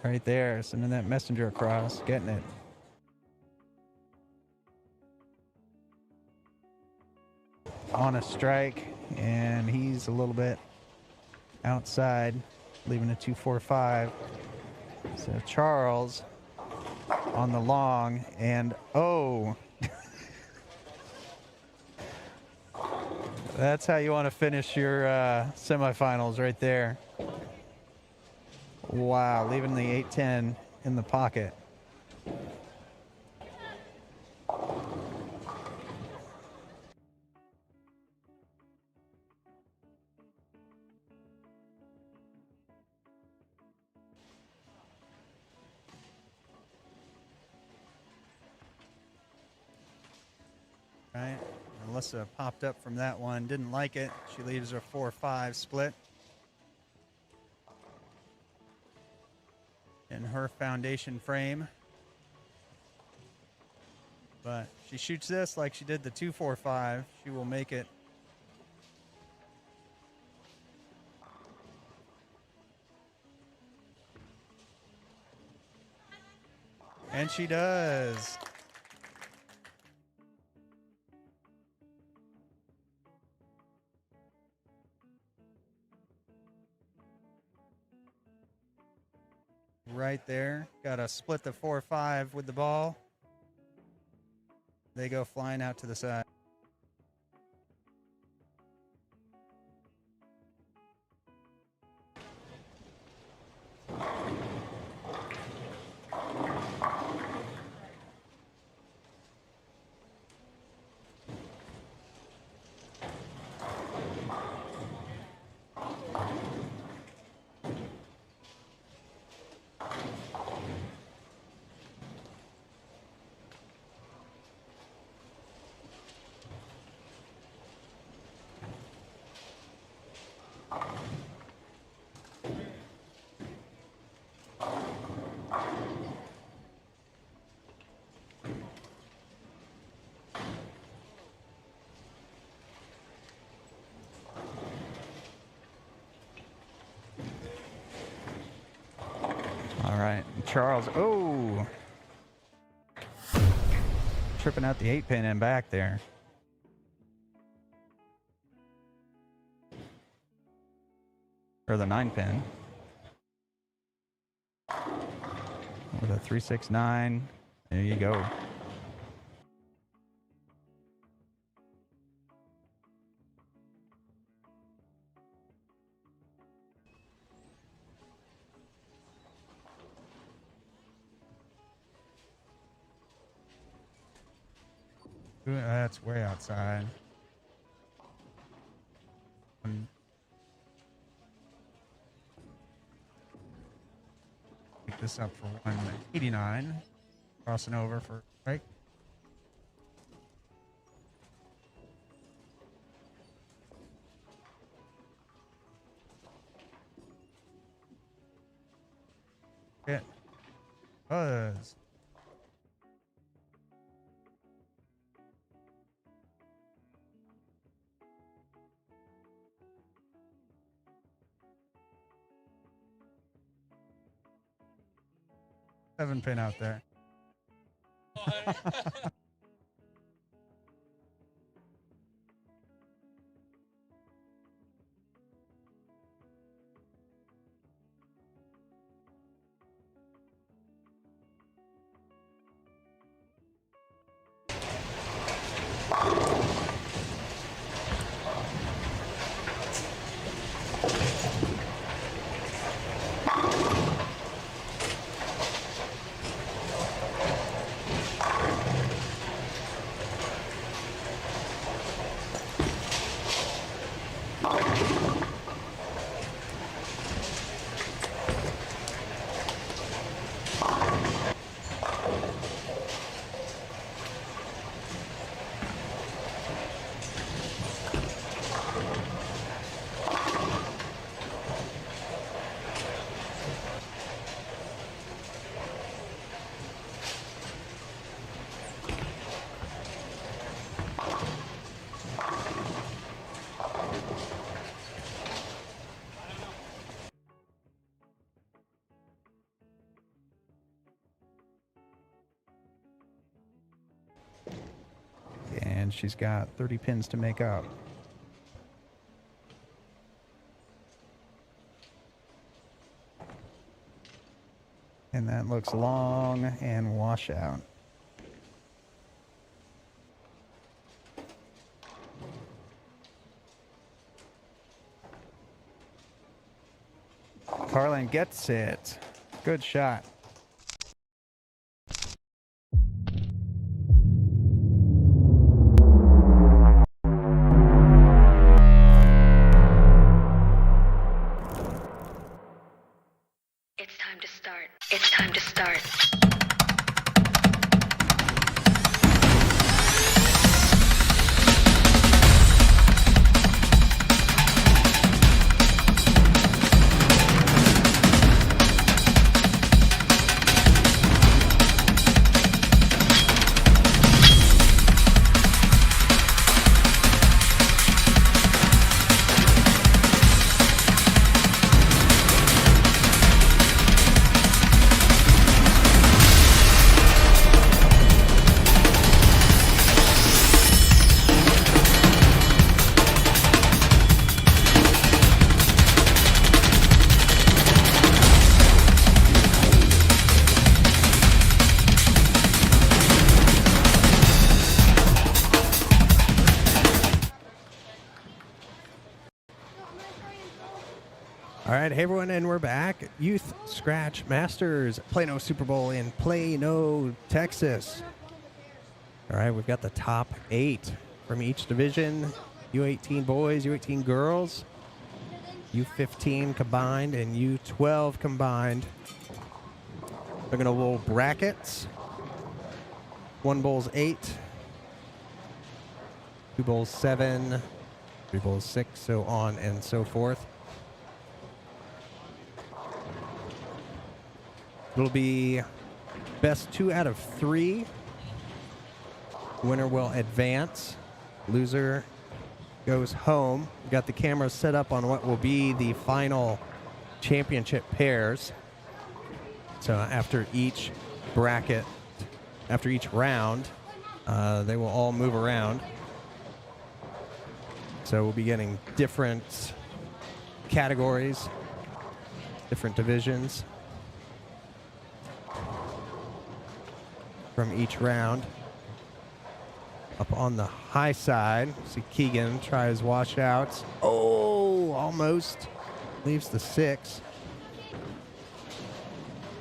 Right there, sending that messenger across, getting it. On a strike, and he's a little bit outside, leaving a 2-4-5. So Charles on the long, and oh, that's how you want to finish your semifinals right there. Wow, leaving the 8-10 in the pocket. Right, Alyssa popped up from that one, didn't like it. She leaves her 4-5 split. In her foundation frame. But she shoots this like she did the 2-4-5. She will make it. And she does. Right there. Got to split the 4-5 with the ball. They go flying out to the side. All right, Charles. Oh, tripping out the 8-pin and back there. Or the 9-pin. With a 3-6-9. There you go. That's way outside. Pick this up for 189. Crossing over for break. It was. Seven pin out there. And she's got 30 pins to make up. And that looks long and washout. Carlin gets it. Good shot. It's time to start. It's time to start. All right, hey everyone, and we're back. Youth Scratch Masters, Plano Super Bowl in Plano, Texas. All right, we've got the top 8 from each division. U18 boys, U18 girls, U15 combined, and U12 combined. They're going to roll brackets. 1 bowl's 8, 2 bowls 7, 3 bowls 6, so on and so forth. It'll be best 2 out of 3. Winner will advance. Loser goes home. We've got the cameras set up on what will be the final championship pairs. So after each bracket, after each round, they will all move around. So we'll be getting different categories, different divisions from each round. Up on the high side, see Keegan tries washouts. Oh, almost leaves the 6.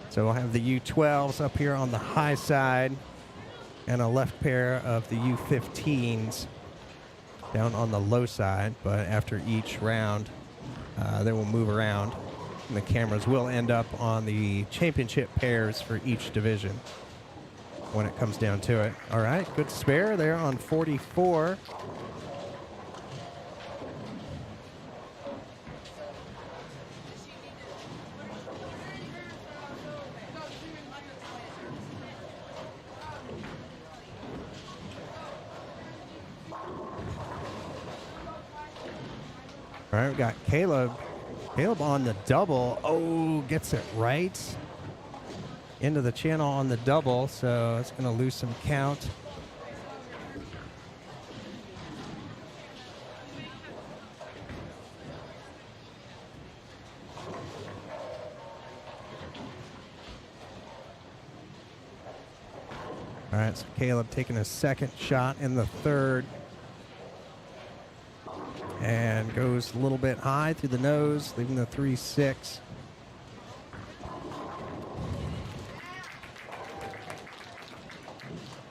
So we'll have the U12s up here on the high side and a left pair of the U15s down on the low side. But after each round, they will move around, and the cameras will end up on the championship pairs for each division when it comes down to it. All right, good spare there on 44. All right, we got Caleb. Caleb on the double. Oh, gets it right into the channel on the double, so it's going to lose some count. All right, so Caleb taking a second shot in the third. And goes a little bit high through the nose, leaving the 3-6.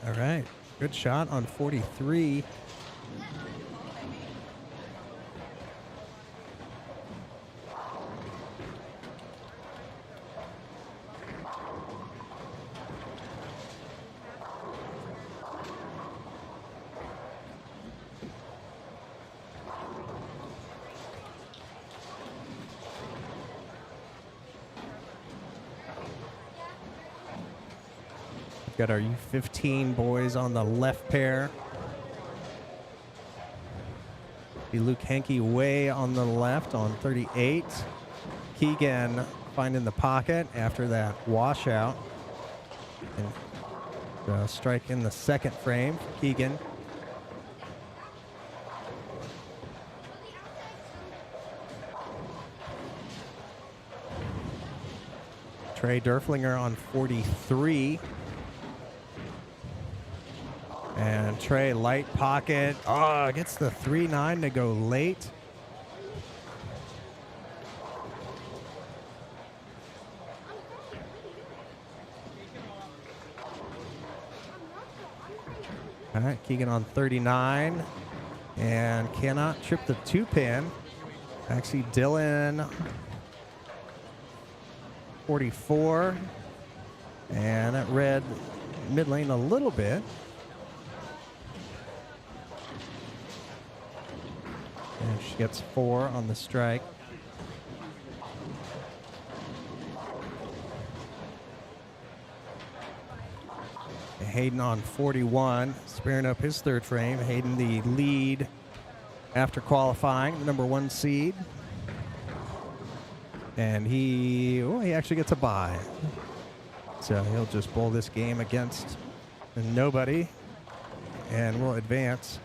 All right, good shot on 43. Got our U15 boys on the left pair. See Luke Henke way on the left on 38. Keegan finding the pocket after that washout. And strike in the second frame for Keegan. Trey Derflinger on 43. And Trey light pocket. Oh, gets the 3-9 to go late. All right, Keegan on 39 and cannot trip the 2-pin. Actually, Dylan 44, and that red mid lane a little bit. And she gets 4 on the strike. Hayden on 41, sparing up his third frame. Hayden the lead after qualifying, the number 1 seed. And he actually gets a bye. So he'll just bowl this game against nobody and will advance.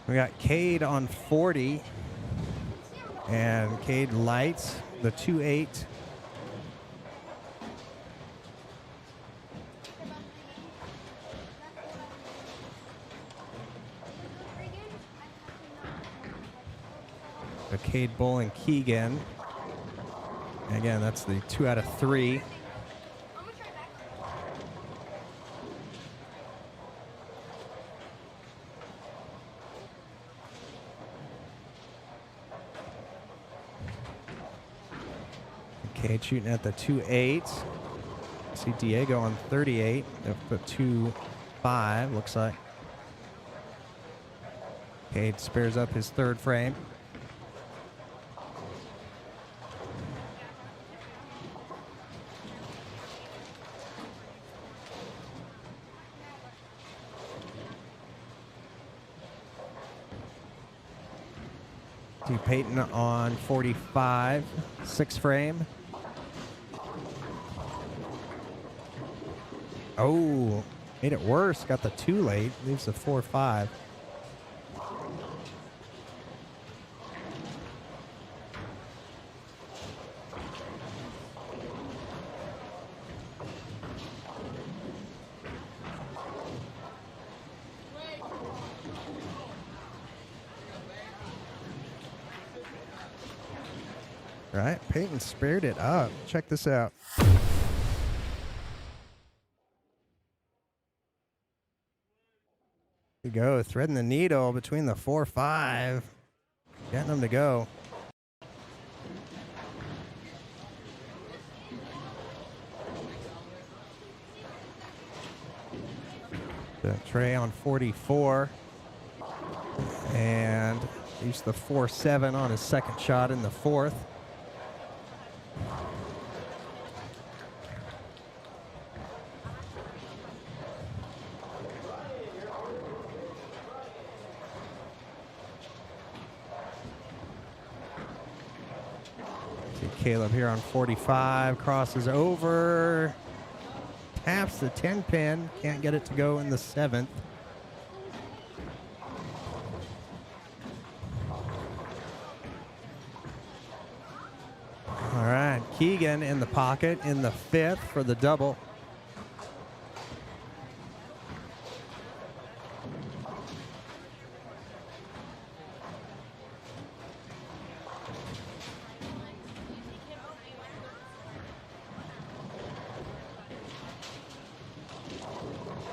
We got Cade on 40, and Cade lights the 2-8. So Cade bowling Keegan. And again, that's the 2 out of 3. Cade shooting at the 2-8. See Diego on 38. The 2-5 looks like. Cade spares up his third frame. See Peyton on 45, 6 frame. Oh, made it worse. Got the 2 late. Leaves the 4-5. All right, Peyton spared it up. Check this out. Here we go, threading the needle between the 4-5. Getting them to go. The Trey on 44. And used the 4-7 on his second shot in the 4th. Caleb here on 45, crosses over, taps the 10 pin, can't get it to go in the 7th. All right, Keegan in the pocket in the 5th for the double.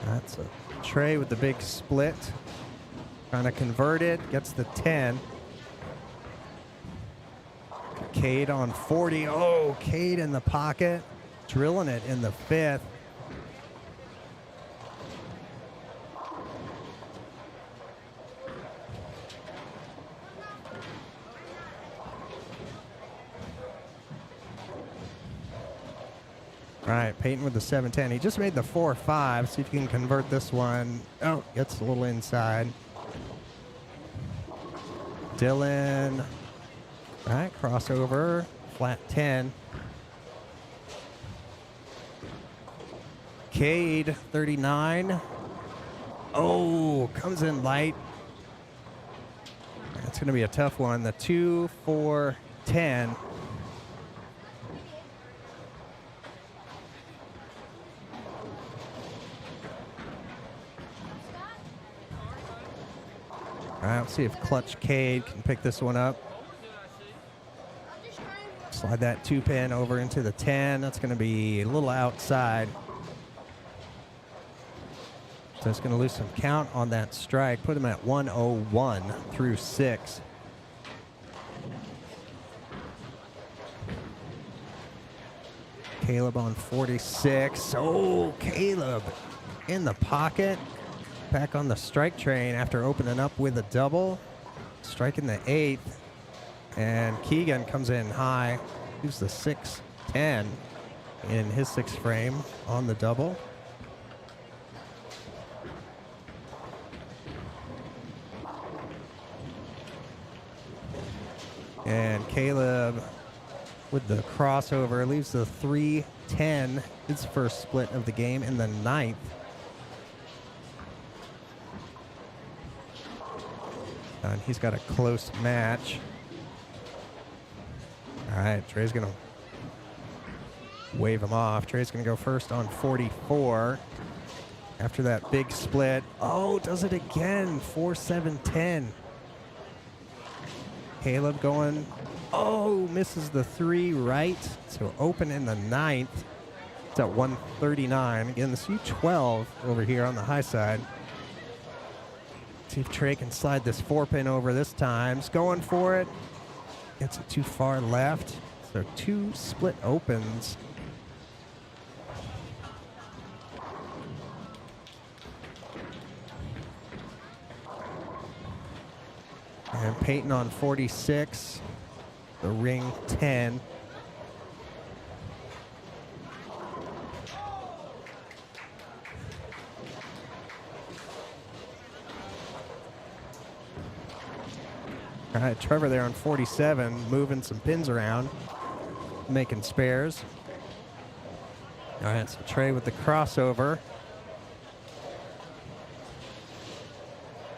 That's a Trey with the big split. Trying to convert it. Gets the 10. Cade on 40. Oh, Cade in the pocket. Drilling it in the 5th. All right, Peyton with the 7-10. He just made the 4-5. See if you can convert this one. Oh, gets a little inside. Dylan. All right, crossover. Flat 10. Cade, 39. Oh, comes in light. That's going to be a tough one. The 2-4-10. All right, let's see if Clutch Cade can pick this one up. Slide that 2-pin over into the 10. That's going to be a little outside. So it's going to lose some count on that strike. Put him at 101 through 6. Caleb on 46. Oh, Caleb in the pocket. Back on the strike train after opening up with a double. Striking the 8th. And Keegan comes in high. He's the 6-10 in his 6th frame on the double. And Caleb with the crossover leaves the 3-10, his first split of the game in the 9th. And he's got a close match. All right, Trey's going to wave him off. Trey's going to go first on 44. After that big split. Oh, does it again. 4-7-10. Caleb going. Oh, misses the 3 right. So open in the 9th. It's at 139. Again, the C12 over here on the high side. See if Trey can slide this 4-pin over this time. He's going for it. Gets it too far left. So 2 split opens. And Peyton on 46. The ring 10. All right, Trevor there on 47, moving some pins around, making spares. All right, so Trey with the crossover.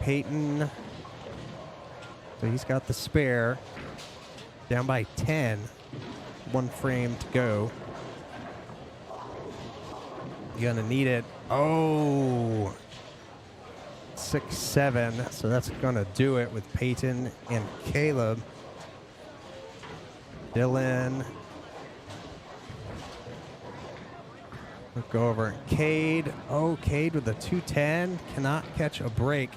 Peyton, so he's got the spare. Down by 10, 1 frame to go. You're gonna need it. Oh, 6-7, so that's gonna do it with Peyton and Caleb. Dylan. We'll go over Cade. Oh, Cade with the 2-10, cannot catch a break.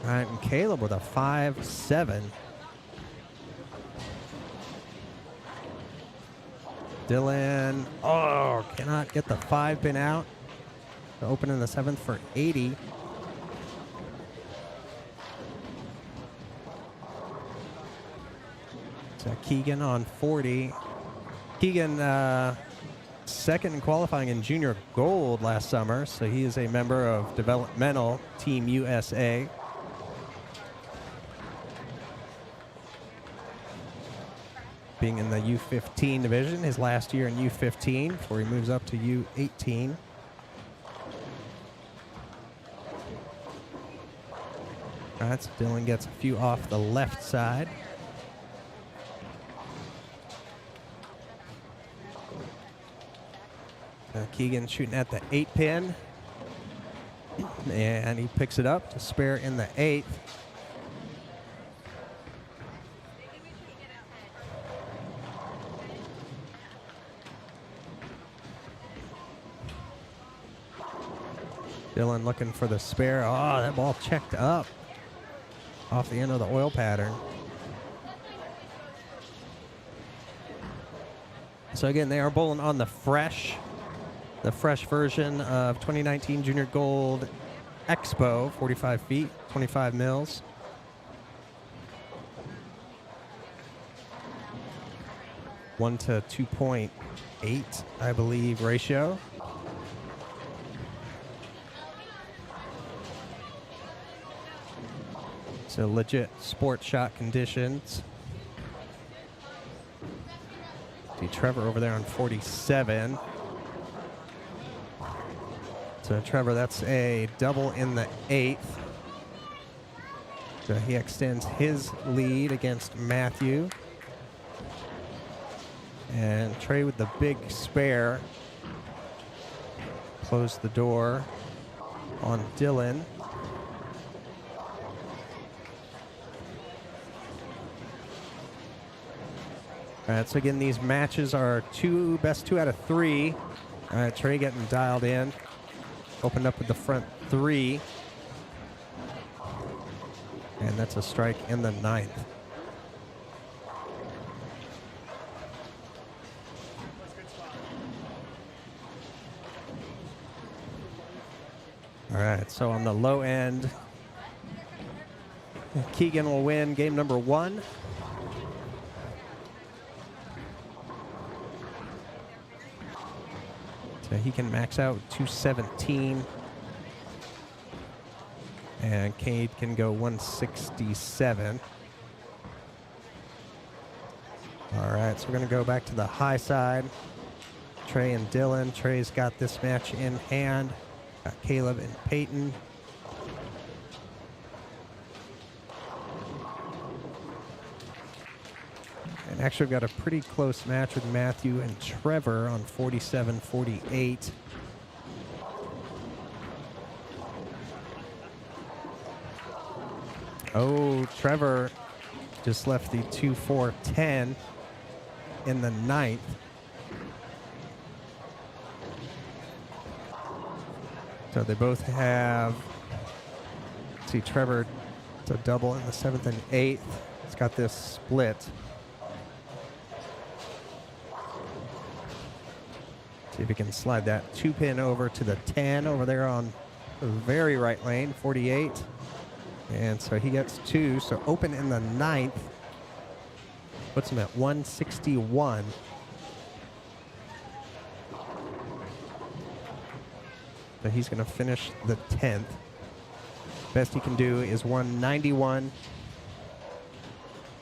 All right, and Caleb with a 5-7. Dylan, oh, cannot get the 5-pin out. To open in the 7th for 80. So Keegan on 40. Keegan, second in qualifying in junior gold last summer, so he is a member of developmental Team USA. Being in the U15 division, his last year in U15 before he moves up to U18. All right, so Dylan gets a few off the left side. Keegan shooting at the 8-pin. And he picks it up to spare in the 8th. Dylan looking for the spare. Oh, that ball checked up off the end of the oil pattern. So again, they are bowling on the fresh version of 2019 Junior Gold Expo, 45 feet, 25 mils. One to 2.8, I believe, ratio. So legit sport shot conditions. See Trevor over there on 47. So Trevor, that's a double in the 8th. So he extends his lead against Matthew. And Trey with the big spare. Close the door on Dylan. All right, so again, these matches are best two out of three. All right, Trey getting dialed in. Opened up with the front 3. And that's a strike in the 9th. All right, so on the low end, Keegan will win game number 1. So he can max out 217. And Cade can go 167. All right, so we're going to go back to the high side. Trey and Dylan. Trey's got this match in hand. Got Caleb and Peyton. And actually, we've got a pretty close match with Matthew and Trevor on 47-48. Oh, Trevor just left the 2-4-10 in the 9th. So they both have, see Trevor, it's a double in the 7th and 8th. It's got this split. See if he can slide that 2-pin over to the 10 over there on the very right lane, 48. And so he gets 2. So open in the 9th. Puts him at 161. So he's going to finish the 10th. Best he can do is 191.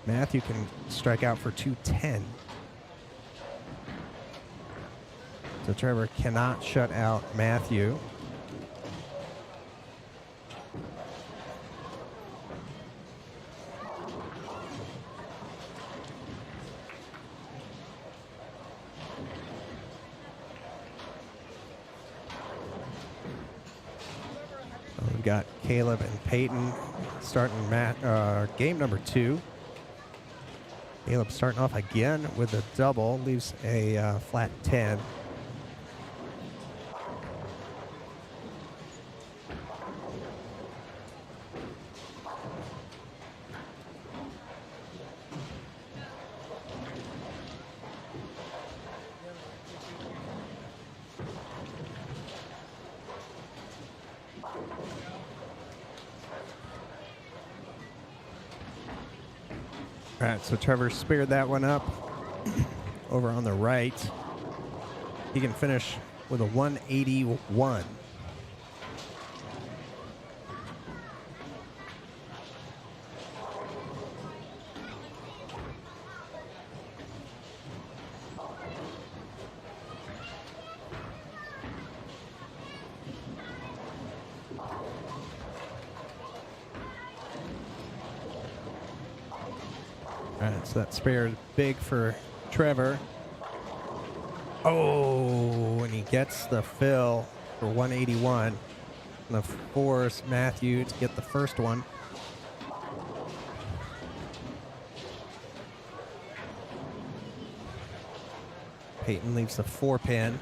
Matthew can strike out for 210. So Trevor cannot shut out Matthew. We've got Caleb and Peyton starting game number 2. Caleb starting off again with a double, leaves a flat 10. All right, so Trevor spared that one up over on the right. He can finish with a 181. All right, so that spared big for Trevor. Oh, and he gets the fill for 181. Gonna force Matthew to get the first one. Peyton leaves the 4-pin.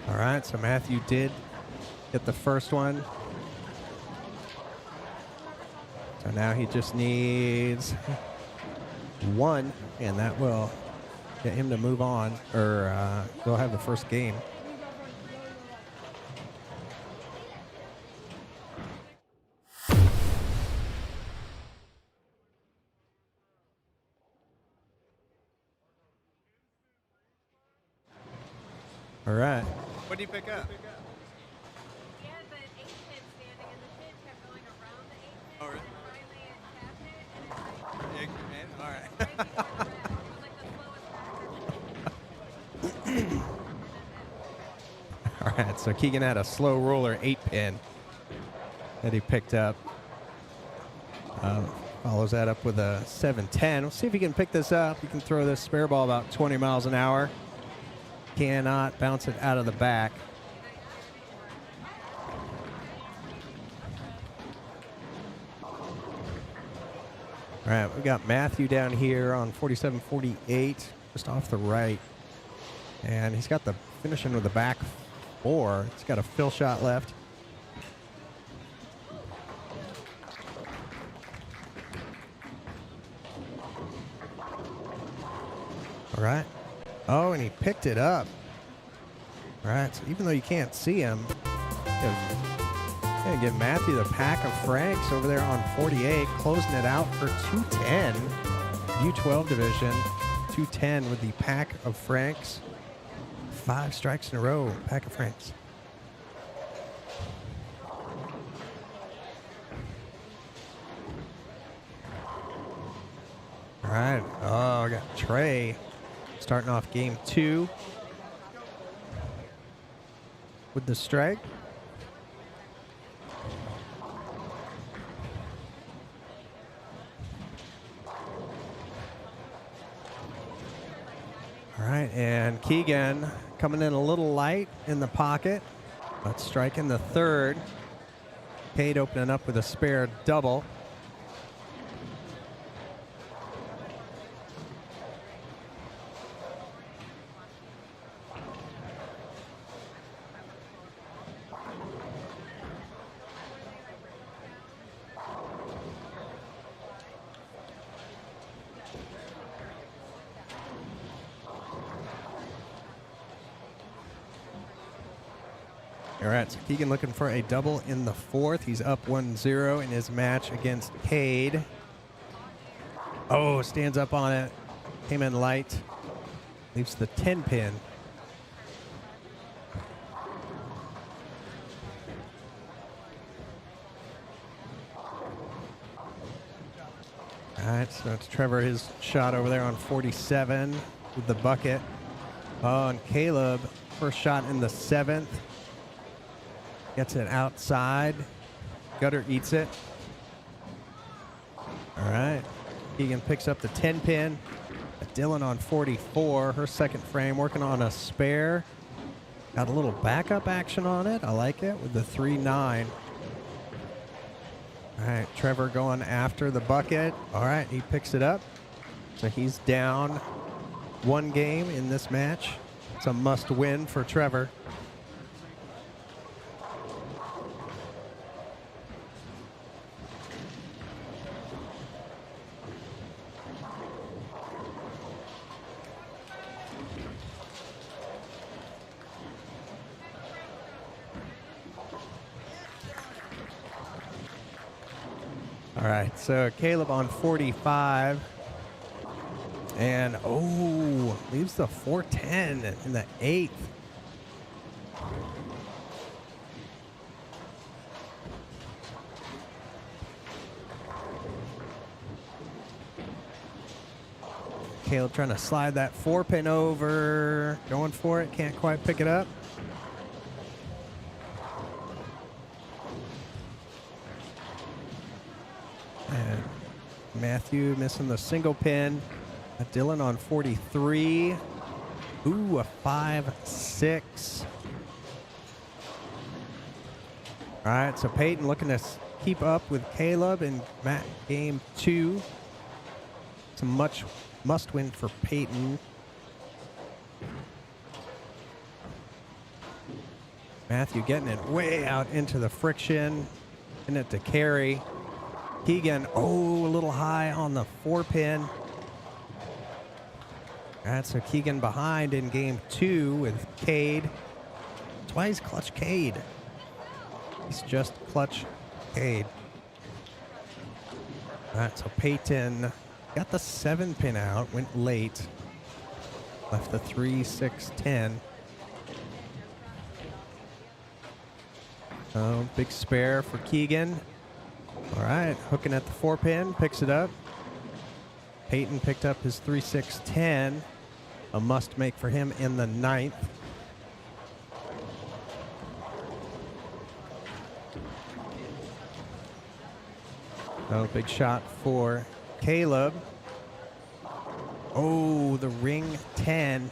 All right, so Matthew did get the first one. So now he just needs one, and that will get him to move on, or we'll have the first game. All right. What do you pick up? He had the 8-pin standing, and the kid kept going around the 8-pin, Oh, really? and then finally it tapped it, and it was like All right. right before the red. It was like the slowest backer. All right, so Keegan had a slow roller 8-pin that he picked up. Follows that up with a 7-10. We'll see if he can pick this up. He can throw this spare ball about 20 miles an hour. Cannot bounce it out of the back. All right, we got Matthew down here on 47-48, just off the right. And he's got the finishing with the back 4. He's got a fill shot left. All right. Oh, and he picked it up. All right, so even though you can't see him, gonna give Matthew the pack of Franks over there on 48, closing it out for 210. U12 division, 210 with the pack of Franks. 5 strikes in a row, pack of Franks. All right. Oh, I got Trey starting off game 2 with the strike. All right, and Keegan coming in a little light in the pocket, but striking the 3rd. Cade opening up with a spare double. All right, so Keegan looking for a double in the 4th. He's up 1-0 in his match against Cade. Oh, stands up on it. Came in light. Leaves the 10-pin. All right, so it's Trevor, his shot over there on 47 with the bucket. Oh, and Caleb, first shot in the 7th. Gets it outside. Gutter eats it. All right. Keegan picks up the 10-pin. Dylan on 44. Her second frame working on a spare. Got a little backup action on it. I like it with the 3-9. All right. Trevor going after the bucket. All right. He picks it up. So he's down 1 game in this match. It's a must win for Trevor. All right, so Caleb on 45. And, oh, leaves the 410 in the 8th. Caleb trying to slide that 4-pin over. Going for it, can't quite pick it up. And Matthew missing the single pin. Dylan on 43. Ooh, a 5-6. All right, so Peyton looking to keep up with Caleb in game 2. It's a must win for Peyton. Matthew getting it way out into the friction. Getting it to carry. Keegan, oh, a little high on the 4-pin. All right, so Keegan behind in game 2 with Cade. That's why he's clutch Cade. He's just clutch Cade. All right, so Peyton got the 7-pin out, went late. Left the 3, 6, 10. Oh, big spare for Keegan. All right, hooking at the 4-pin, picks it up. Peyton picked up his 3, 6, 10. A must make for him in the 9th. Oh, big shot for Caleb. Oh, the ring 10.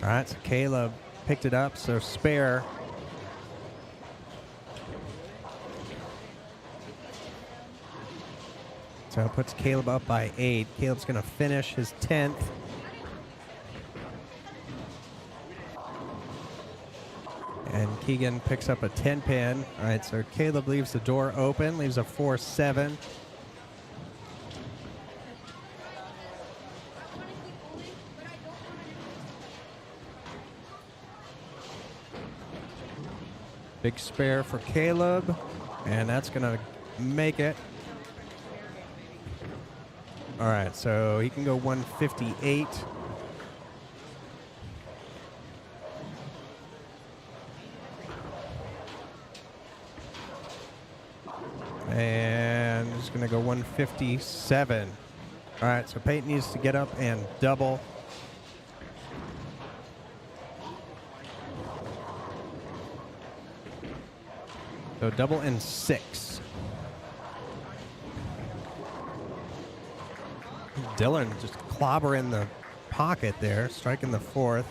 All right, so Caleb picked it up, so spare. So it puts Caleb up by 8. Caleb's going to finish his 10th. And Keegan picks up a 10-pin. All right, so Caleb leaves the door open, leaves a 4-7. Big spare for Caleb, and that's going to make it. All right, so he can go 158. And he's going to go 157. All right, so Peyton needs to get up and double. So double and 6. Dylan just clobbering the pocket there, striking the 4th.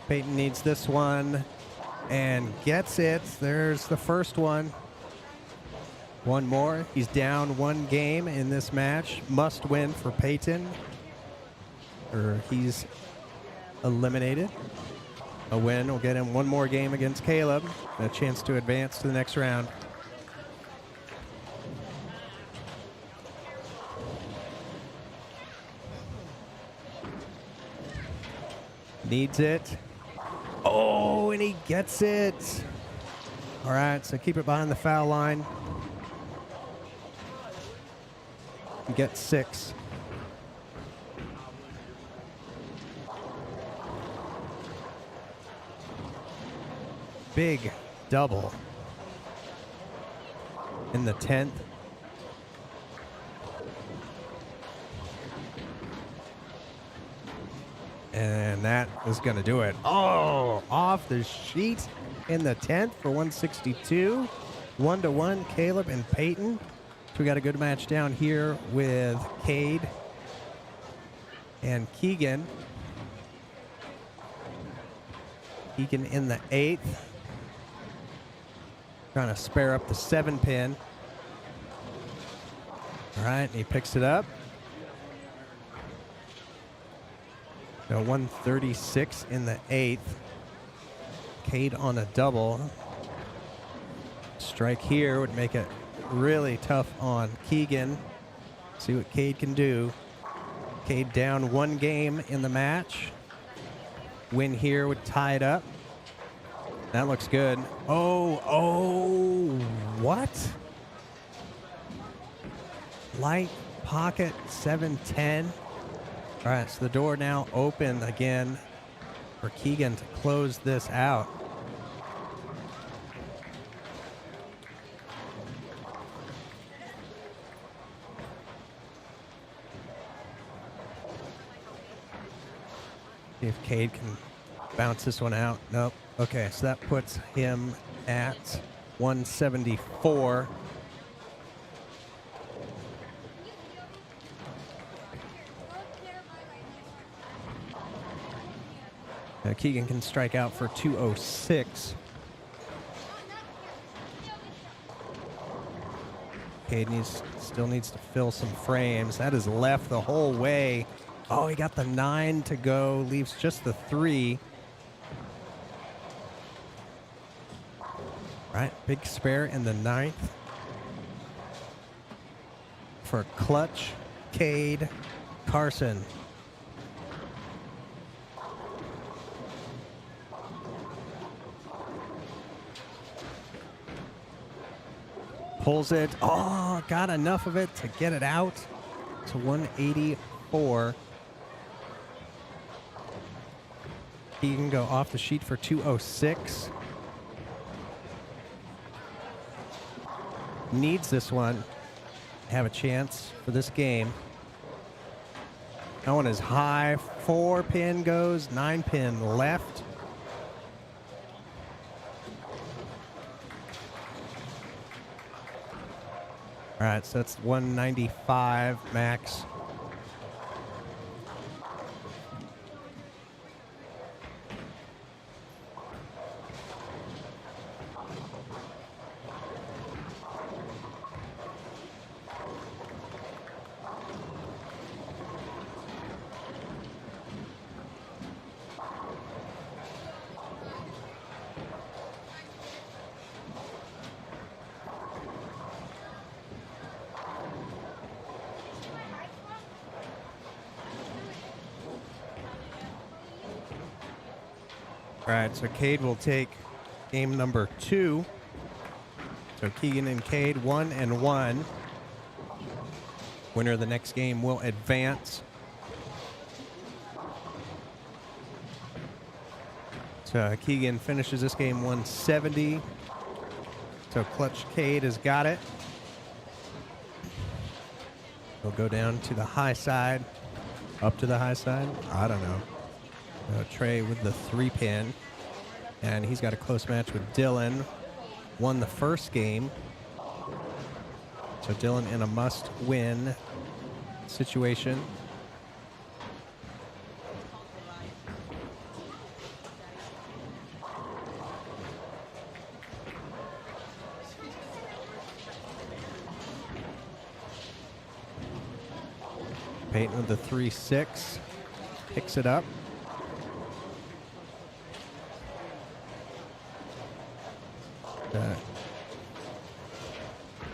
Peyton needs this one and gets it. There's the first one. One more. He's down 1 game in this match. Must win for Peyton, or he's eliminated. A win will get him 1 more game against Caleb, and a chance to advance to the next round. Needs it. Oh, and he gets it. All right, so keep it behind the foul line. Get 6. Big double in the 10th. And that is going to do it. Oh, off the sheet in the 10th for 162. 1-1, Caleb and Peyton. So we got a good match down here with Cade and Keegan. Keegan in the 8th. Trying to spare up the 7-pin. All right, and he picks it up. So 136 in the 8th. Cade on a double. Strike here would make it really tough on Keegan. See what Cade can do. Cade down 1 game in the match. Win here would tie it up. That looks good. Oh, what? Light pocket 710. All right, so the door now open again for Keegan to close this out. See if Cade can bounce this one out. Nope. Okay, so that puts him at 174. Now Keegan can strike out for 206. Cade still needs to fill some frames. That is left the whole way. Oh, he got the 9 to go. Leaves just the 3. Right, big spare in the 9th. For Clutch, Cade, Carson. Pulls it. Oh, got enough of it to get it out to 184. He can go off the sheet for 206. Needs this one. Have a chance for this game. That one is high. 4 pin goes. 9 pin left. All right, so that's 195 max. All right, so Cade will take game number 2. So Keegan and Cade, 1-1. Winner of the next game will advance. So Keegan finishes this game 170. So Clutch Cade has got it. He'll go down to the high side. Up to the high side? I don't know. Trey with the 3 pin. And he's got a close match with Dylan. Won the first game. So Dylan in a must-win situation. Peyton with the 3-6. Picks it up.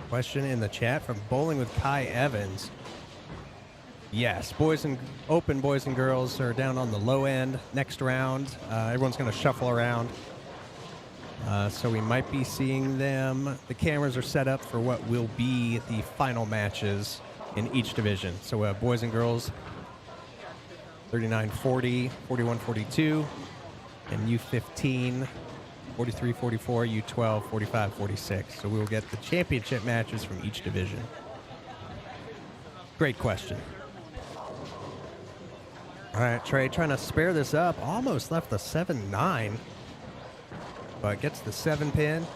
Question in the chat from Bowling with Kai Evans. Yes, boys and girls are down on the low end next round. Everyone's going to shuffle around. So we might be seeing them. The cameras are set up for what will be the final matches in each division. So boys and girls, 39-40, 41-42, and U15, 43-44, U12, 45-46. So we will get the championship matches from each division. Great question. All right, Trey trying to spare this up. Almost left the 7-9, but gets the 7 pin.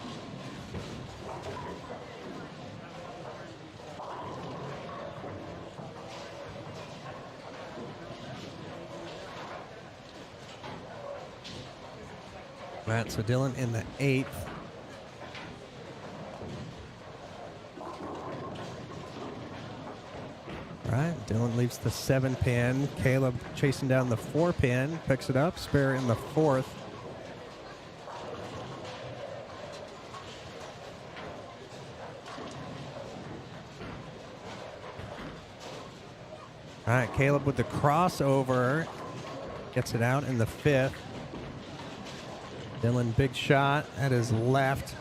All right, so Dylan in the 8th. All right, Dylan leaves the 7 pin. Caleb chasing down the 4 pin, picks it up. Spare in the 4th. All right, Caleb with the crossover. Gets it out in the 5th. Dylan, big shot at his left.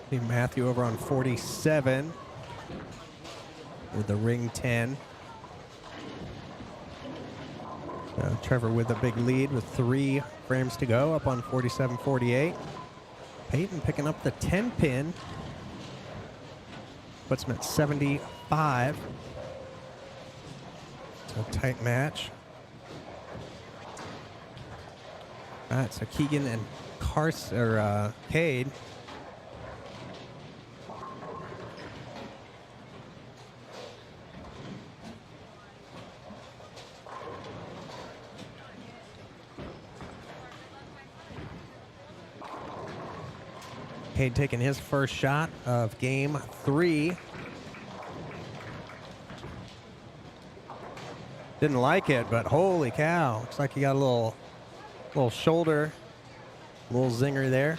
See Matthew over on 47 with the ring 10. Trevor with a big lead with 3 frames to go, up on 47-48. Peyton picking up the 10 pin. Puts him at 75. So tight match. All right, so Keegan and Cade. Cade taking his first shot of game 3. Didn't like it, but holy cow. Looks like he got a little shoulder, little zinger there.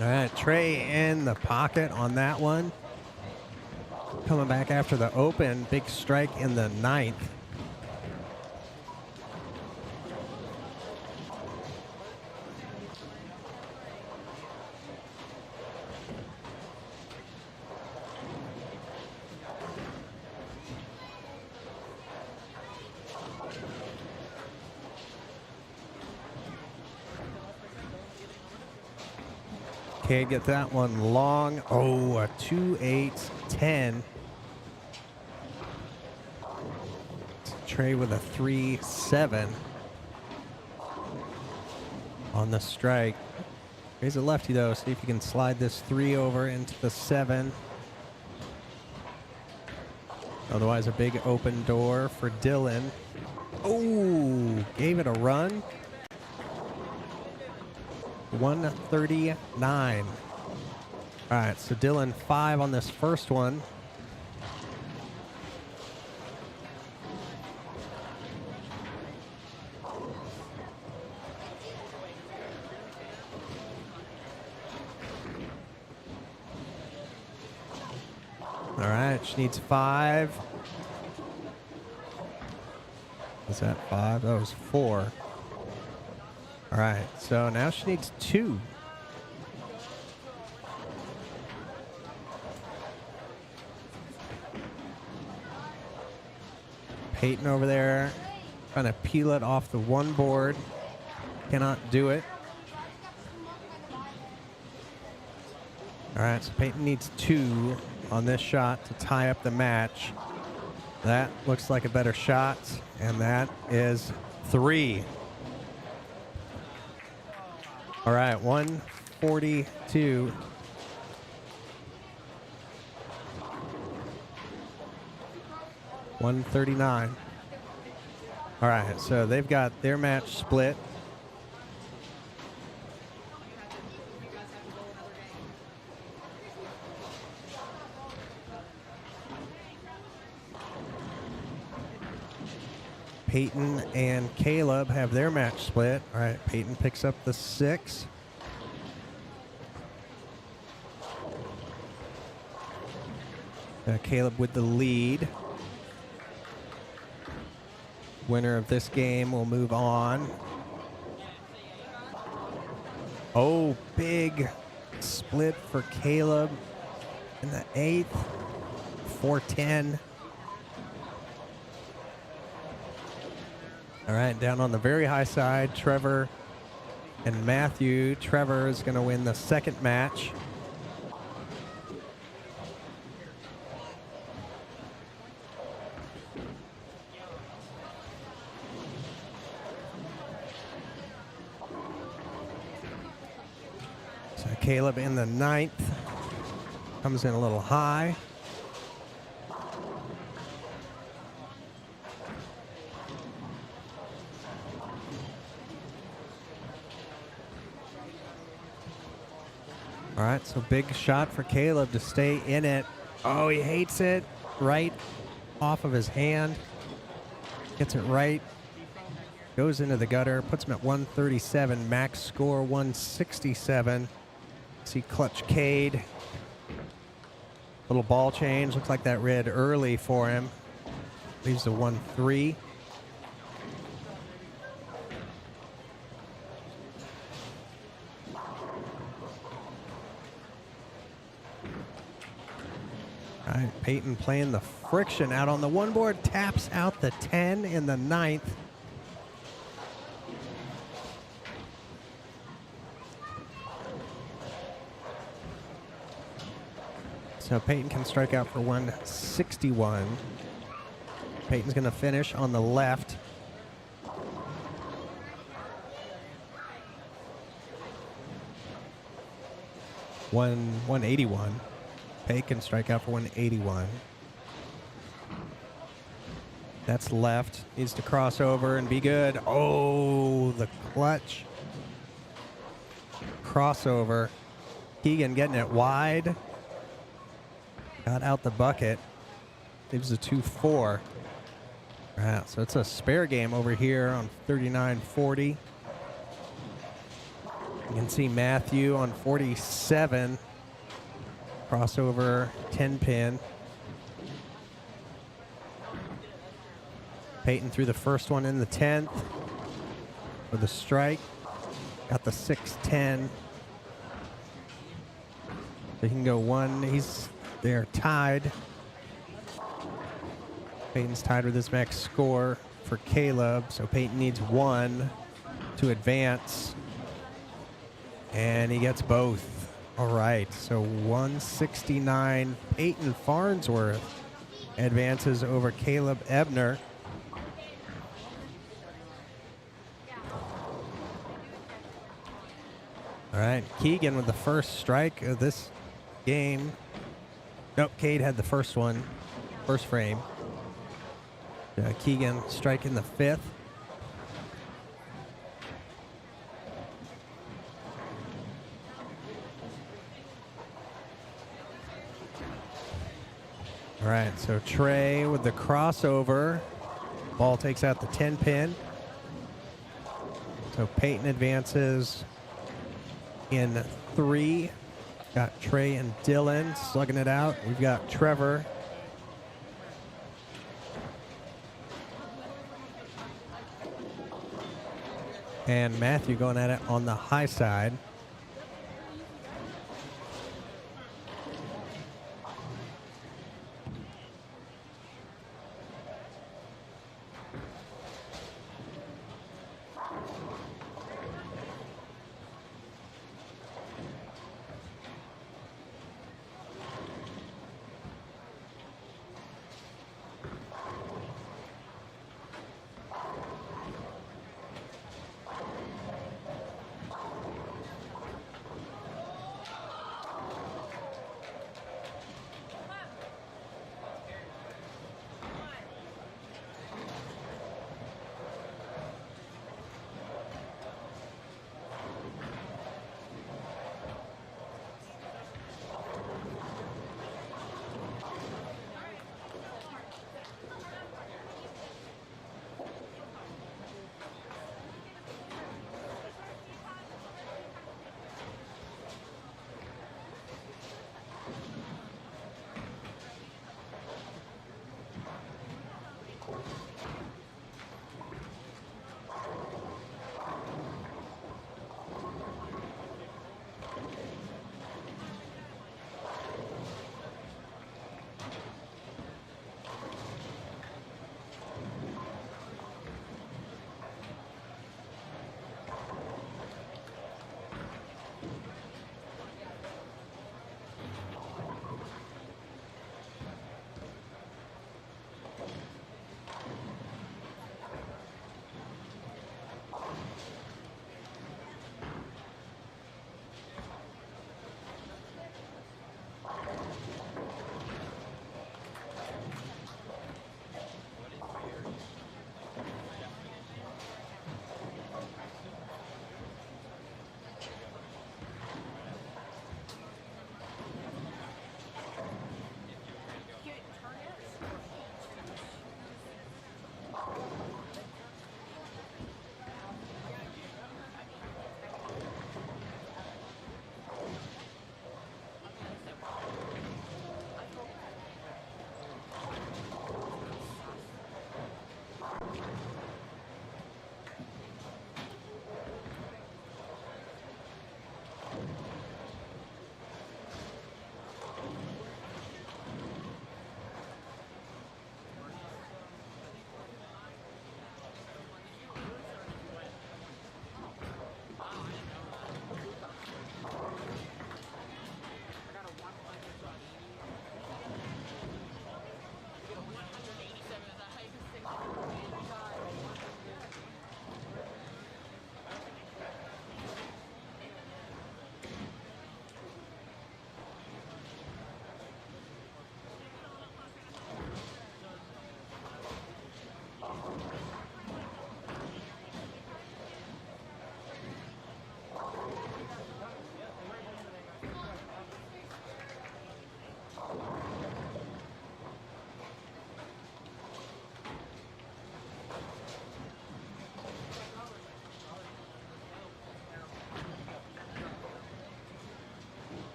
All right, Trey in the pocket on that one. Coming back after the open, big strike in the 9th. Cade get that one long. Oh, a 2-8-10. Trey with a 3-7 on the strike. He's a lefty though. See if you can slide this 3 over into the 7. Otherwise, a big open door for Dylan. Oh, gave it a run. 139. All right, so Dylan 5 on this first one. All right, she needs 5. Was that 5? That was 4. All right, so now she needs 2. Peyton over there trying to peel it off the one board. Cannot do it. All right, so Peyton needs 2 on this shot to tie up the match. That looks like a better shot, and that is 3. All right, 142. $139. All right, so they've got their match split. Peyton and Caleb have their match split. All right, Peyton picks up the 6. Caleb with the lead. Winner of this game will move on. Oh, big split for Caleb in the 8th. 410. All right, down on the very high side, Trevor and Matthew. Trevor is going to win the second match. So Caleb in the 9th. Comes in a little high. All right, so big shot for Caleb to stay in it. Oh, he hates it. Right off of his hand. Gets it right. Goes into the gutter. Puts him at 137. Max score 167. See clutch Cade. Little ball change. Looks like that red early for him. Leaves the 1-3. All right, Peyton playing the friction out on the one board, taps out the 10 in the 9th. So Peyton can strike out for 161. Peyton's going to finish on the left. One 181. Peyton can strike out for 181. That's left. Needs to cross over and be good. Oh, the clutch. Crossover. Keegan getting it wide. Got out the bucket. Gives a 2-4. Right, so it's a spare game over here on 39-40. You can see Matthew on 47. Crossover 10 pin. Peyton threw the first one in the 10th for the strike. Got the 6-10. They can go one. They're tied. Peyton's tied with his max score for Caleb, so Peyton needs one to advance. And he gets both. All right, so 169. Peyton Farnsworth advances over Caleb Ebner. All right, Keegan with the first strike of this game. Nope, Cade had the first one, first frame. Keegan striking the 5th. All right, so Trey with the crossover. Ball takes out the 10 pin. So Peyton advances in 3. Got Trey and Dylan slugging it out. We've got Trevor. And Matthew going at it on the high side.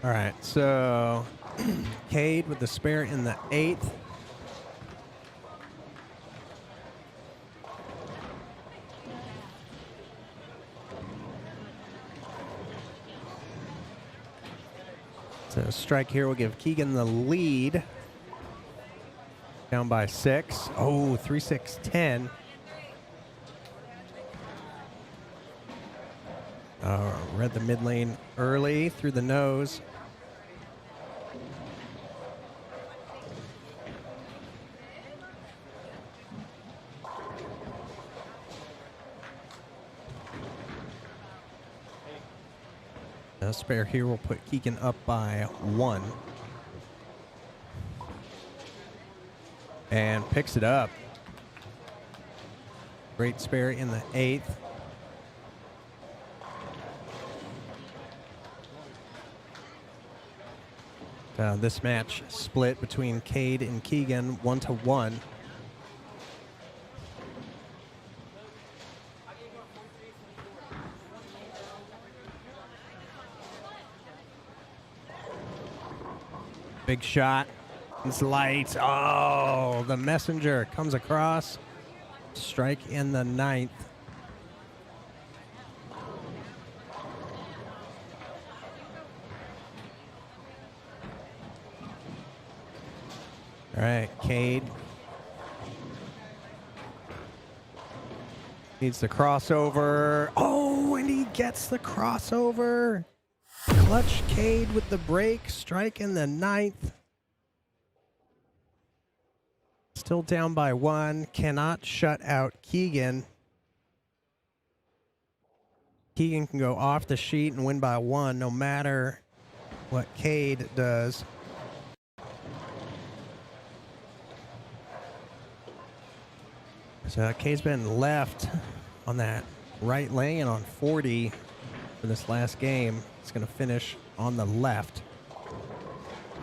All right, so Cade with the spare in the 8th. So a strike here will give Keegan the lead. Down by 6. Oh, 3-6-10. Read the mid lane early through the nose. A spare here will put Keegan up by 1. And picks it up. Great spare in the 8th. This match split between Cade and Keegan 1-1. Big shot. It's light. Oh, the messenger comes across. Strike in the 9th. All right, Cade needs the crossover. Oh, and he gets the crossover. Clutch Cade with the break. Strike in the 9th. Still down by 1. Cannot shut out Keegan. Keegan can go off the sheet and win by 1 no matter what Cade does. So Cade's been left on that right lane on 40 for this last game. He's going to finish on the left.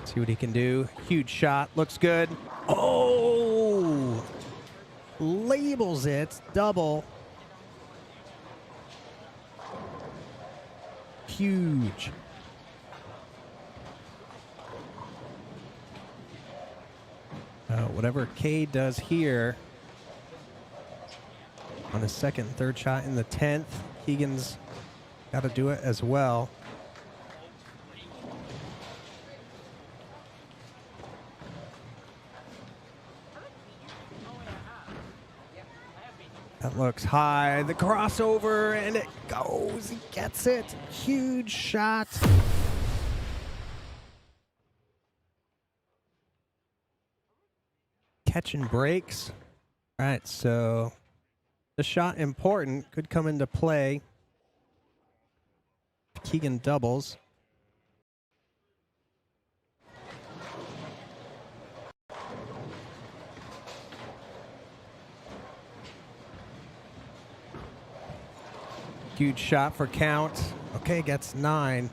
See what he can do. Huge shot. Looks good. Oh! Labels it. Double. Huge. Whatever Cade does here on his second and third shot in the 10th, Keegan's got to do it as well. That looks high. The crossover, and it goes. He gets it. Huge shot. Catch and breaks. All right, so the shot important could come into play. Keegan doubles. Huge shot for count. Okay, gets 9.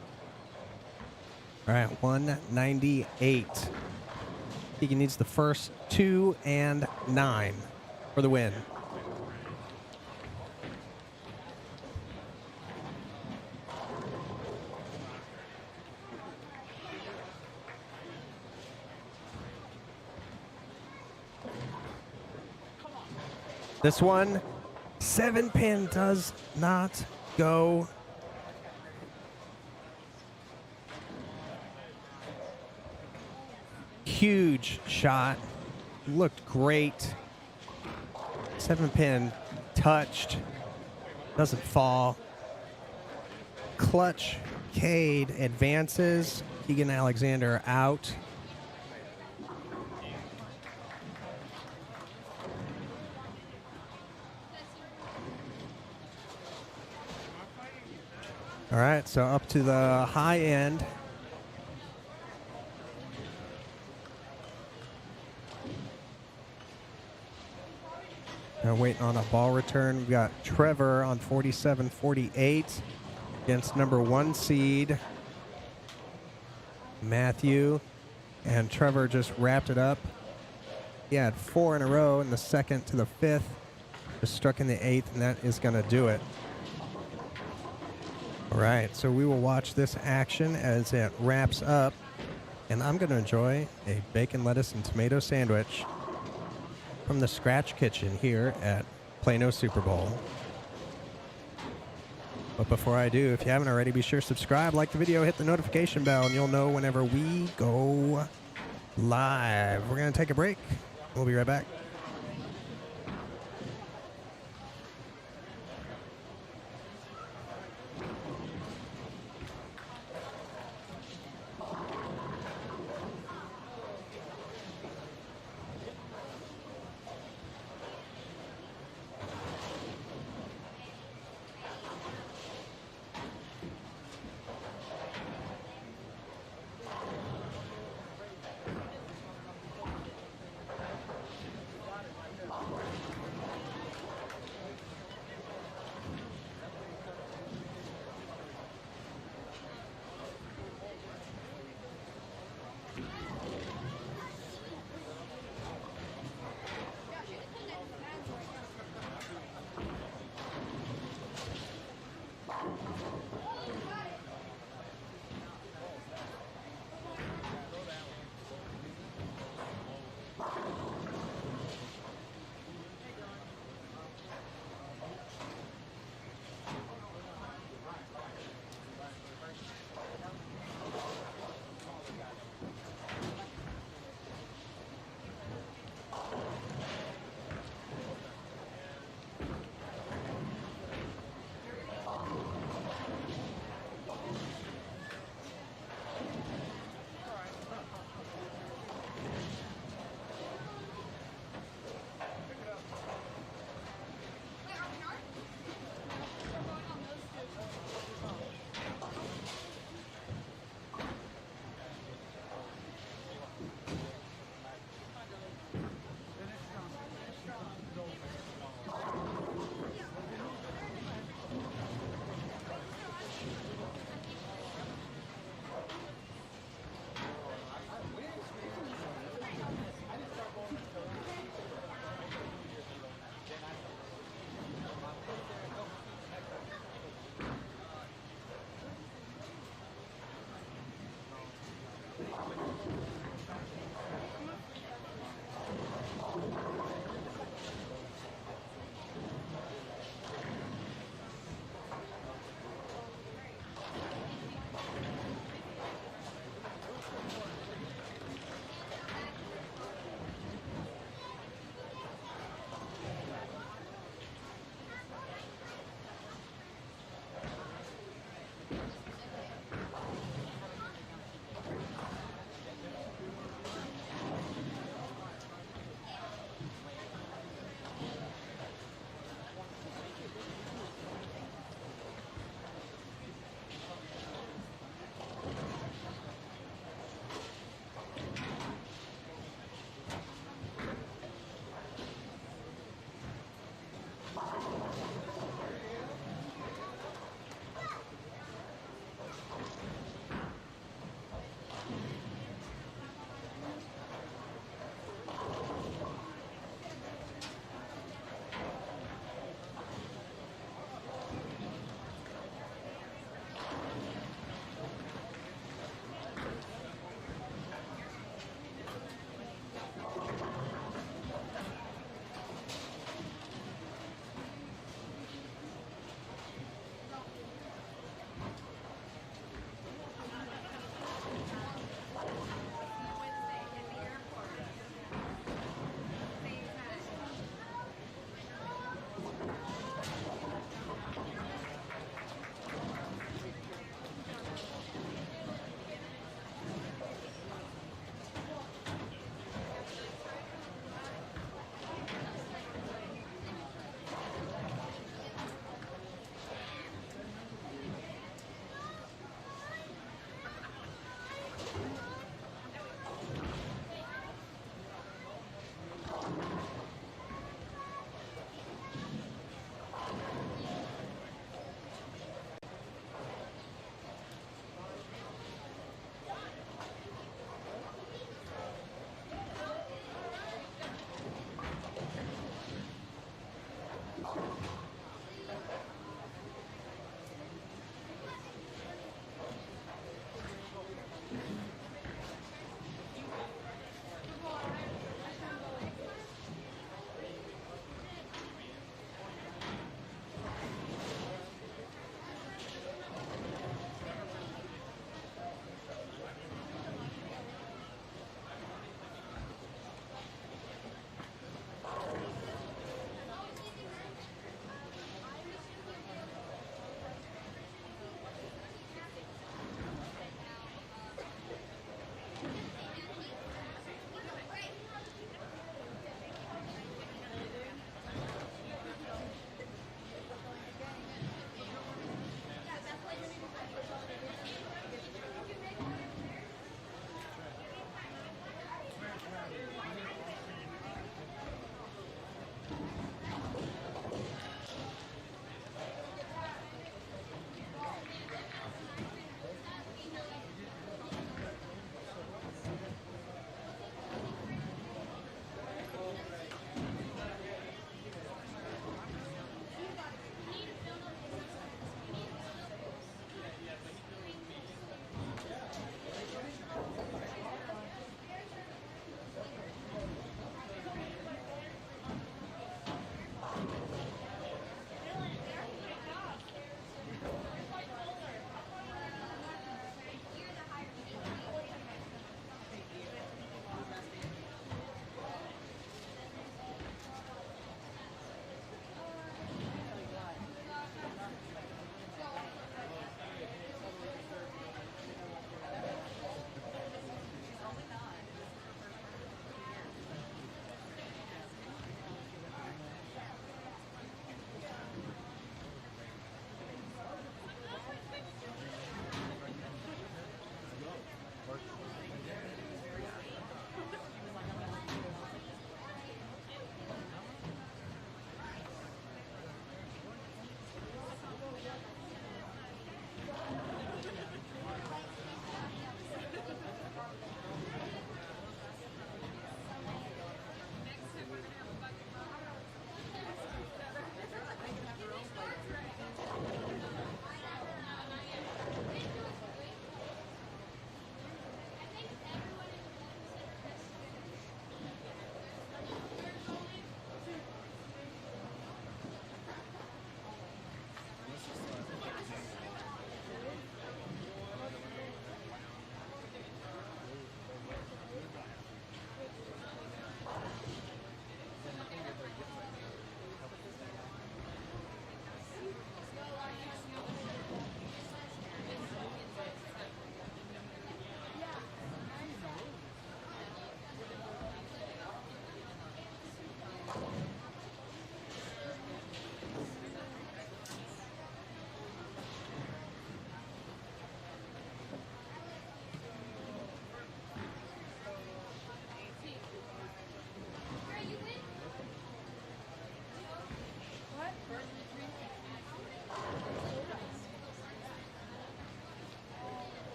All right, 198. Keegan needs the first 2 and 9 for the win. This one, 7-pin does not go. Huge shot. Looked great. 7-pin touched. Doesn't fall. Clutch Cade advances. Keegan Alexander out. All right, so up to the high end. Now waiting on a ball return. We've got Trevor on 47-48 against number 1 seed Matthew. And Trevor just wrapped it up. He had 4 in a row in the 2nd to the 5th. Just struck in the 8th, and that is going to do it. All right, so we will watch this action as it wraps up, and I'm going to enjoy a bacon, lettuce, and tomato sandwich from the Scratch Kitchen here at Plano Super Bowl. But before I do, if you haven't already, be sure to subscribe, like the video, hit the notification bell, and you'll know whenever we go live. We're going to take a break. We'll be right back.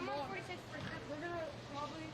I'm on 46%. We're gonna probably.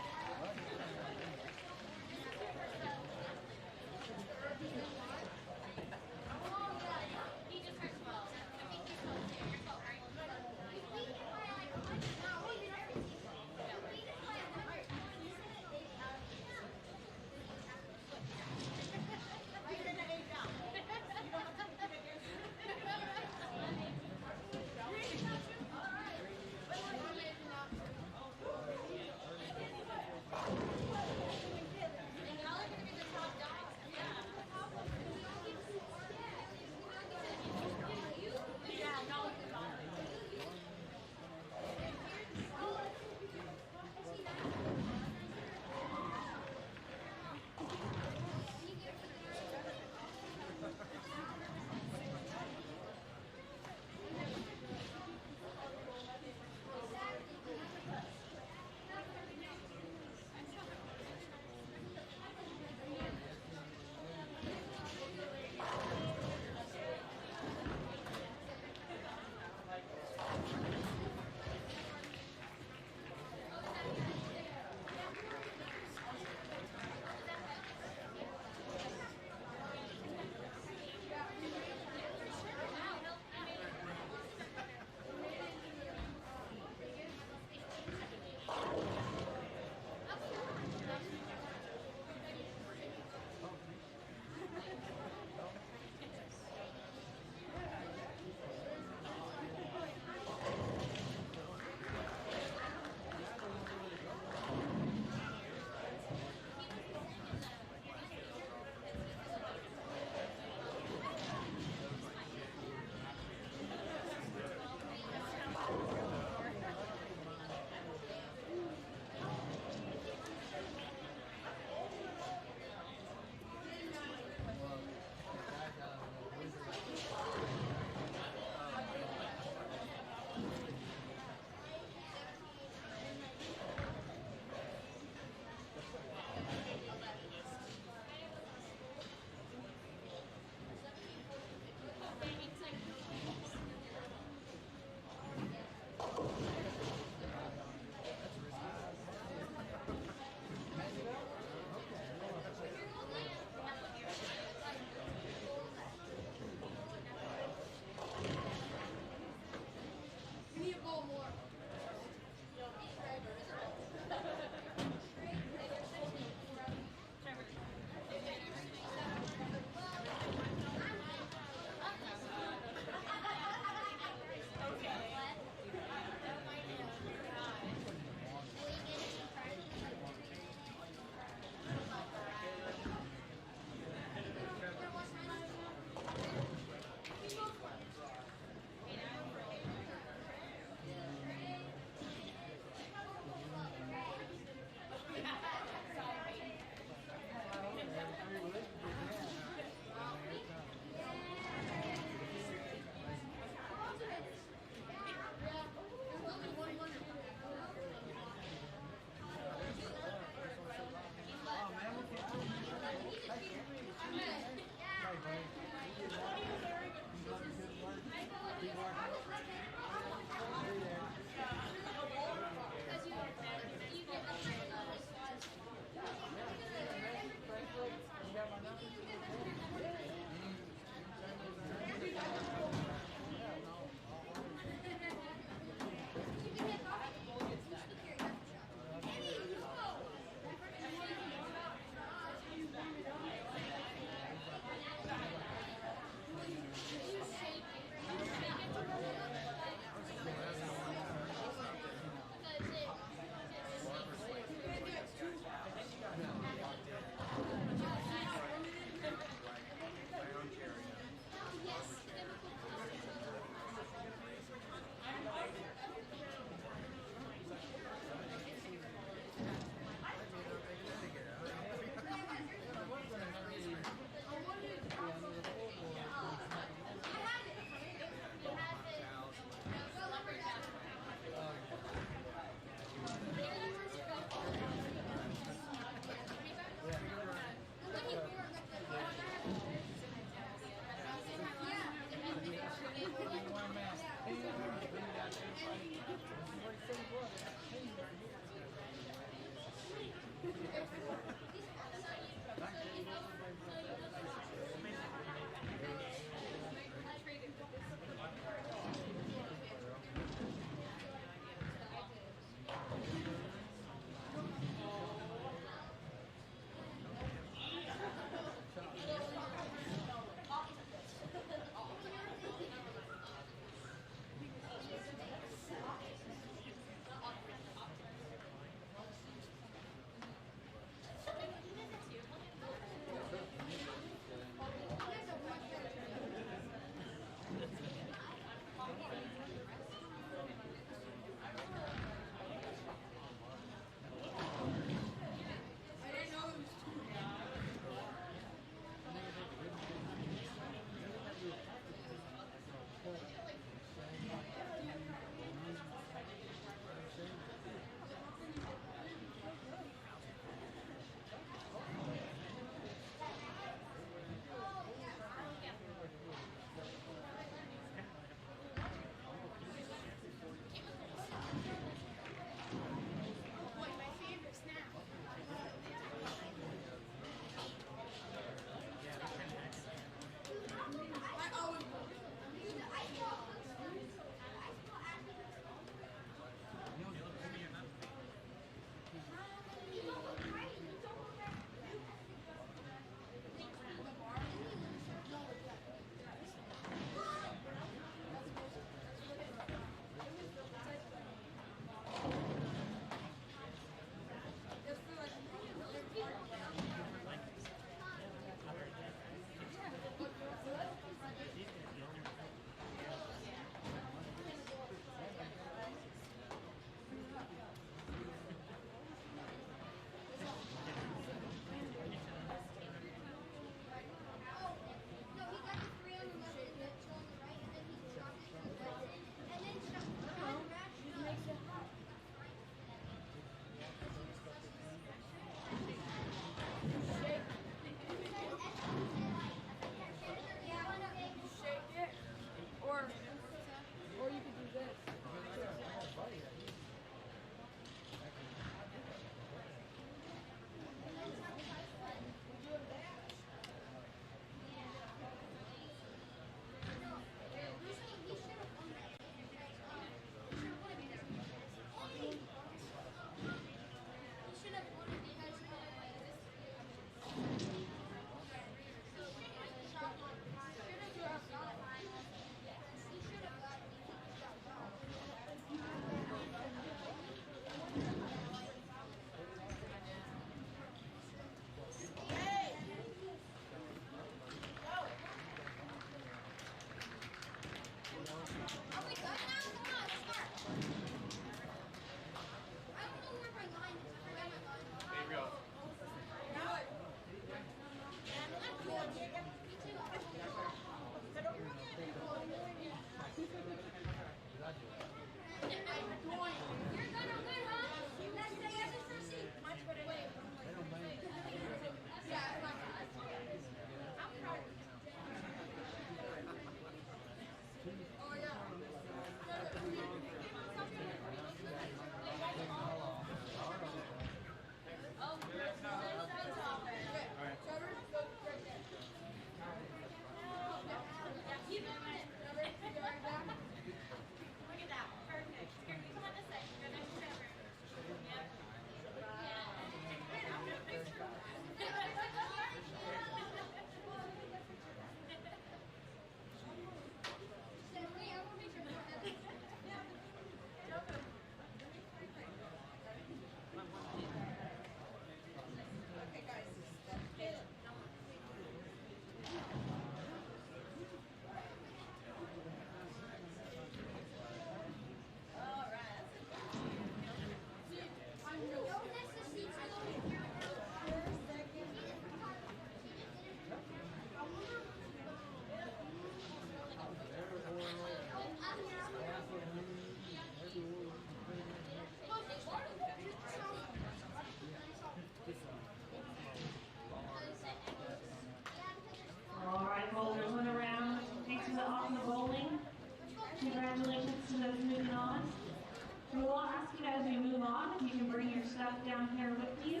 You can bring your stuff down here with you.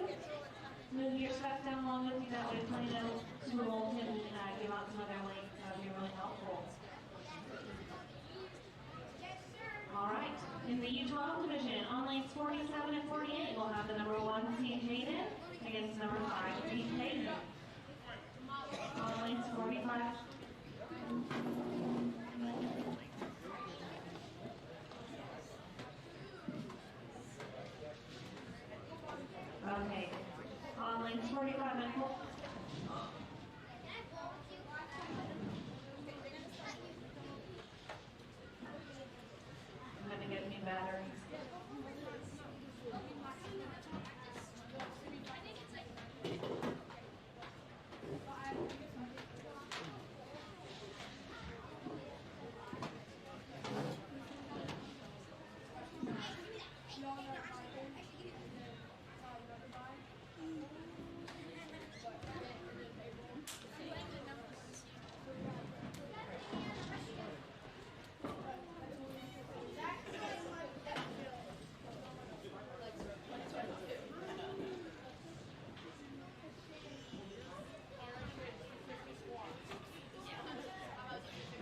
Move your stuff down along with you. That way Plano Super Bowl can give out some other links. That would be really helpful. All right. In the U12 division, on lanes 47 and 48, we'll have the number 1 seed Hayden against number 5 seed Hayden. On lanes 45. Okay. On lanes 45 and 4. I'm going to get new batteries.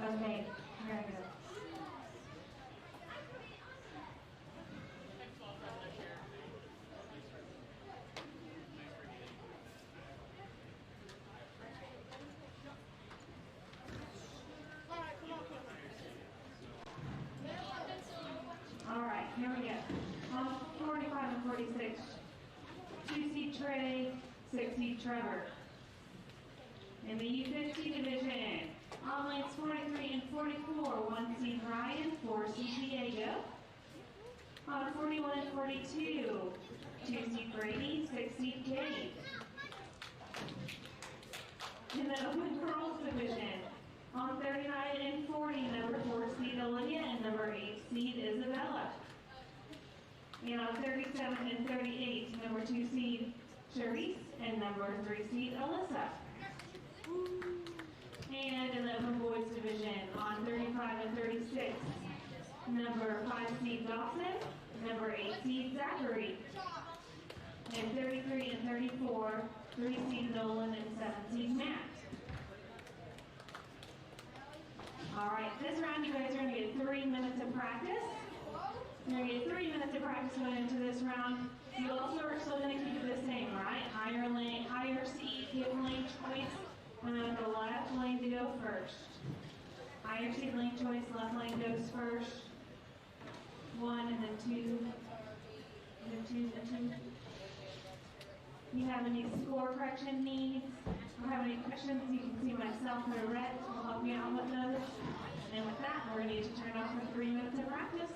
Okay, here I go. All right, here we go. On 45 and 46, 2 seed Trey, 6 seed Trevor. In the U15 division, on lanes 43 and 44, 1 seed Ryan, 4 seed Diego. On 41 and 42, 2 seed Brady, 6 seed Kate. In the open girls division, on 39 and 40, number 4 seed Olivia and number 8 seed Isabella. And on 37 and 38, number 2 seed Charisse and number 3 seed Alyssa. And in the open boys division, on 35 and 36, number 5 seed Dawson, number 8 seed Zachary. And 33 and 34, 3 seed Nolan and 7 seed Matt. All right, this round you guys are going to get 3 minutes of practice. You're going to get 3 minutes of practice going into this round. You also are still going to keep it the same, right? Higher seed, give lane choice, and then the left lane to go first. Higher seed lane choice, left lane goes first. 1 and then 2, and then 2, and 2. You have any score correction needs or have any questions, you can see myself or Rhett will help you out with those. And with that, we're going to need to turn off for 3 minutes of practice.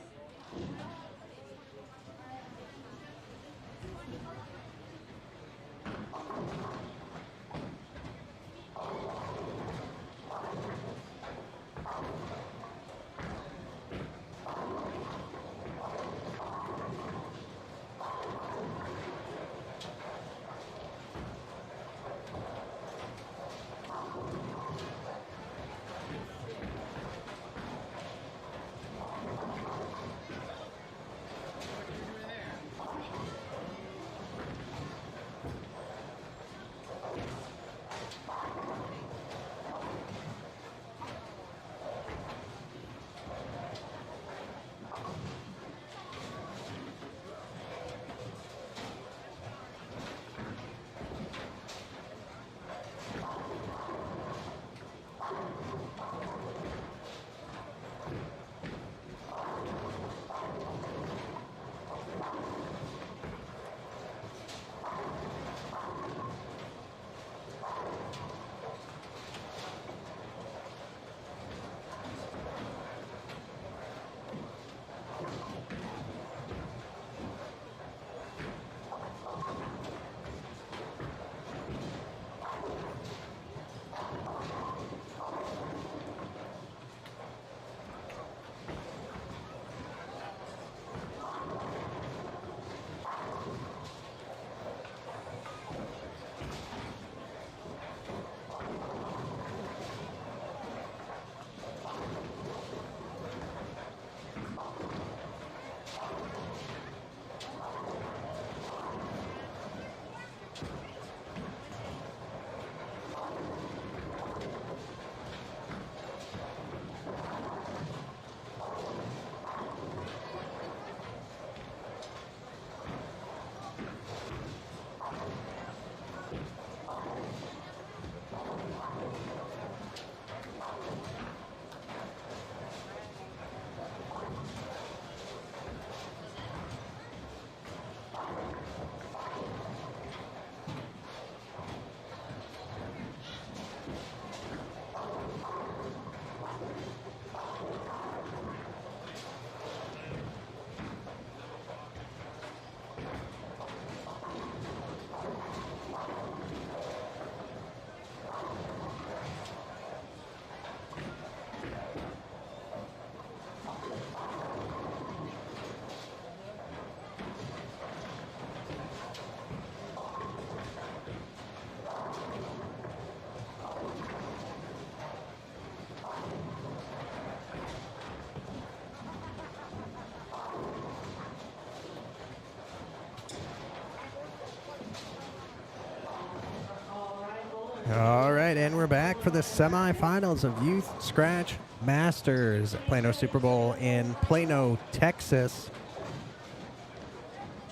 right, and we're back for the semifinals of Youth Scratch Masters Plano Super Bowl in Plano, Texas.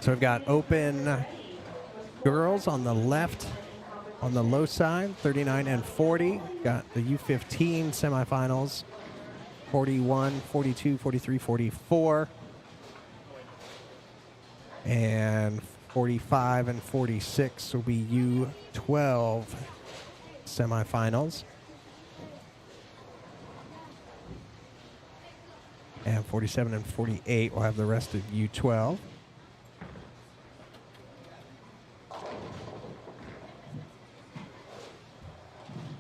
So we've got open girls on the left, on the low side, 39 and 40. Got the U15 semifinals, 41, 42, 43, 44. And 45 and 46 will be U12 semifinals. And 47 and 48 will have the rest of U12. All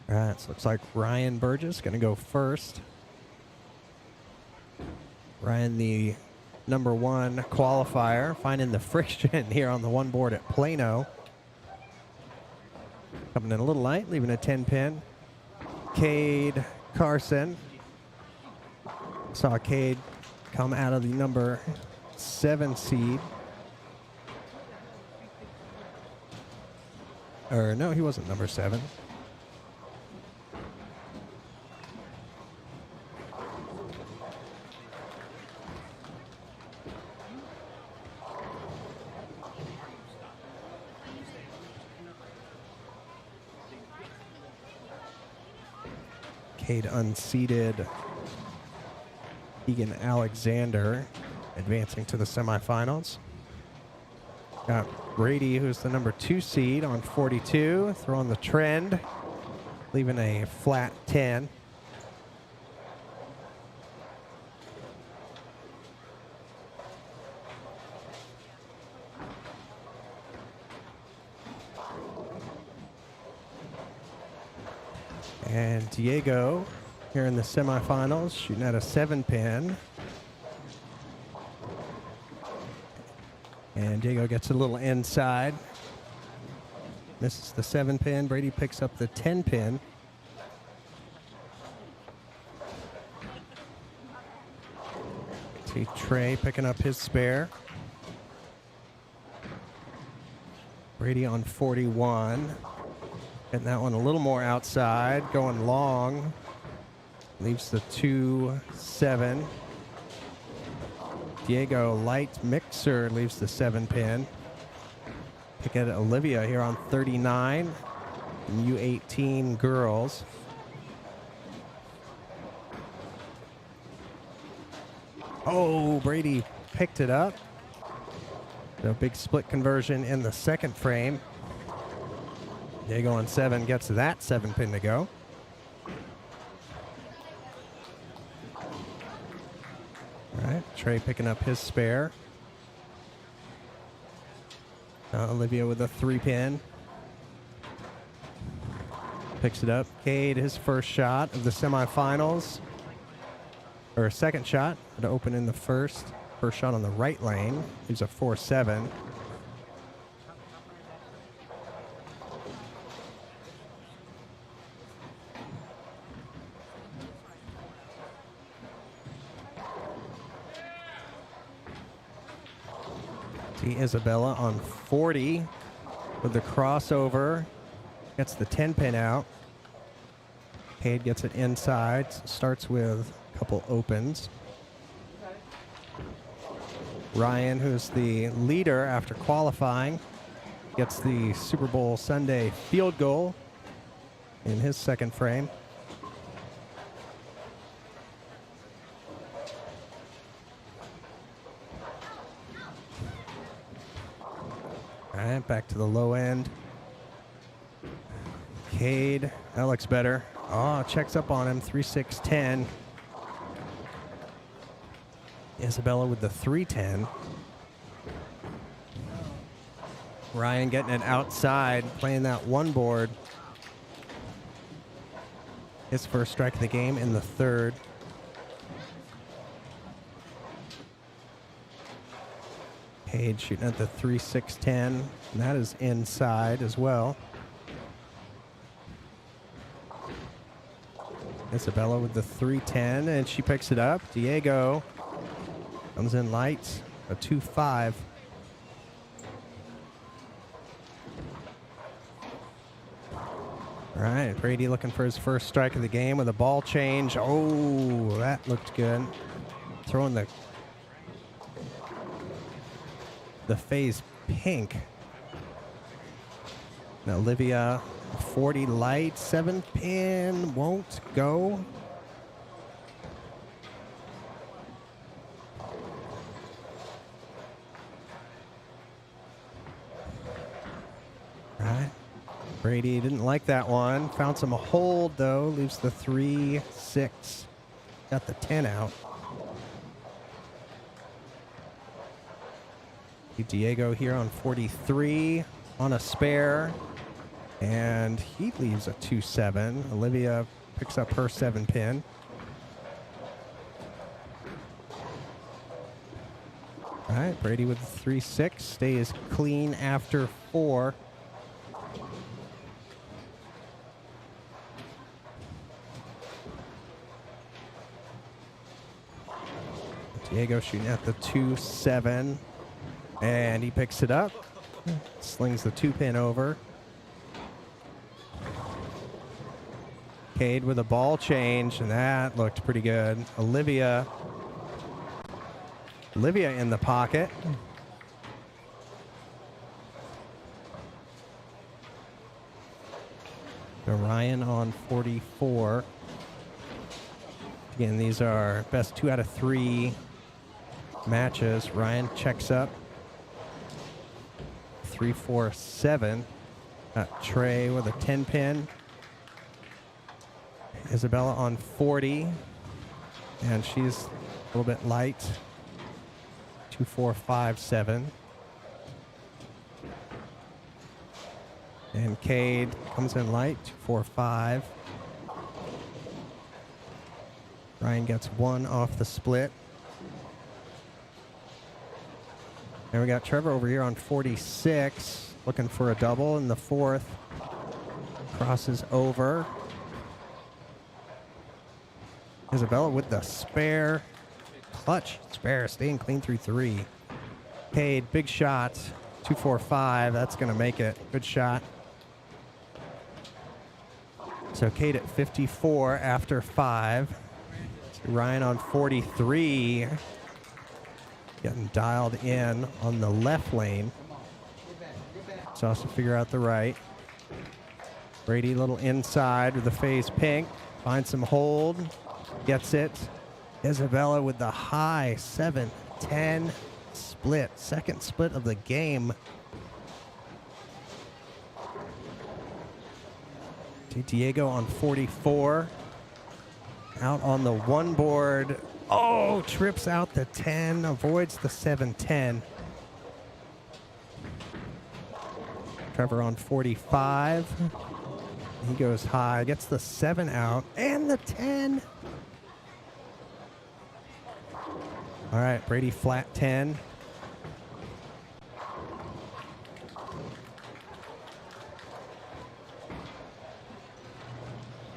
right, so looks like Ryan Burgess going to go first. Ryan, the #1 qualifier, finding the friction here on the one board at Plano. Coming in a little light, leaving a 10-pin. Cade Carson. Saw Cade come out of the #7 seed. Or no, he wasn't #7. Cade unseeded Egan Alexander, advancing to the semifinals. Got Brady, who's the #2 seed on 42, throwing the trend, leaving a flat 10. And Diego here in the semifinals, shooting at a 7-pin. And Diego gets a little inside. Misses the 7-pin. Brady picks up the 10-pin. See Trey picking up his spare. Brady on 41. Getting that one a little more outside, going long. Leaves the 2-7. Diego light mixer leaves the 7-pin. Pick at Olivia here on 39. And U18 girls. Oh, Brady picked it up. So big split conversion in the second frame. Diego on 7 gets that 7-pin to go. All right, Trey picking up his spare. Olivia with a 3-pin. Picks it up. Cade, his first shot of the semifinals. Or second shot to open in the first. First shot on the right lane. He's a 4-7. Isabella on 40 with the crossover. Gets the 10-pin out. Cade gets it inside. Starts with a couple opens. Ryan, who's the leader after qualifying, gets the Super Bowl Sunday field goal in his second frame. All right, back to the low end. Cade, that looks better. Oh, checks up on him, 3-6-10. Isabella with the 3-10. Ryan getting it outside, playing that one board. His first strike of the game in the third. Cade shooting at the 3-6-10. And that is inside as well. Isabella with the 3-10, and she picks it up. Diego comes in light, a 2-5. All right, Brady looking for his first strike of the game with a ball change. Oh, that looked good. Throwing the phase pink. Now Olivia, 40 light, 7 pin, won't go. All right. Brady didn't like that one. Found some hold, though. Leaves the 3-6. Got the 10 out. Diego here on 43 on a spare. And he leaves a 2-7. Olivia picks up her 7 pin. All right, Brady with the 3-6. Stays clean after 4. Diego shooting at the 2-7, and he picks it up, slings the 2-pin over. Cade with a ball change, and that looked pretty good. Olivia in the pocket. Ryan on 44. Again, these are best 2 out of 3 matches. Ryan checks up. 3-4-7. Got Trey with a 10 pin. Isabella on 40. And she's a little bit light. 2-4-5-7. And Cade comes in light. 2-4-5. Ryan gets 1 off the split. And we got Trevor over here on 46, looking for a double in the 4th. Crosses over. Isabella with the spare. Clutch spare, staying clean through 3. Cade, big shot. 2-4-5, that's going to make it. Good shot. So Cade at 54 after 5. Ryan on 43. Getting dialed in on the left lane. So also figure out the right. Brady a little inside with the phase pink. Finds some hold. Gets it. Isabella with the high 7-10 split. Second split of the game. Diego on 44. Out on the 1 board. Oh, trips out the 10, avoids the 7-10. Trevor on 45. He goes high, gets the 7 out, and the 10. All right, Brady flat 10.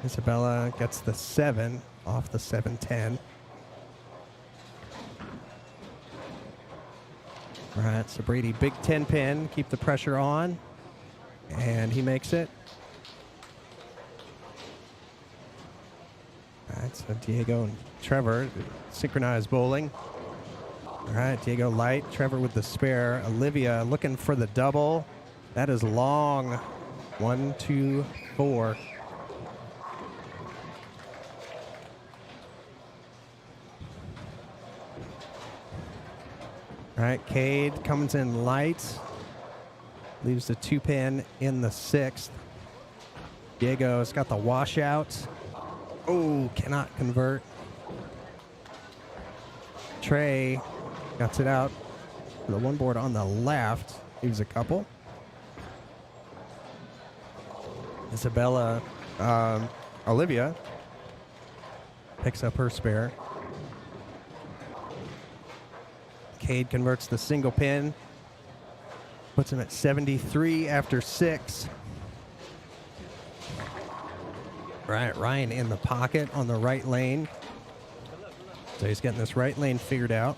Isabella gets the 7 off the 7-10. All right, so Brady, big 10 pin, keep the pressure on, and he makes it. All right, so Diego and Trevor, synchronized bowling. All right, Diego light, Trevor with the spare. Olivia looking for the double. That is long. 1, 2, 4. All right, Cade comes in light. Leaves the 2-pin in the 6th. Diego's got the washout. Oh, cannot convert. Trey gets it out. The 1 board on the left. Leaves a couple. Isabella, Olivia picks up her spare. Cade converts the single pin. Puts him at 73 after 6. Right, Ryan in the pocket on the right lane. So he's getting this right lane figured out.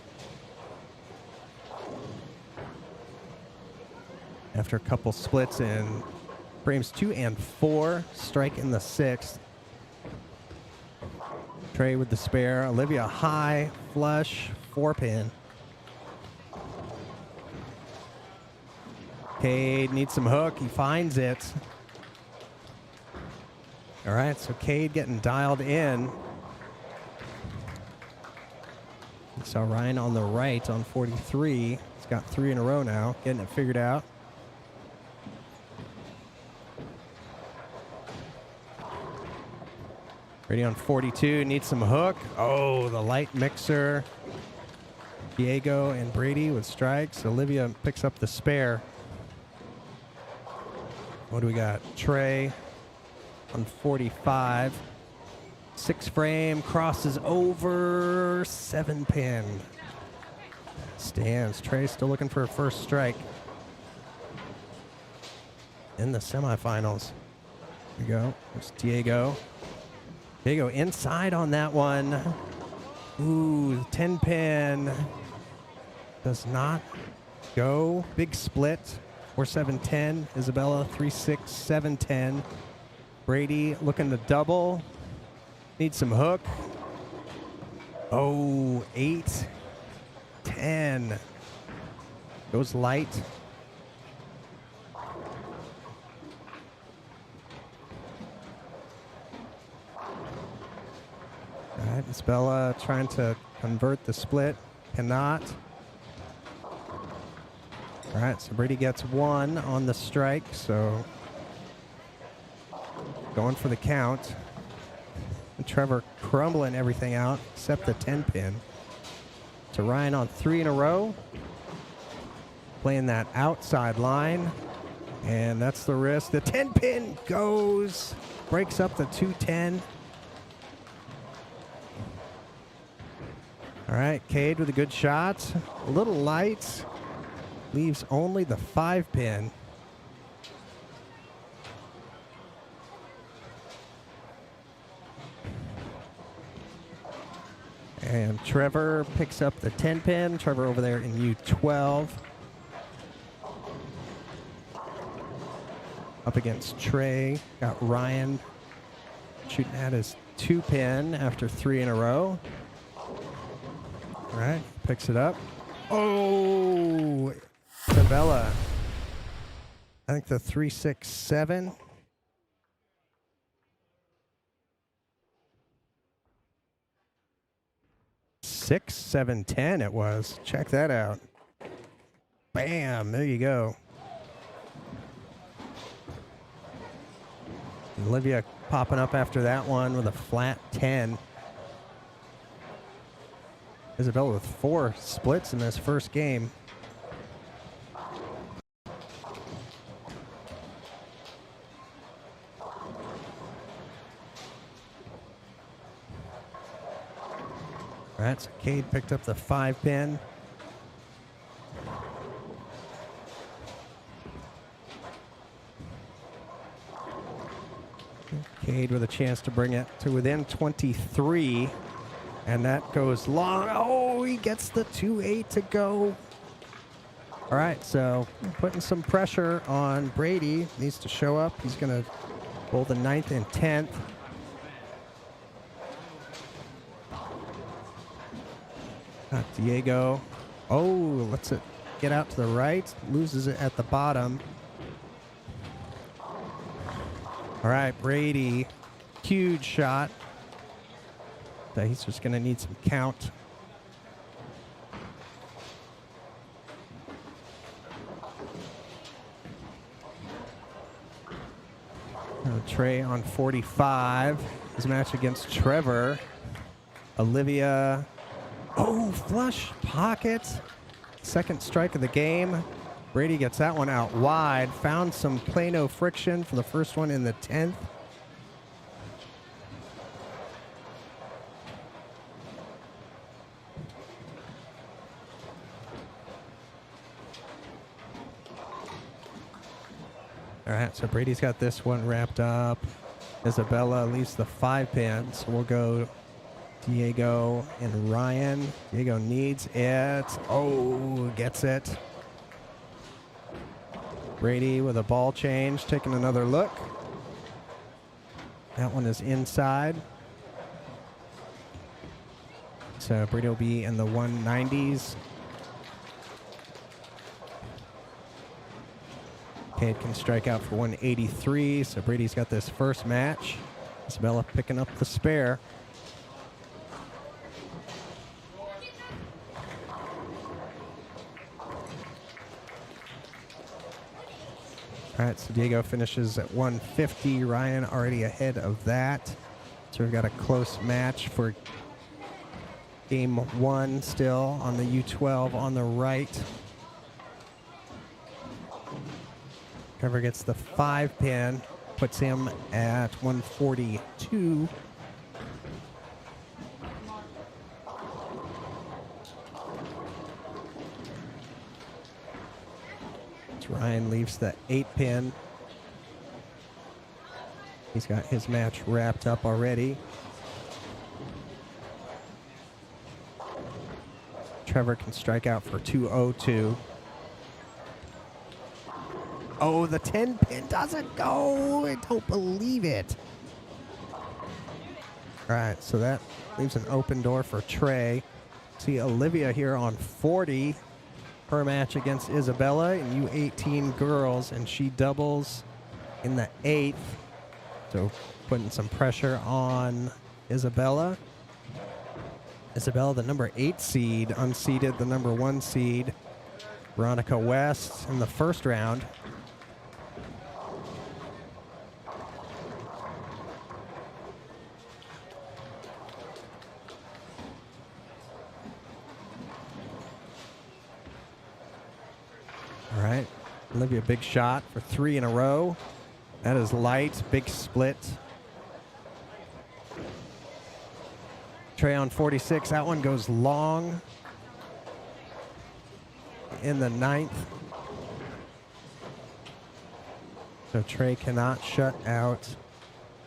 After a couple splits in Frames 2 and 4. Strike in the 6th. Trey with the spare. Olivia high, flush, 4-pin. Cade needs some hook. He finds it. All right, so Cade getting dialed in. You saw Ryan on the right on 43. He's got 3 in a row now, getting it figured out. Brady on 42, needs some hook. Oh, the light mixer. Diego and Brady with strikes. Olivia picks up the spare. What do we got? Trey on 45. 6 frame, crosses over, 7-pin. Stands. Trey still looking for a first strike in the semifinals. Here we go. There's Diego. Diego inside on that one. Ooh, 10-pin. Does not go. Big split. 4-7-10. Isabella 3-6, 7-10. Brady looking to double. Needs some hook. Oh, 8-10. Goes light. All right, Isabella trying to convert the split. Cannot. All right, so Brady gets 1 on the strike, so going for the count. And Trevor crumbling everything out except the 10-pin. To Ryan on 3 in a row. Playing that outside line. And that's the risk. The 10-pin goes. Breaks up the 210. All right, Cade with a good shot. A little light. Leaves only the 5-pin. And Trevor picks up the 10-pin. Trevor over there in U12. Up against Trey. Got Ryan shooting at his 2-pin after 3 in a row. All right, picks it up. Oh, Isabella. I think the 3-6-7. 6-7-10 it was. Check that out. Bam, there you go. Olivia popping up after that one with a flat 10. Isabella with 4 splits in this first game. All right, so Cade picked up the 5-pin. Cade with a chance to bring it to within 23. And that goes long. Oh, he gets the 2-8 to go. All right, so putting some pressure on Brady. Needs to show up. He's going to bowl the 9th and 10th. Diego. Oh, lets it get out to the right. Loses it at the bottom. All right, Brady. Huge shot. He's just going to need some count. Trey on 45. His match against Trevor. Olivia. Oh, flush pocket. Second strike of the game. Brady gets that one out wide. Found some Plano friction for the first one in the 10th. All right, so Brady's got this one wrapped up. Isabella leaves the 5-pin, so we'll go Diego and Ryan. Diego needs it. Oh, gets it. Brady with a ball change, taking another look. That one is inside. So Brady will be in the 190s. Cade can strike out for 183, so Brady's got this first match. Isabella picking up the spare. All right, so Diego finishes at 150. Ryan already ahead of that. So we've got a close match for game 1 still on the U12 on the right. Trevor gets the 5-pin, puts him at 142. Ryan leaves the 8-pin. He's got his match wrapped up already. Trevor can strike out for 202. Oh, the 10-pin doesn't go. I don't believe it. All right, so that leaves an open door for Trey. See Olivia here on 40. Her match against Isabella in U18 girls, and she doubles in the 8th. So putting some pressure on Isabella. Isabella, the number 8 seed, unseeded the number 1 seed. Veronica West in the first round. All right, Olivia, big shot for 3 in a row. That is light, big split. Trey on 46, that one goes long in the 9th. So Trey cannot shut out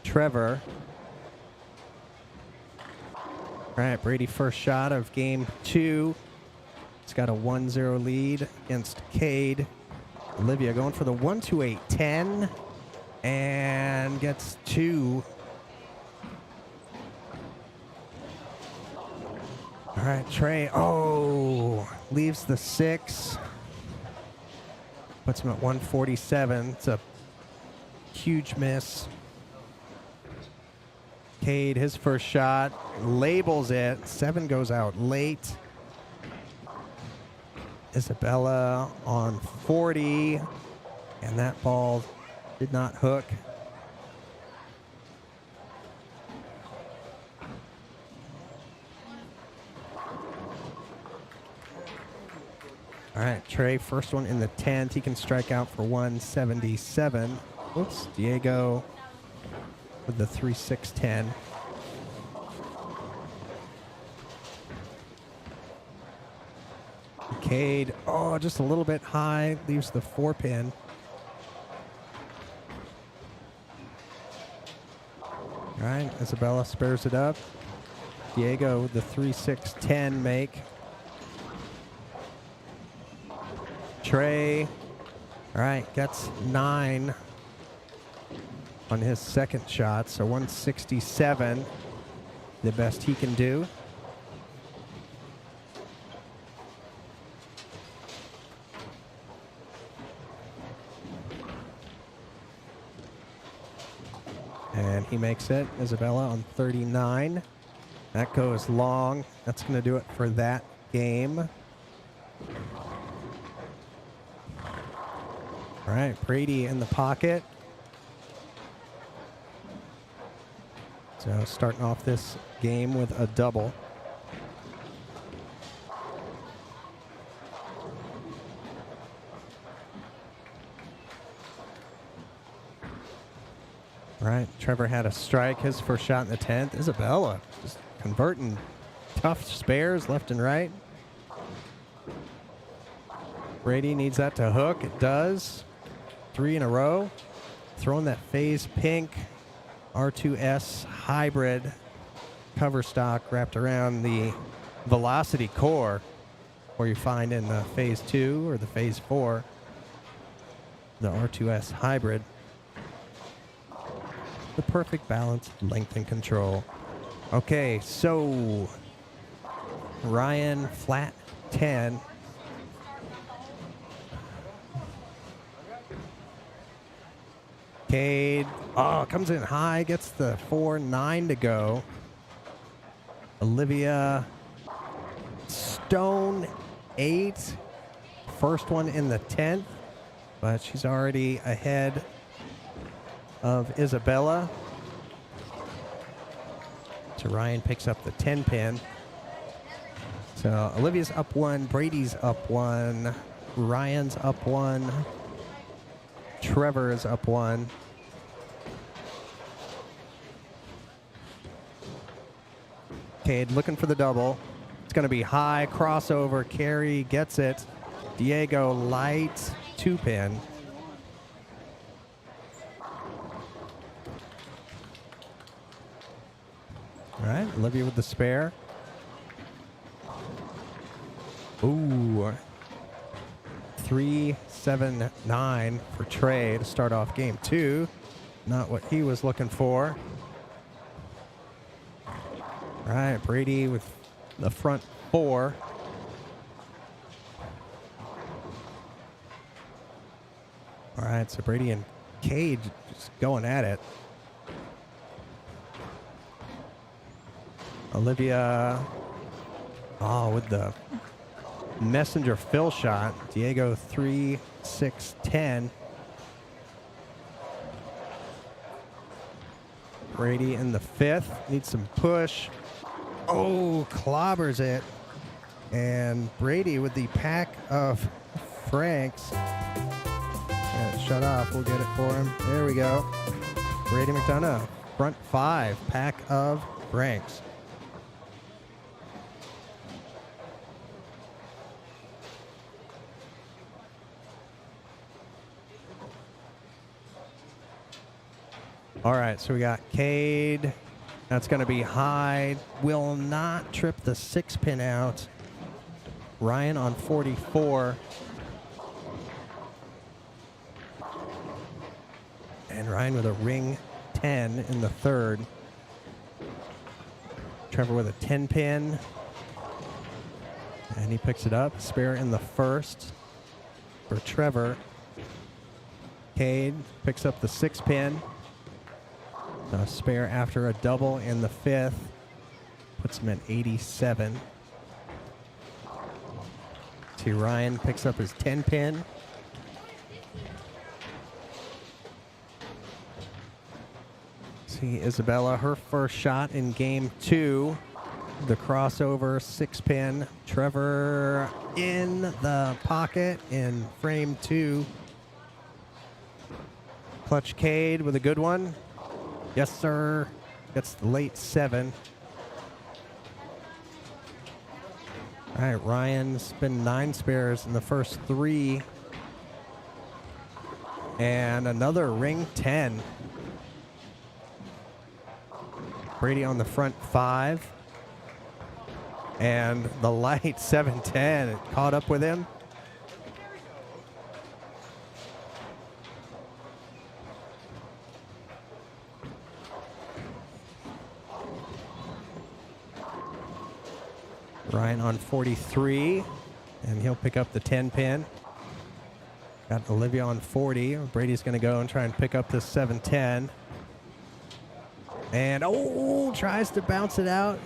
Trevor. All right, Brady first shot of game 2. He's got a 1-0 lead against Cade. Olivia going for the 1-2-8-10 and gets 2. All right, Trey, leaves the 6. Puts him at 147. It's a huge miss. Cade, his first shot, labels it. 7 goes out late. Isabella on 40, and that ball did not hook. All right, Trey, first one in the 10th. He can strike out for 177. Oops, Diego with the 3-6-10. Cade, just a little bit high, leaves the 4-pin. All right, Isabella spares it up. Diego with the 3-6-10 make. Trey, all right, gets 9 on his second shot, so 167, the best he can do. And he makes it. Isabella on 39. That goes long. That's going to do it for that game. All right, Brady in the pocket. So starting off this game with a double. All right, Trevor had a strike, his first shot in the 10th. Isabella just converting tough spares left and right. Brady needs that to hook. It does. 3 in a row. Throwing that phase pink R2S hybrid cover stock wrapped around the velocity core, where you find in the phase 2 or the phase 4. the R2S hybrid. The perfect balance of length and control. Okay, so Ryan flat 10. Cade, comes in high, gets the 4-9 to go. Olivia Stone 8. First one in the 10th, but she's already ahead of Isabella. So Ryan picks up the 10 pin. So Olivia's up 1, Brady's up 1, Ryan's up 1, Trevor is up 1. Cade looking for the double. It's going to be high, crossover, Carrie gets it. Diego light, 2 pin. All right, Olivia with the spare. Ooh. 3-7-9 for Trey to start off game 2. Not what he was looking for. All right, Brady with the front 4. All right, so Brady and Cade just going at it. Olivia, with the messenger fill shot. Diego 3-6-10. Brady in the 5th. Needs some push. Oh, clobbers it. And Brady with the pack of Franks. Shut off. We'll get it for him. There we go. Brady McDonough. Front 5. Pack of Franks. All right, so we got Cade. That's going to be high. Will not trip the 6 pin out. Ryan on 44. And Ryan with a ring 10 in the 3rd. Trevor with a 10 pin. And he picks it up. Spare in the 1st for Trevor. Cade picks up the 6 pin. A spare after a double in the 5th. Puts him at 87. See, Ryan picks up his 10 pin. See Isabella, her first shot in game 2. The crossover 6 pin. Trevor in the pocket in frame 2. Clutch Cade with a good one. Yes, sir. Gets the late 7. All right, Ryan's been 9 spares in the first 3. And another ring 10. Brady on the front 5. And the light 7-10. It caught up with him. Ryan on 43, and he'll pick up the 10 pin. Got Olivia on 40. Brady's going to go and try and pick up this 7-10. And, tries to bounce it out.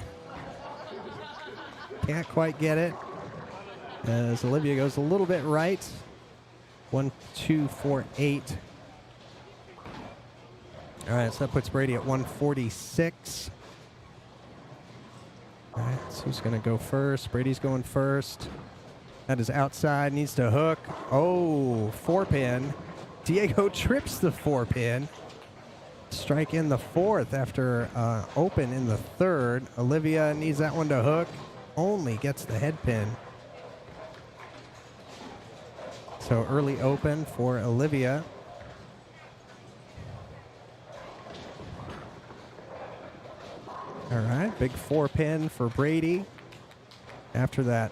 Can't quite get it. As Olivia goes a little bit right. 1, 2, 4, 8. All right, so that puts Brady at 146. All right, so who's going to go first? Brady's going first. That is outside, needs to hook. 4 pin. Diego trips the 4 pin. Strike in the 4th after open in the 3rd. Olivia needs that one to hook. Only gets the head pin. So early open for Olivia. All right, big 4 pin for Brady. After that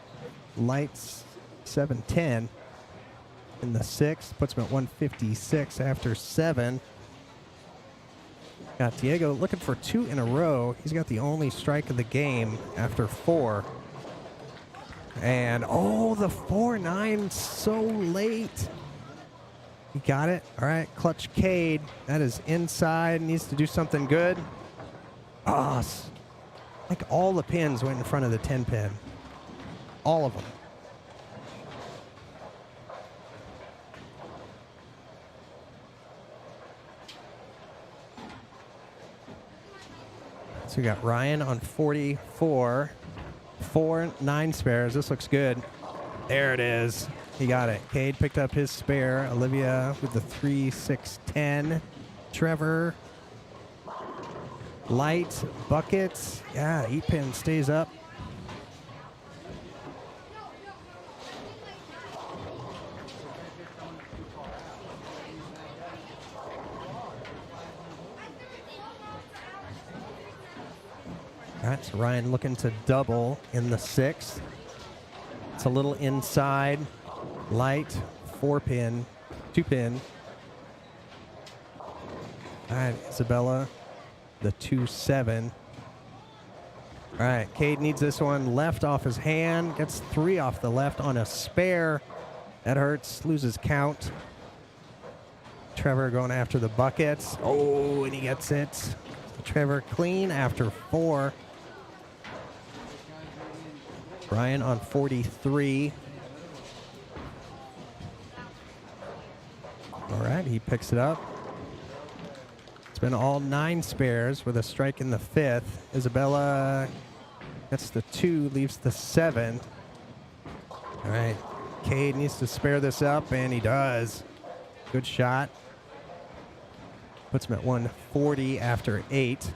lights 7-10. in the 6th. Puts him at 156 after 7. Got Diego looking for 2 in a row. He's got the only strike of the game after 4. And, oh, the 4-9 so late. He got it. All right, clutch Cade. That is inside. Needs to do something good. Oh, like all the pins went in front of the 10 pin. All of them. So we got Ryan on 44. 4 9 spares. This looks good. There it is. He got it. Cade picked up his spare. Olivia with the 3 6 10. Trevor. Light. Buckets. Yeah, 8 pin stays up. All right, so Ryan looking to double in the 6th. It's a little inside. Light, 4 pin, 2 pin. All right, Isabella, the 2 7. All right, Cade needs this one left off his hand. Gets 3 off the left on a spare. That hurts, loses count. Trevor going after the buckets. Oh, and he gets it. Trevor clean after 4. Ryan on 43. All right, he picks it up. It's been all 9 spares with a strike in the 5th. Isabella gets the 2, leaves the 7. All right, Cade needs to spare this up, and he does. Good shot. Puts him at 140 after 8.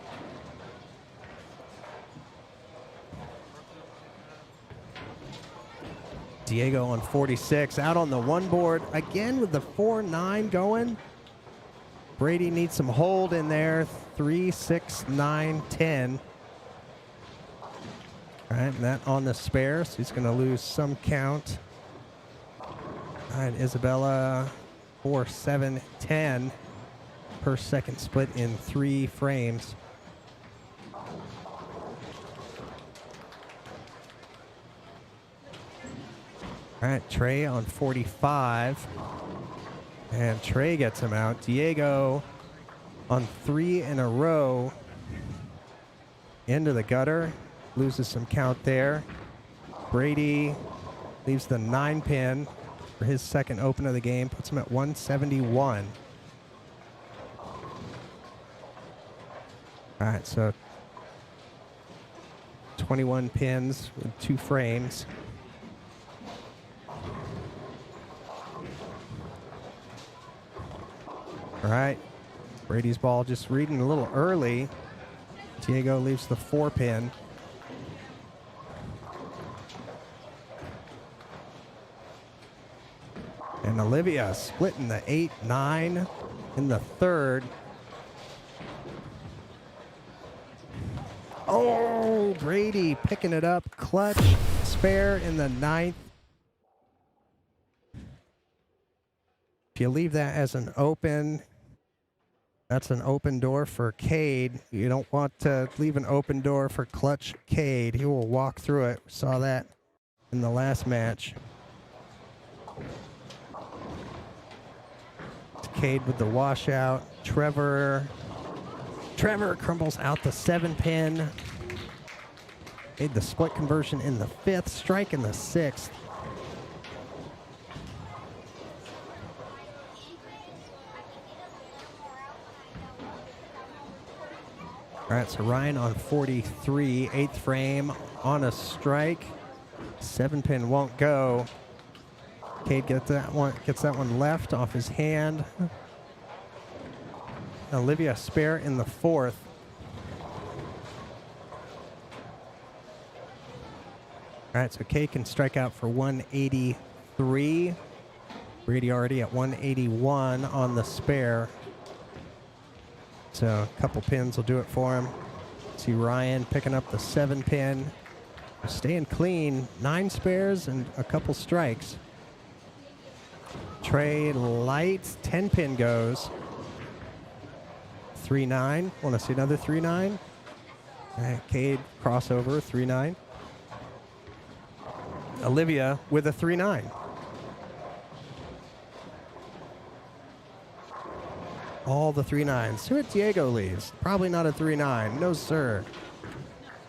Diego on 46, out on the 1 board again with the 4-9 going. Brady needs some hold in there. 3, 6, 9, 10. All right, and that on the spare, so he's going to lose some count. All right, Isabella 4, 7, 10 per second split in 3 frames. All right, Trey on 45. And Trey gets him out. Diego on 3 in a row. Into the gutter. Loses some count there. Brady leaves the 9 pin for his second open of the game. Puts him at 171. All right, so 21 pins with 2 frames. All right, Brady's ball just reading a little early. Diego leaves the 4 pin. And Olivia splitting the 8-9 in the 3rd. Oh, Brady picking it up. Clutch, spare in the 9th. If you leave that as an open, that's an open door for Cade. You don't want to leave an open door for clutch Cade. He will walk through it. We saw that in the last match. Cade with the washout. Trevor crumbles out the 7 pin. Made the split conversion in the 5th. Strike in the 6th. All right, so Ryan on 43, 8th frame on a strike. 7 pin won't go. Cade gets that one left off his hand. Olivia spare in the 4th. All right, so Cade can strike out for 183. Brady already at 181 on the spare. So a couple pins will do it for him. See Ryan picking up the 7 pin. Staying clean. 9 spares and a couple strikes. Trey lights, 10 pin goes. 3-9. Want to see another 3-9? All right, Cade crossover, 3-9. Olivia with a 3-9. All the 3-9s. See what Diego leaves. Probably not a 3-9. No, sir.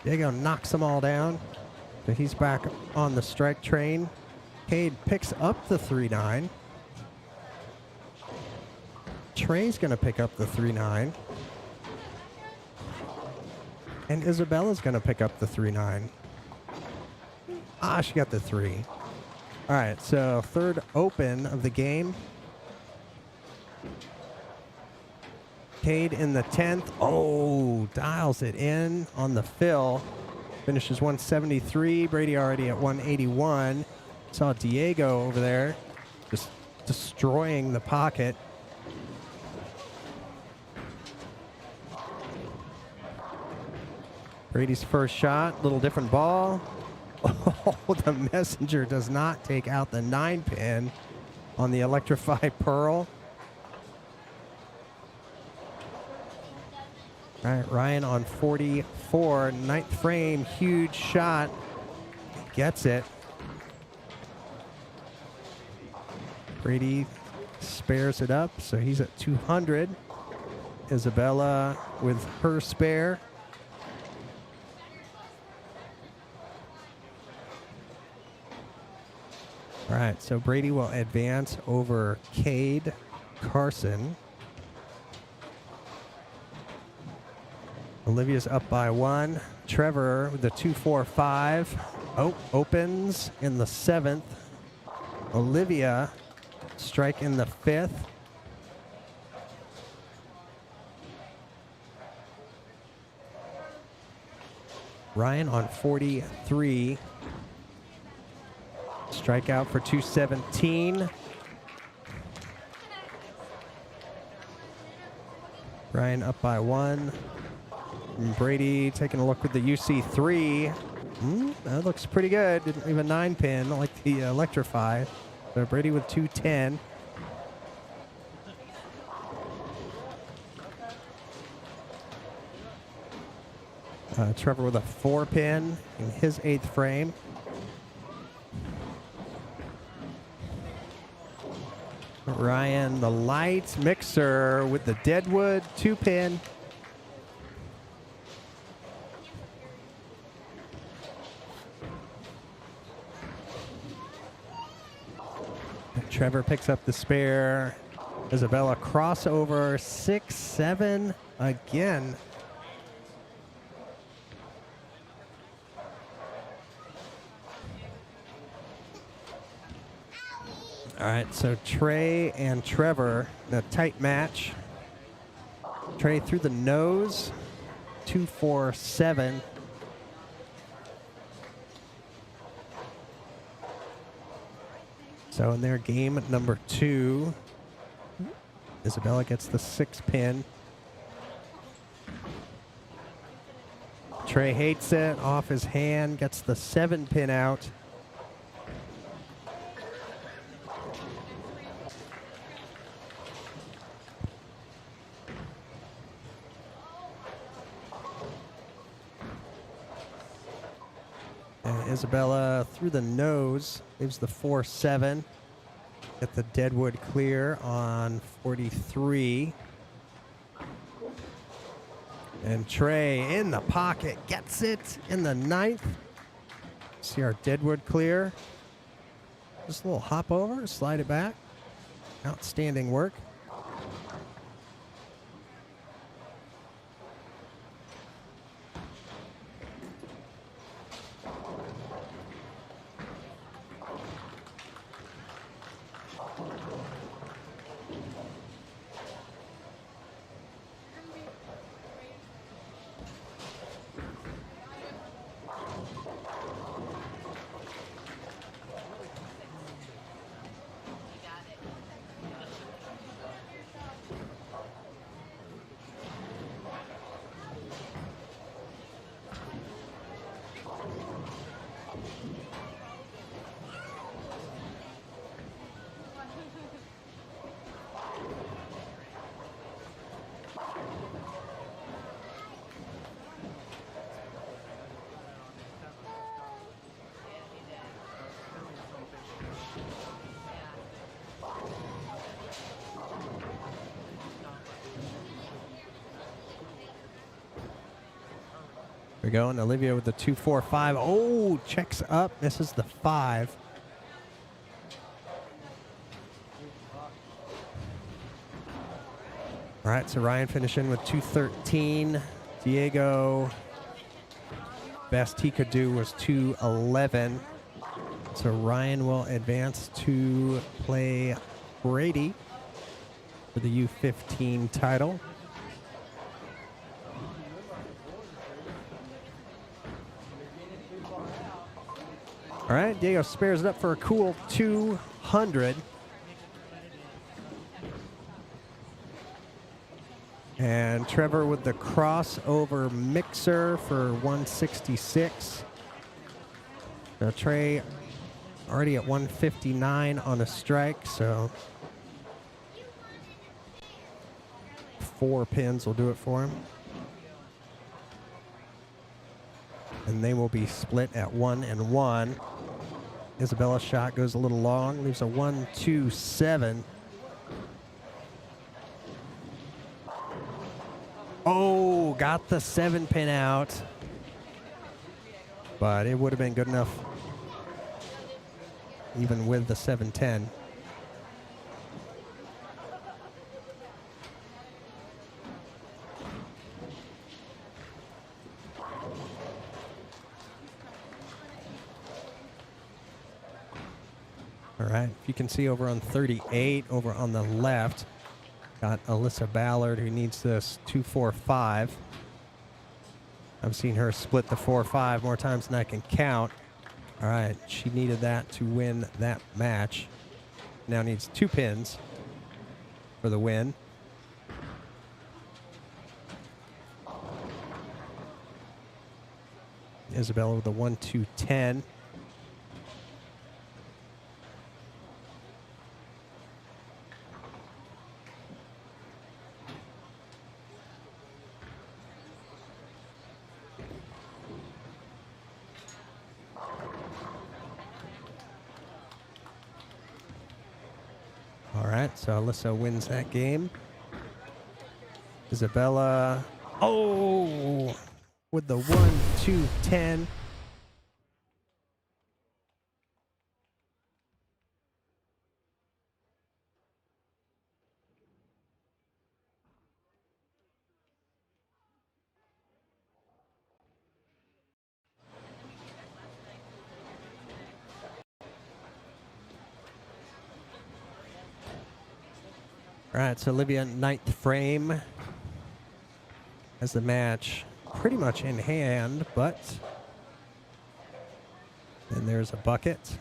Diego knocks them all down. So he's back on the strike train. Cade picks up the 3-9. Trey's going to pick up the 3-9. And Isabella's going to pick up the 3-9. Ah, she got the 3. All right, so third open of the game. Cade in the 10th. Oh, dials it in on the fill. Finishes 173. Brady already at 181. Saw Diego over there just destroying the pocket. Brady's first shot, little different ball. Oh, the messenger does not take out the 9 pin on the Electrify Pearl. All right, Ryan on 44, 9th frame, huge shot. Gets it. Brady spares it up, so he's at 200. Isabella with her spare. All right, so Brady will advance over Cade Carson. Olivia's up by 1. Trevor with the 2-4-5. Oh, opens in the 7th. Olivia strike in the 5th. Ryan on 43. Strikeout for 217. Ryan up by 1. And Brady taking a look with the UC3. That looks pretty good. Didn't leave a 9 pin like the Electrify. So Brady with 210. Trevor with a 4 pin in his 8th frame. Ryan, the lights, Mixer with the Deadwood 2 pin. Trevor picks up the spare. Isabella crossover, 6-7 again. All right, so Trey and Trevor in a tight match. Trey through the nose, 2-4-7. So in their game number 2, Isabella gets the 6 pin. Trey hates it, off his hand, gets the 7 pin out. Isabella through the nose, leaves the 4-7. Get the Deadwood clear on 43. And Trey in the pocket, gets it in the 9th. See our Deadwood clear. Just a little hop over, slide it back. Outstanding work. we go. And Olivia with the 2-4-5. Oh, checks up, misses the 5. All right, so Ryan finishing with 213. Diego, best he could do was 211. So Ryan will advance to play Brady for the U15 title. All right, Diego spares it up for a cool 200. And Trevor with the crossover mixer for 166. Now Trey already at 159 on a strike, so 4 pins will do it for him. And they will be split at 1 and 1. Isabella's shot goes a little long, leaves a 1-2-7. Oh, got the 7 pin out. But it would have been good enough even with the 7-10. All right, if you can see over on 38, over on the left, got Alyssa Ballard who needs this 2-4-5. I've seen her split the 4-5 more times than I can count. All right, she needed that to win that match. Now needs 2 pins for the win. Isabella with the 1-2-10. All right, so Alyssa wins that game. Isabella, oh, with the 1-2-10. All right, so Olivia, 9th frame, has the match pretty much in hand, but then there's a bucket.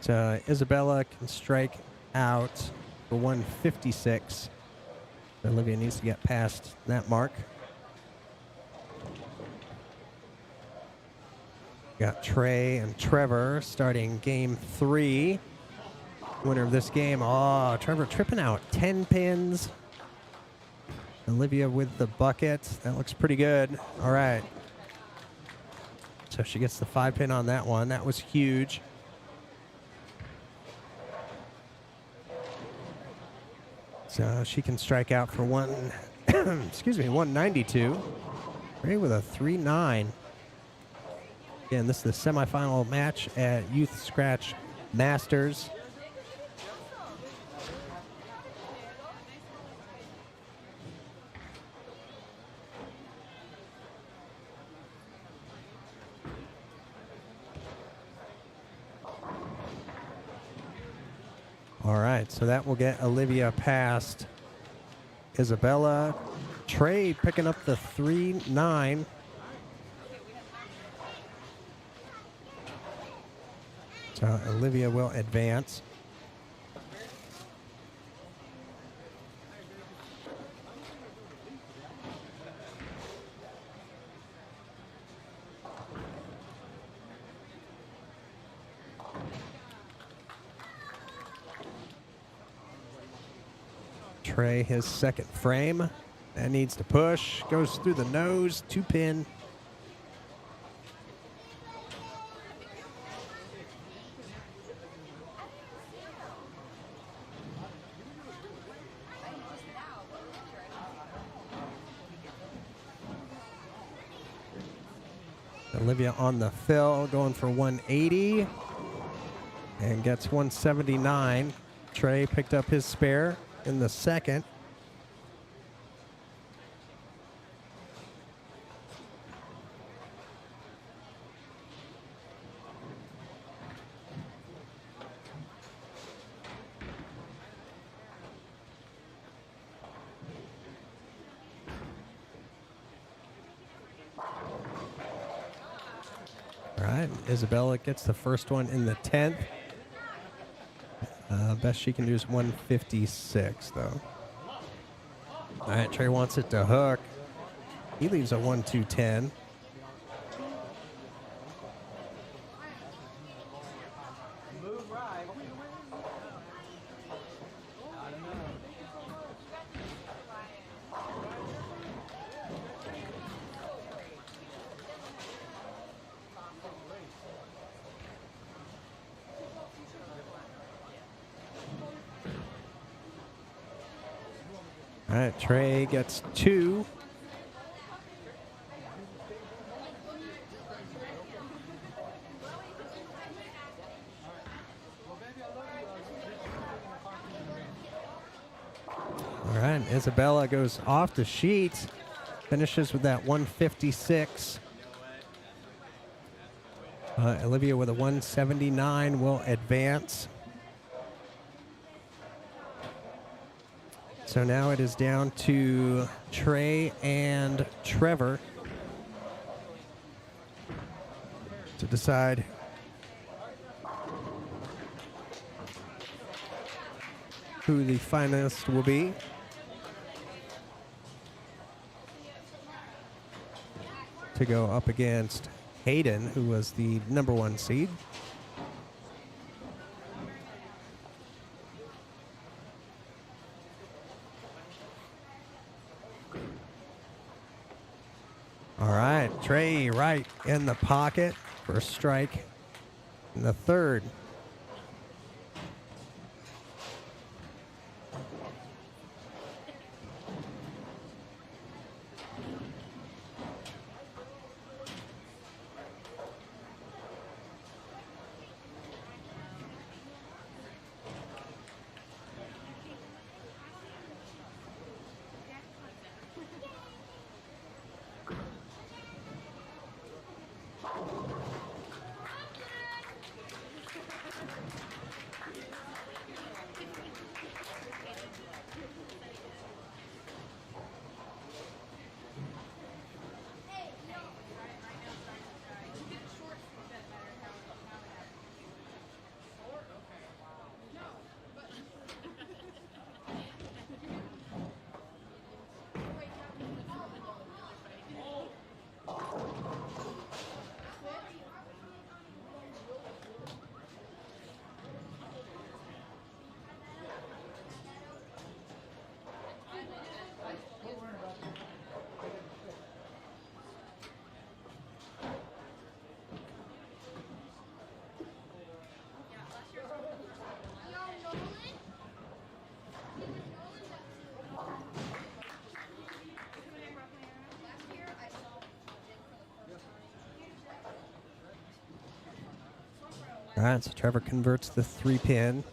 So Isabella can strike out for 156. So Olivia needs to get past that mark. Got Trey and Trevor starting game 3. Winner of this game. Oh, Trevor tripping out 10 pins. Olivia with the bucket. That looks pretty good. All right. So she gets the 5 pin on that one. That was huge. So she can strike out for 192. Ray with a 3-9. Again, this is the semifinal match at Youth Scratch Masters. All right, so that will get Olivia past Isabella. Trey picking up the 3-9. So Olivia will advance. Trey, his 2nd frame. That needs to push. Goes through the nose. 2 pin. Olivia on the fill, going for 180 and gets 179. Trey picked up his spare in the second. All right, Isabella gets the first one in the 10th. Best she can do is 156, though. All right, Trey wants it to hook. He leaves a 1-2-10. All right, Trey gets 2. All right, Isabella goes off the sheet, finishes with that 156. Olivia with a 179 will advance. So now it is down to Trey and Trevor to decide who the finalist will be. To go up against Hayden, who was the number 1 seed. All right, Trey right in the pocket for a strike in the 3rd. All right, so Trevor converts the 3-pin.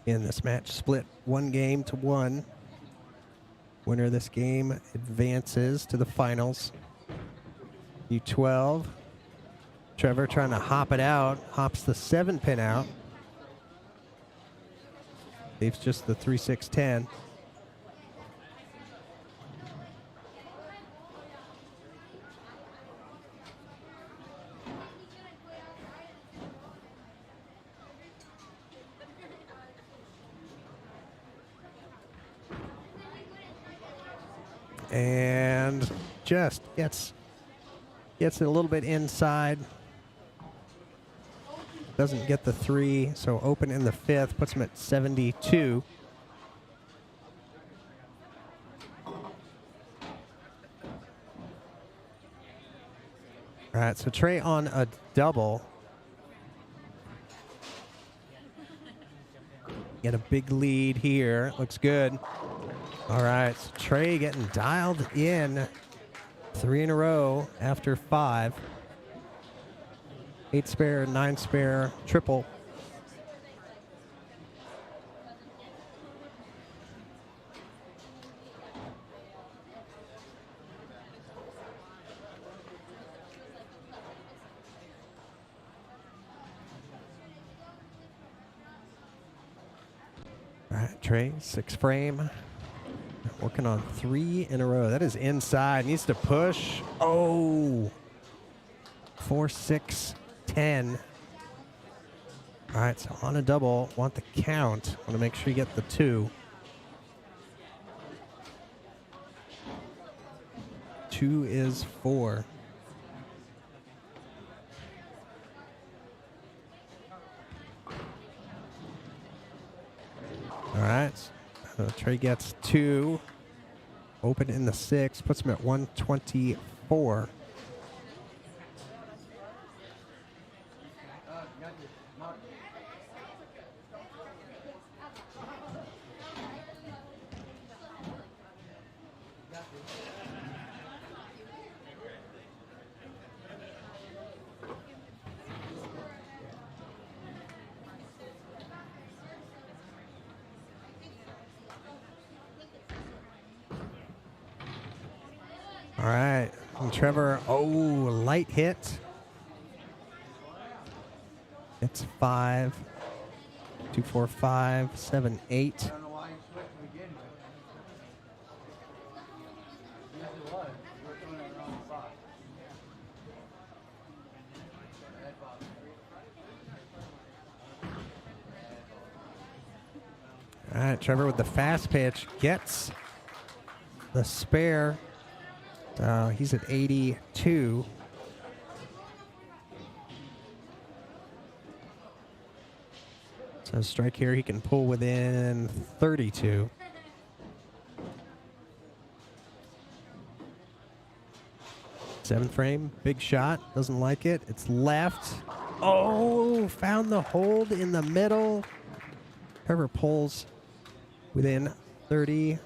In this match, split 1 game to 1. Winner of this game advances to the finals. U12. Trevor trying to hop it out, hops the 7-pin out. Leaves just the 3-6-10. And just gets it a little bit inside. Doesn't get the 3, so open in the 5th, puts him at 72. All right, so Trey on a double. get a big lead here. Looks good. All right, so Trey getting dialed in. 3 in a row after 5. 8 spare, 9 spare, triple. All right, Trey, 6 frame. Working on 3 in a row. That is inside. Needs to push. Oh. 4, 6, 10. All right, so on a double, want the count. Want to make sure you get the 2. 2 is 4. All right. Trey gets 2. Open in the 6. Puts him at 124. All right, and Trevor, light hit. It's 5, 2, 4, 5, 7, 8. All right, Trevor with the fast pitch gets the spare. He's at 82. So strike here, he can pull within 32. Seventh frame, big shot, doesn't like it. It's left. Oh, found the hold in the middle. Trevor pulls within 32.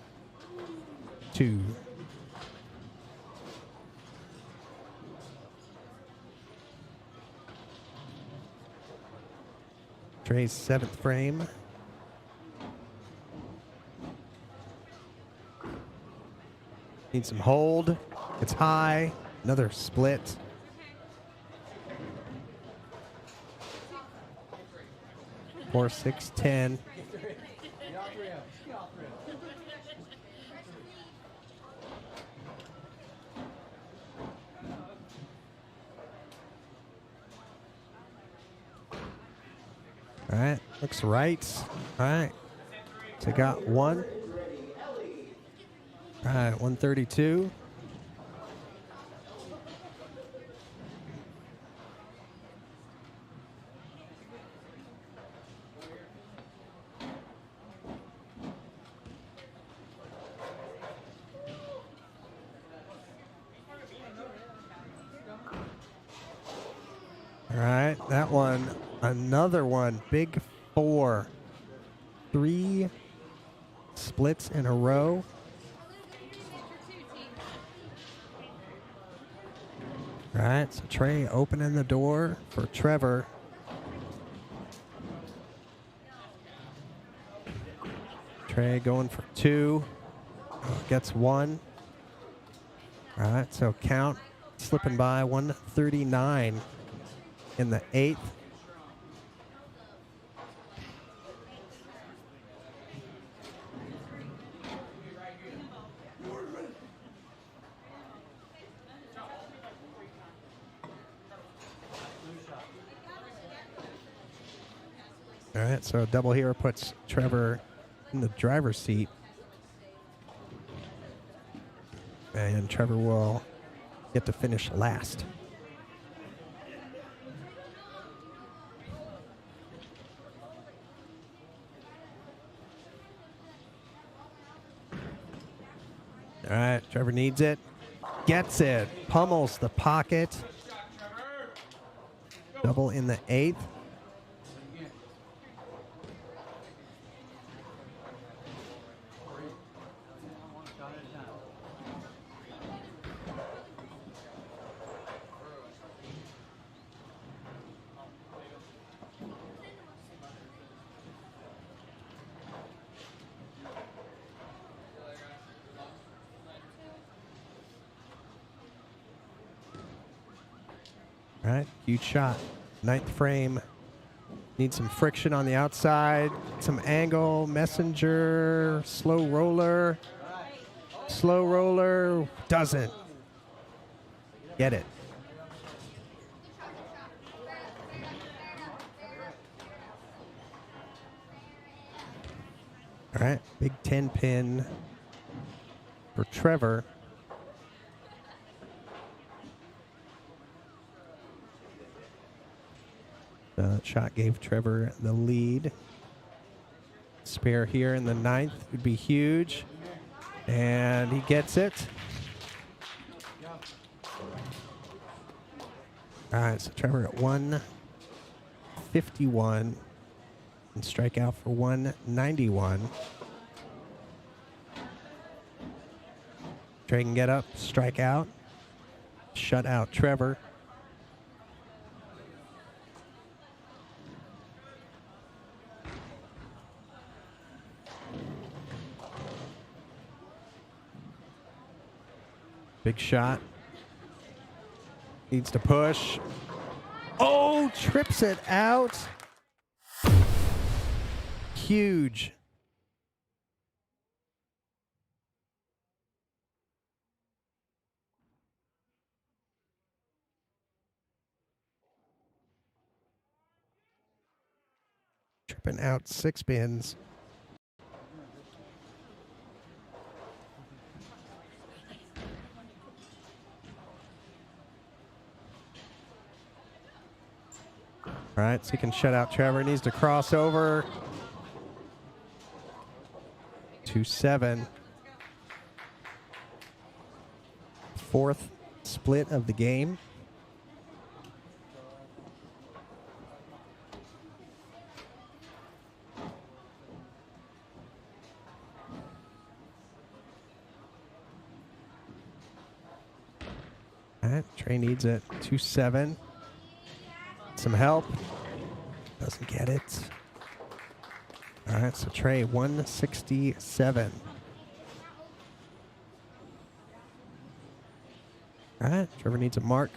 Trey's 7th frame. Needs some hold. It's high. Another split. Four, 6, 10. All right, looks right. All right, so got 1. All right, 132. All right, that one. Another one, big 4. 3 splits in a row. All right, so Trey opening the door for Trevor. Trey going for 2. Gets 1. All right, so count slipping by 139 in the 8th. All right, so a double here puts Trevor in the driver's seat. And Trevor will get to finish last. All right, Trevor needs it. Gets it. Pummels the pocket. Double in the 8th. All right, huge shot. Ninth frame. Need some friction on the outside. Some angle. Messenger. Slow roller. Slow roller. Doesn't get it. All right, big 10 pin for Trevor. Shot gave Trevor the lead. Spare here in the ninth would be huge. And he gets it. All right, so Trevor at 151 and strike out for 191. Trey can get up, strike out, shut out Trevor. Big shot. Needs to push. Oh, trips it out. Huge. Tripping out 6 pins. All right, so he can shut out Trevor. Needs to cross over. 2-7. Fourth split of the game. All right, Trey needs it. 2-7. Some help. Doesn't get it. All right, so Trey, 167. All right, Trevor needs a mark.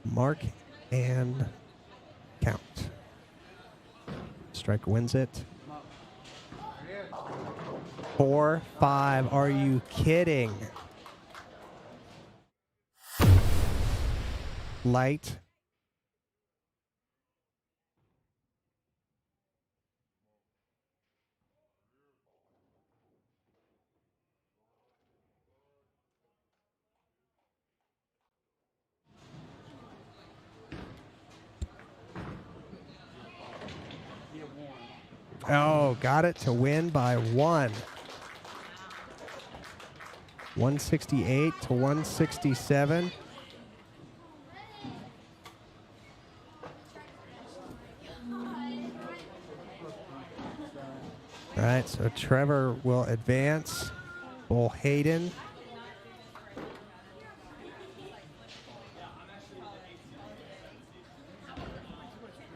Mark and count. Strike wins it. 4-5. Are you kidding? Light. Oh, got it to win by 1. 168 to 167. All right, so Trevor will advance. Bull Hayden.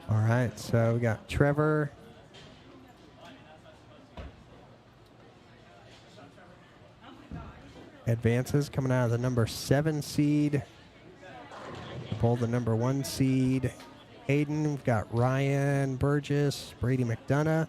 All right, so we got Trevor. Advances coming out of the number 7 seed. Pull the number 1 seed. Hayden, we've got Ryan Burgess, Brady McDonough.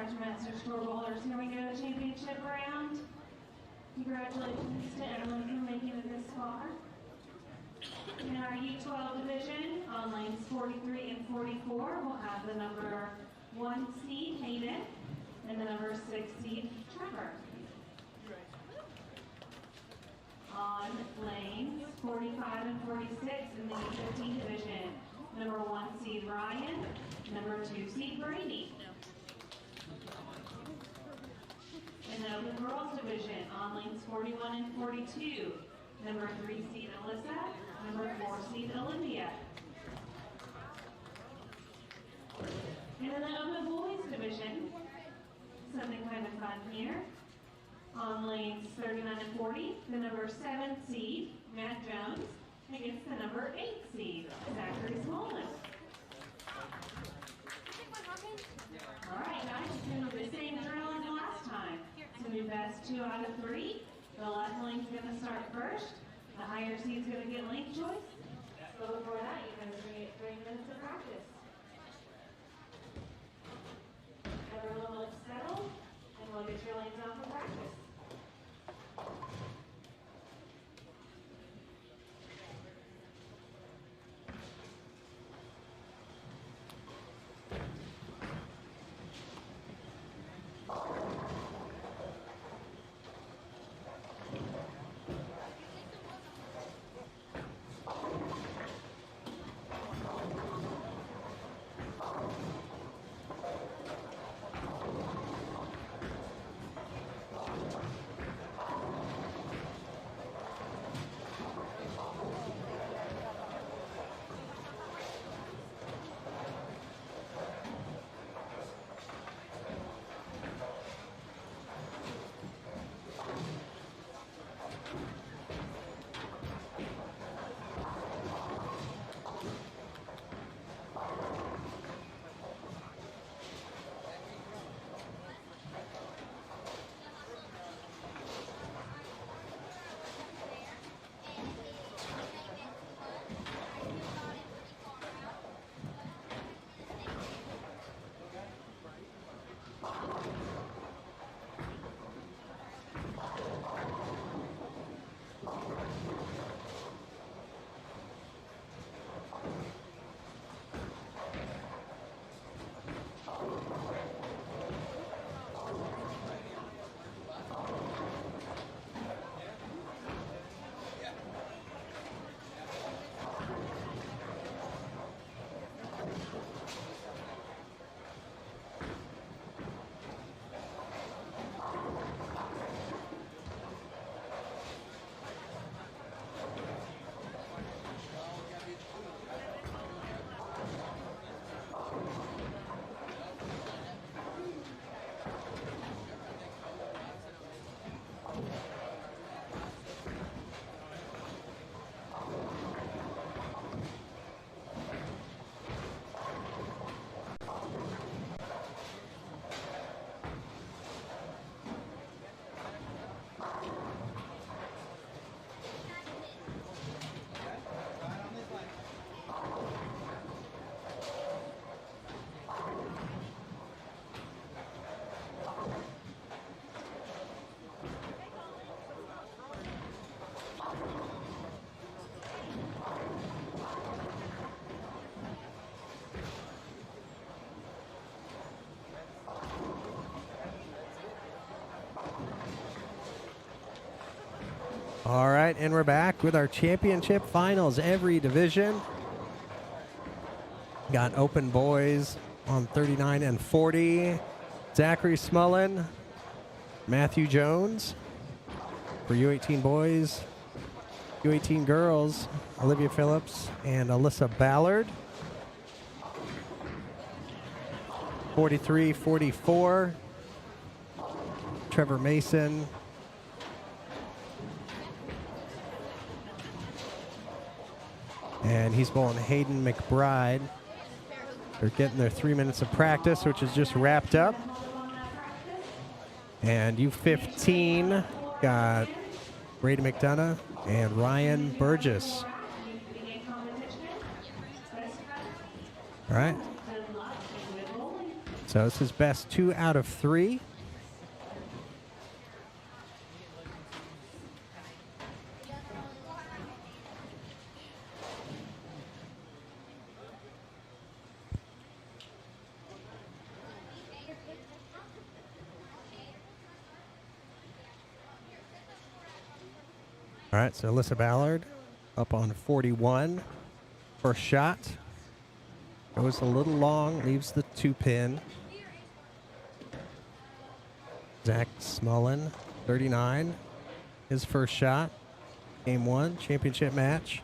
Scratch Master scoreholders. Here we go, championship round. Congratulations to everyone for making it this far. In our U12 division, on lanes 43 and 44, we'll have the number 1 seed, Hayden, and the number 6 seed, Trevor. On lanes 45 and 46 in the U15 division, number 1 seed, Ryan, number 2 seed, Brady. In the Open Girls Division, on lanes 41 and 42, number 3 seed Alyssa, number 4 seed Olivia. And in the Open Boys Division, something kind of fun here. On lanes 39 and 40, the number 7 seed, Matt Jones, against the number 8 seed, Zachary Smolin. All right, guys, it's going to be the same drill as last time. So do best 2 out of 3. The left lane's going to start first. The higher seed's going to get lane choice. So before that, you guys are going to get 3 minutes of practice. Everyone looks settled, and we'll get your lanes out for practice. All right, and we're back with our championship finals. Every division. Got open boys on 39 and 40. Zachary Smullen, Matthew Jones. For U18 boys, U18 girls, Olivia Phillips and Alyssa Ballard. 43-44, Trevor Mason. And he's bowling Hayden McBride. They're getting their 3 minutes of practice, which is just wrapped up. And U15 got Brady McDonough and Ryan Burgess. All right. So this is best 2 out of 3. All right, so Alyssa Ballard up on 41. First shot. Goes a little long, leaves the 2-pin. Zach Smullen, 39. His first shot. Game 1, championship match.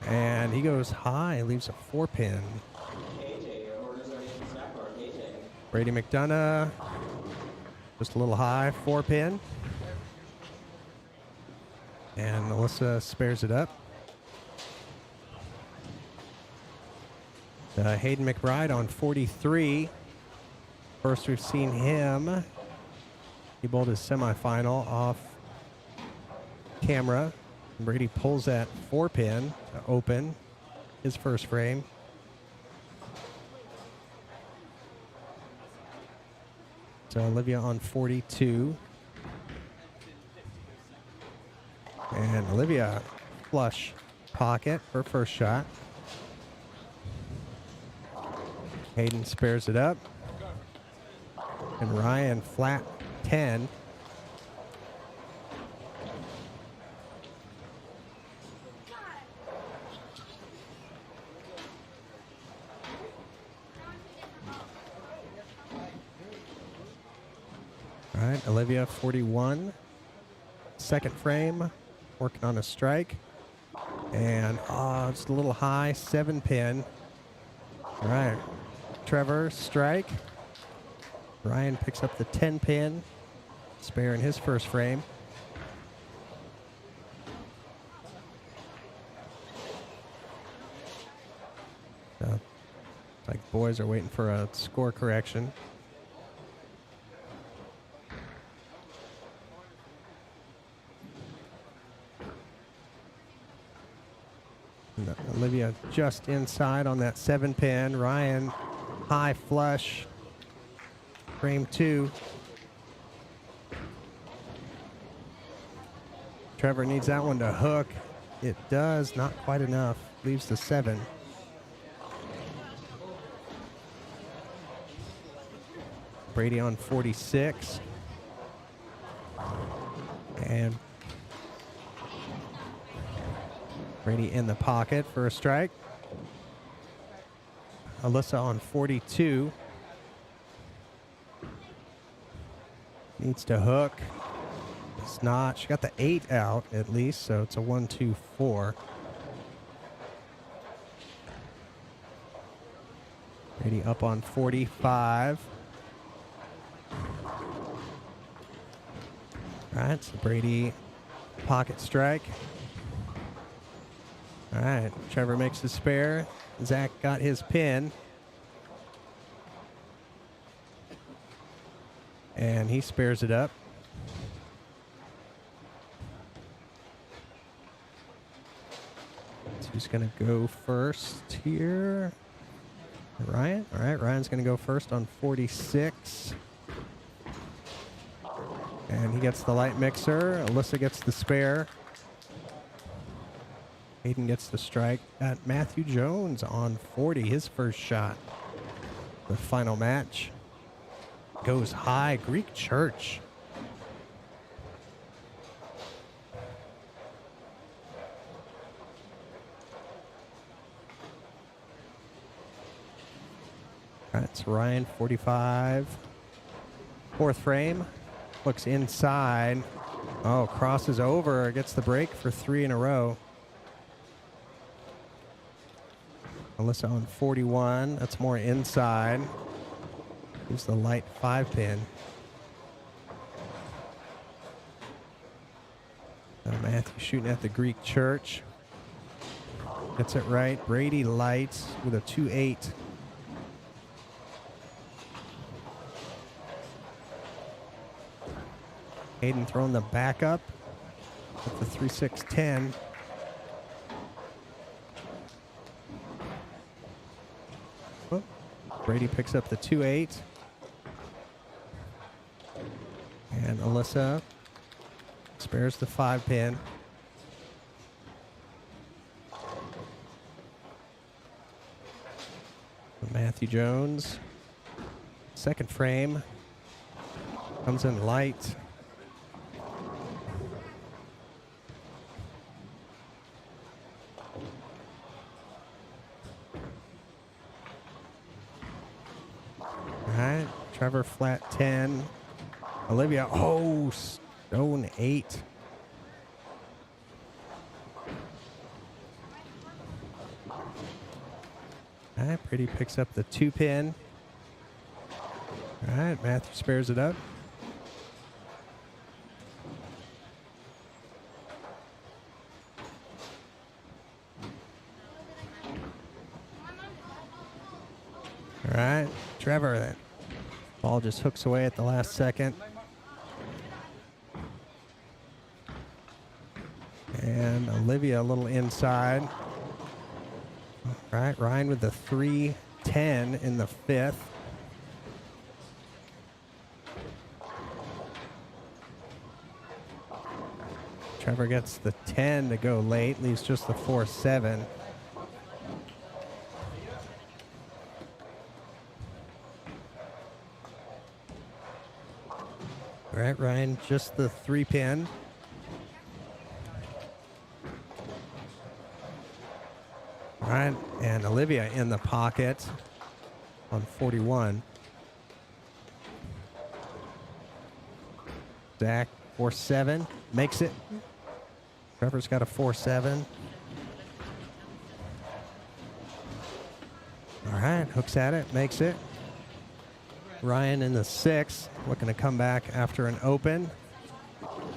And he goes high, leaves a 4-pin. Brady McDonough, just a little high, 4-pin. And Alyssa spares it up. Hayden McBride on 43. First we've seen him. He bowled his semifinal off camera. Brady pulls that 4-pin to open his first frame. So Olivia on 42. And Olivia flush pocket, her first shot. Hayden spares it up. And Ryan flat 10. All right, Olivia 41. Second frame, working on a strike. And just a little high, 7-pin. All right, Trevor strike. Ryan picks up the 10-pin, spare in his first frame. So, it's like boys are waiting for a score correction. And Olivia just inside on that 7-pin. Ryan high flush. Frame 2. Trevor needs that one to hook. It does, not quite enough. Leaves the 7. Brady on 46. And Brady in the pocket for a strike. Alyssa on 42. Needs to hook. It's not. She got the 8 out at least, so it's a 1-2-4. Brady up on 45. All right, so Brady pocket strike. All right, Trevor makes the spare. Zach got his pin. And he spares it up. So who's going to go first here? Ryan. All right, Ryan's going to go first on 46. And he gets the light mixer. Alyssa gets the spare. Hayden gets the strike. Got Matthew Jones on 40, his first shot. The final match. Goes high, Greek Church. That's Ryan, 45. Fourth frame. Looks inside. Oh, crosses over. Gets the break for 3 in a row. Alyssa on 41. That's more inside. Use the light 5-pin. Matthew shooting at the Greek Church. Gets it right. Brady lights with a 2-8. Hayden throwing the backup with the 3-6-10. Brady picks up the 2-8. And Alyssa spares the 5-pin. Matthew Jones. Second frame. Comes in light. Alright, Trevor flat 10. Olivia, oh, stone 8. Alright, Brady picks up the 2-pin. Alright, Matthew spares it up. Alright, Trevor, that ball just hooks away at the last second. And Olivia a little inside. All right, Ryan with the 3-10 in the 5th. Trevor gets the 10 to go late, leaves just the 4-7. All right, Ryan, just the 3-pin. All right, and Olivia in the pocket on 41. Zach, 4-7, makes it. Trevor's got a 4-7. All right, hooks at it, makes it. Ryan in the 6th, looking to come back after an open.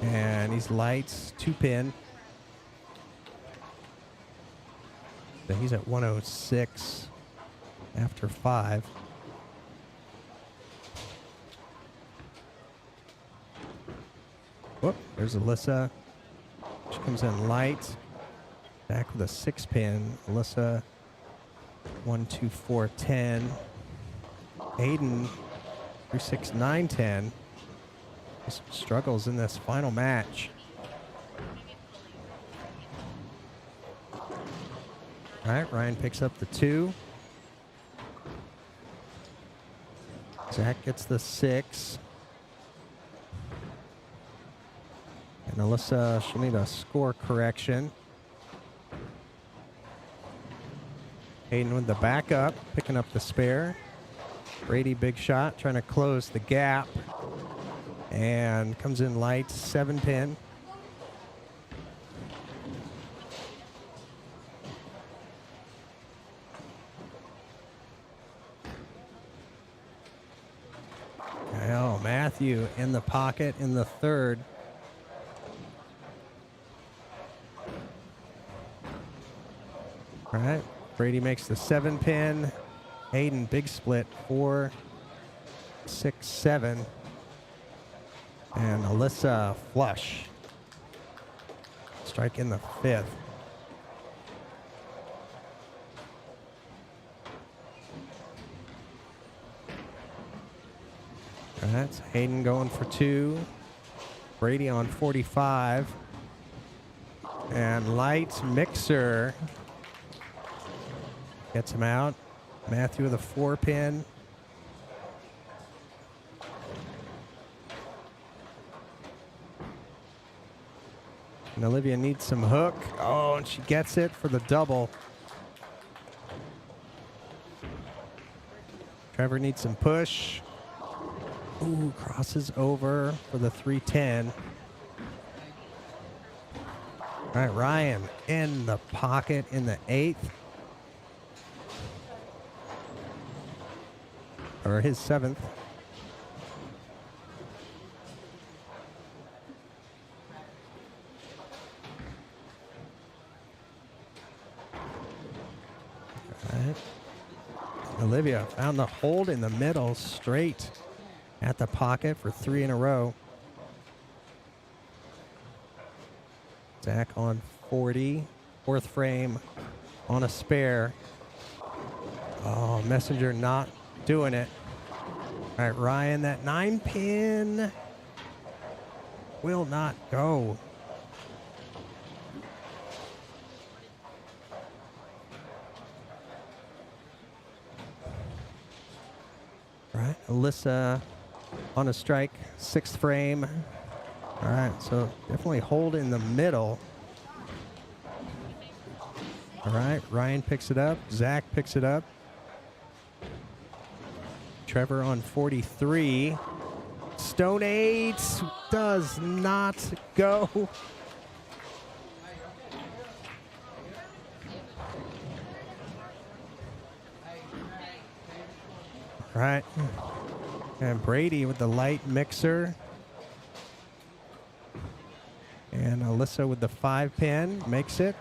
And he's lights, 2-pin. So he's at 106 after 5. Whoop, there's Alyssa. She comes in light. Back with a 6-pin. Alyssa, 1, 2, 4, 10. Aiden, 3, 6, 9, 10. Some struggles in this final match. All right, Ryan picks up the 2. Zach gets the 6. And Alyssa, she'll need a score correction. Hayden with the backup, picking up the spare. Brady, big shot, trying to close the gap. And comes in light, 7-pin. Oh, Matthew in the pocket in the 3rd. All right, Brady makes the 7-pin. Hayden, big split, 4, 6, 7. And Alyssa, flush. Strike in the 5th. All right, so Hayden going for 2. Brady on 45. And light mixer gets him out. Matthew with a 4-pin. And Olivia needs some hook. Oh, and she gets it for the double. Trevor needs some push. Ooh, crosses over for the 3-10. All right, Ryan in the pocket in the 8th. Or his 7th. All right. Olivia found the hold in the middle, straight at the pocket for 3 in a row. Zach on 40. 4th frame on a spare. Oh, Messenger not doing it. All right, Ryan, that 9-pin will not go. All right, Alyssa on a strike, 6th frame. All right, so definitely hold in the middle. All right, Ryan picks it up. Zach picks it up. Trevor on 43. Stone 8 does not go. All right. And Brady with the light mixer. And Alyssa with the 5-pin makes it.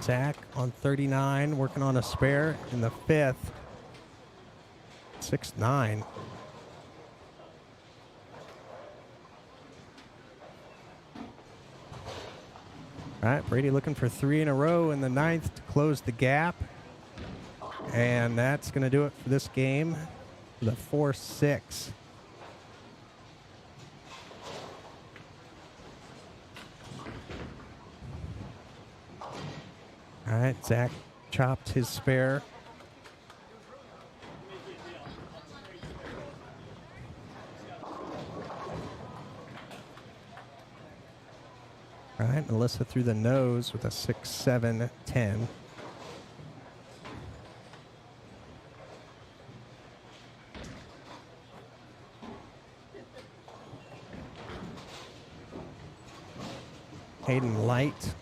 Zach on 39, working on a spare in the 5th. 6-9. All right, Brady looking for 3 in a row in the 9th to close the gap. And that's going to do it for this game. The 4-6. All right, Zach chopped his spare. All right, Alyssa through the nose with a 6-7-10. Hayden light.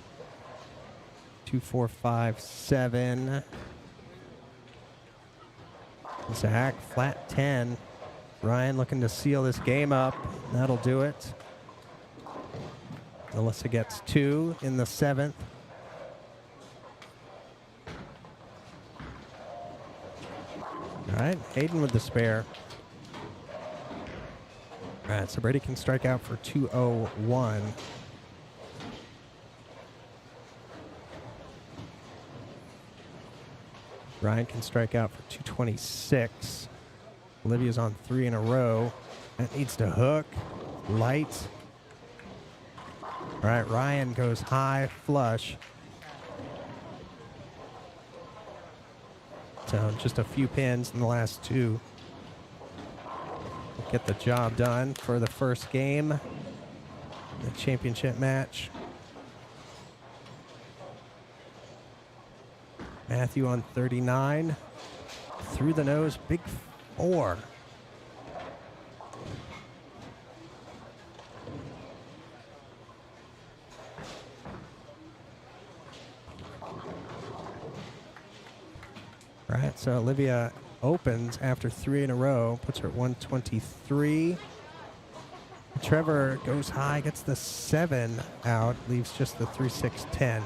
2-4-5-7. Zach flat 10. Ryan looking to seal this game up. That'll do it. Alyssa gets 2 in the 7th. All right, Hayden with the spare. All right, so Brady can strike out for 201. Ryan can strike out for 226. Olivia's on 3 in a row. That needs to hook. Light. All right, Ryan goes high flush. So just a few pins in the last 2. Get the job done for the first game. The championship match. Matthew on 39. Through the nose, big 4. All right, so Olivia opens after 3 in a row, puts her at 123. Trevor goes high, gets the 7 out, leaves just the 3-6-10.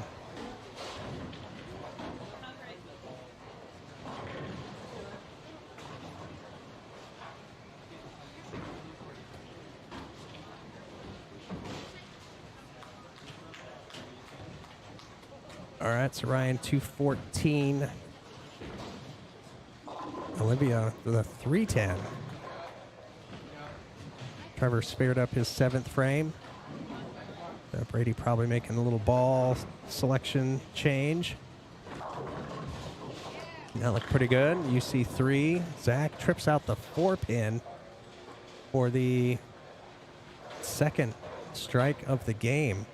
All right, so Ryan 214. Olivia with a 310. Trevor spared up his 7th frame. Brady probably making a little ball selection change. That looked pretty good. UC3. Zach trips out the 4-pin for the 2nd strike of the game.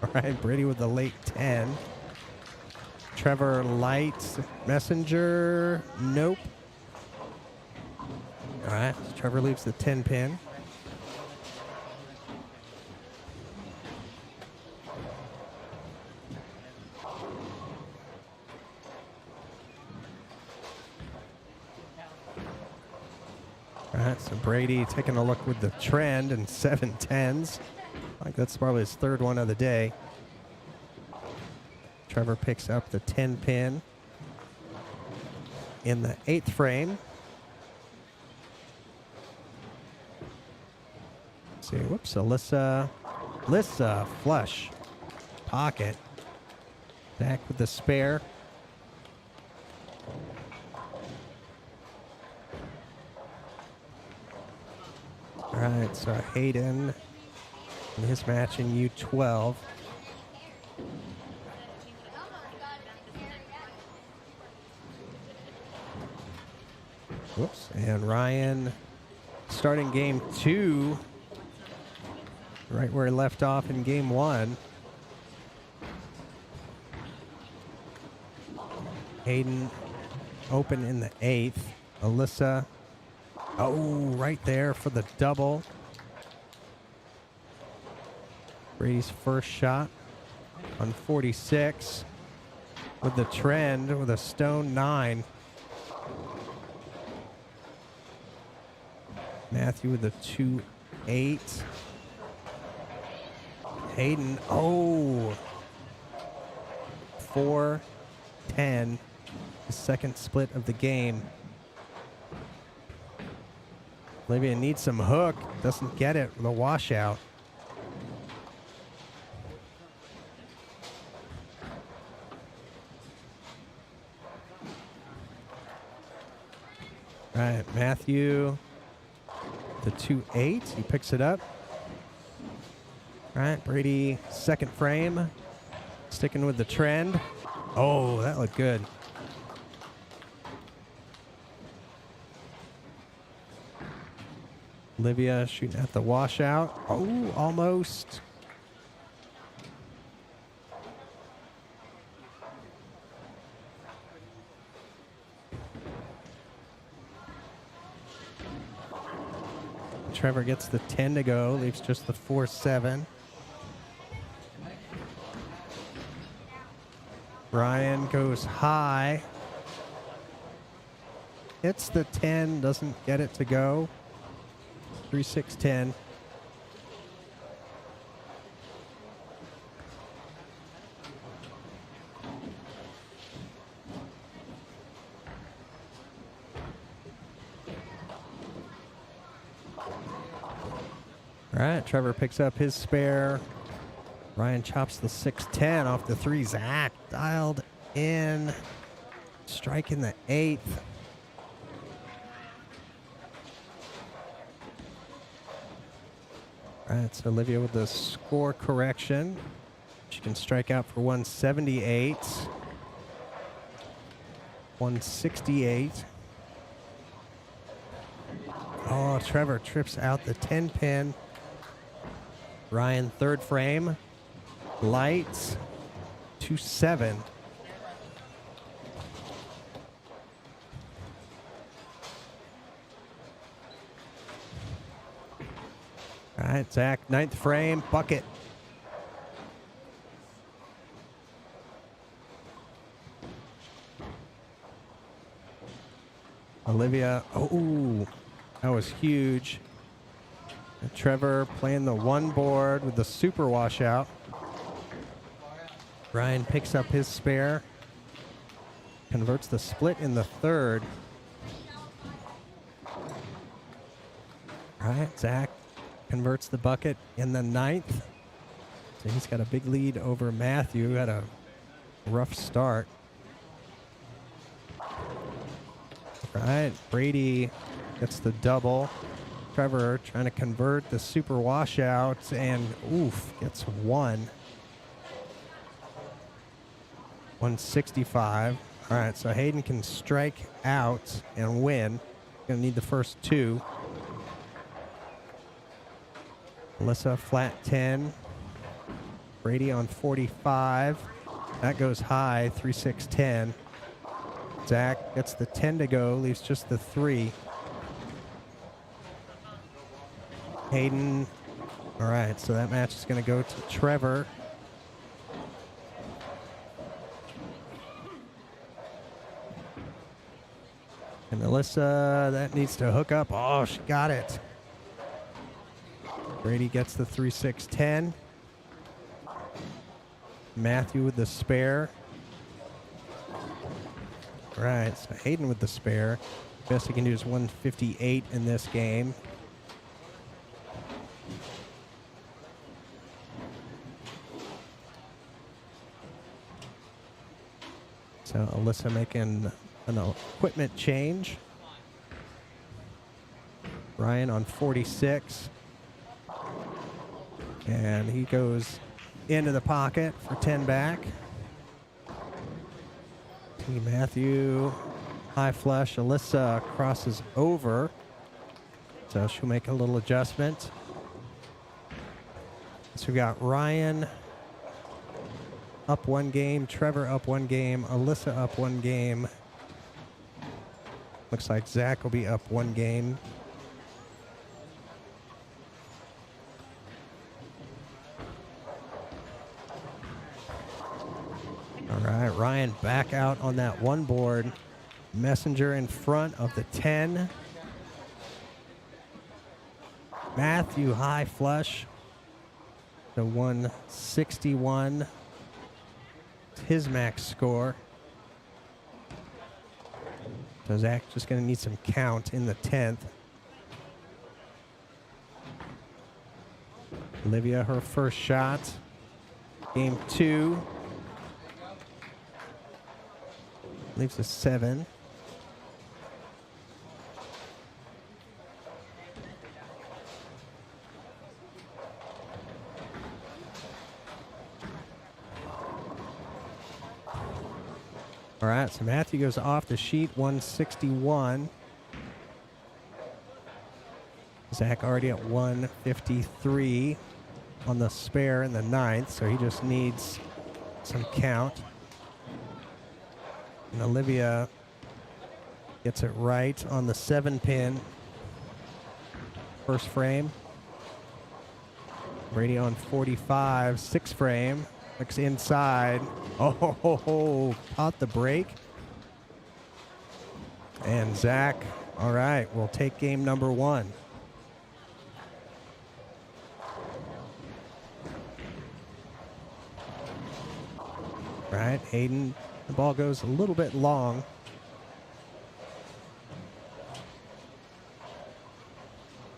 All right, Brady with the late 10. Trevor light. Messenger. Nope. All right, so Trevor leaves the 10-pin. All right, so Brady taking a look with the trend and 7-10s. Like that's probably his 3rd one of the day. Trevor picks up the 10-pin in the 8th frame. Let's see, whoops, Alyssa Lissa, flush. Pocket. Zach with the spare. All right, so Hayden in his match in U12. Whoops. And Ryan starting game 2 right where he left off in game 1. Hayden open in the 8th. Alyssa, oh, right there for the double. Brady's first shot on 46 with the trend with a stone 9. Matthew with the 2-8. Hayden, oh, 4-10. The second split of the game. Olivia needs some hook. Doesn't get it with a washout. All right, Matthew, the 2-8. He picks it up. All right, Brady, second frame. Sticking with the trend. Oh, that looked good. Olivia shooting at the washout. Oh, almost. Trevor gets the 10 to go, leaves just the 4-7. Ryan goes high. Hits the 10, doesn't get it to go. 3-6-10. All right, Trevor picks up his spare. Ryan chops the 6-10 off the 3. Zach dialed in. Striking the 8th. All right, so Olivia with the score correction. She can strike out for 178. 168. Oh, Trevor trips out the 10 pin. Ryan, third frame. Lights. 2-7. All right, Zach, ninth frame, bucket. Olivia, oh, that was huge. And Trevor playing the one board with the super washout. Ryan picks up his spare. Converts the split in the third. All right, Zach converts the bucket in the 9th. So he's got a big lead over Matthew, who had a rough start. All right, Brady gets the double. Trevor trying to convert the super washout and oof, gets 165. All right, so Hayden can strike out and win. Gonna need the first 2. Alyssa flat 10. Brady on 45. That goes high, 3-6-10. Zach gets the 10 to go, leaves just the 3. Hayden. All right, so that match is going to go to Trevor. And Alyssa, that needs to hook up. Oh, she got it. Brady gets the 3-6-10. Matthew with the spare. All right, so Hayden with the spare. Best he can do is 158 in this game. So Alyssa making an equipment change. Ryan on 46. And he goes into the pocket for 10 back. T. Matthew, high flush. Alyssa crosses over. So she'll make a little adjustment. So we got Ryan up 1 game, Trevor up 1 game, Alyssa up 1 game. Looks like Zach will be up 1 game. All right, Ryan back out on that 1 board. Messenger in front of the 10. Matthew high flush. The 161. His max score. So Zach just going to need some count in the 10th. Olivia, her first shot. Game 2. Leaves a 7. All right, so Matthew goes off the sheet, 161. Zach already at 153 on the spare in the 9th, so he just needs some count. And Olivia gets it right on the 7-pin. First frame. Brady on 45, 6 frame. Looks inside. Oh, caught the break. And Zach, all right, will take game number 1. Right, Hayden, the ball goes a little bit long.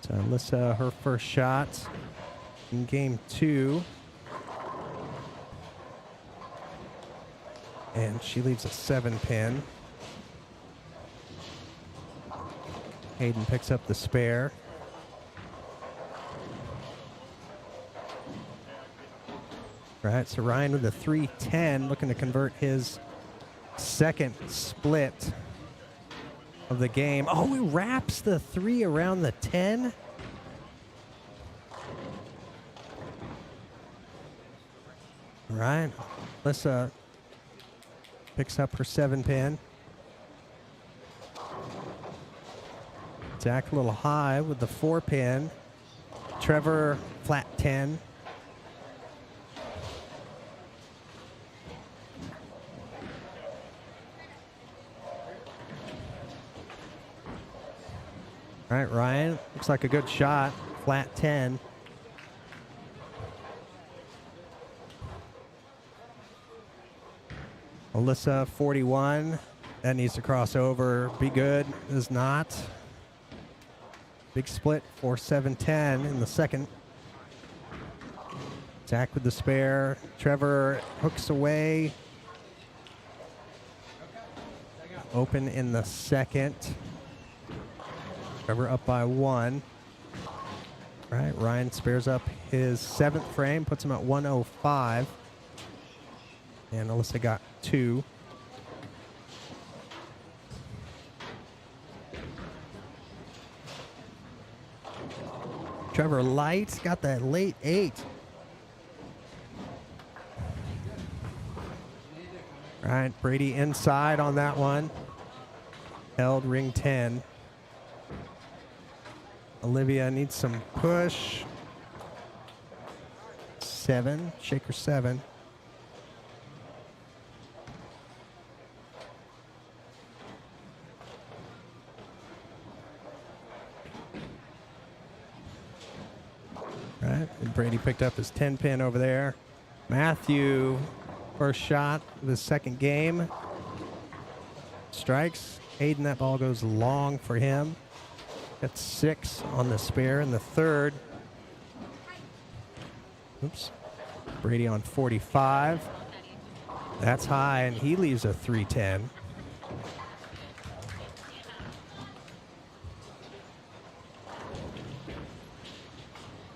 So Alyssa, her first shot in game 2. And she leaves a 7-pin. Hayden picks up the spare. Right, so Ryan with a 310, looking to convert his second split of the game. Oh, he wraps the 3 around the 10. All right, Alyssa picks up her 7-pin. Zach a little high with the 4-pin. Trevor flat 10. All right, Ryan, looks like a good shot. Flat 10. Alyssa, 41. That needs to cross over. Be good. Is not. Big split for 7-10 in the second. Zach with the spare. Trevor hooks away. Open in the second. Trevor up by 1. All right, Ryan spares up his 7th frame, puts him at 105. And Alyssa got 2. Trevor light, got that late 8. All right, Brady inside on that one. Held ring 10. Olivia needs some push. 7, shaker 7. Right, and Brady picked up his 10-pin over there. Matthew, first shot of his second game. Strikes. Hayden, that ball goes long for him. Got 6 on the spare in the third. Oops. Brady on 45. That's high, and he leaves a 310.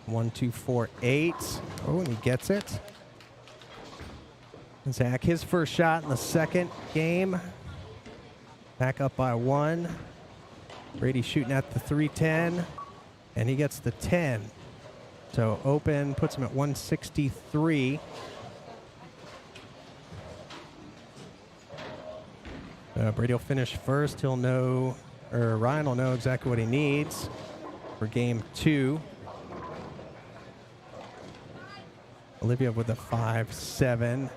One, two, four, eight. Oh, and he gets it. Zach, his first shot in the second game. Back up by 1. Brady shooting at the 310, and he gets the 10. So open puts him at 163. Brady will finish first. He'll know, or Ryan will know exactly what he needs for game 2. Olivia with a 5-7.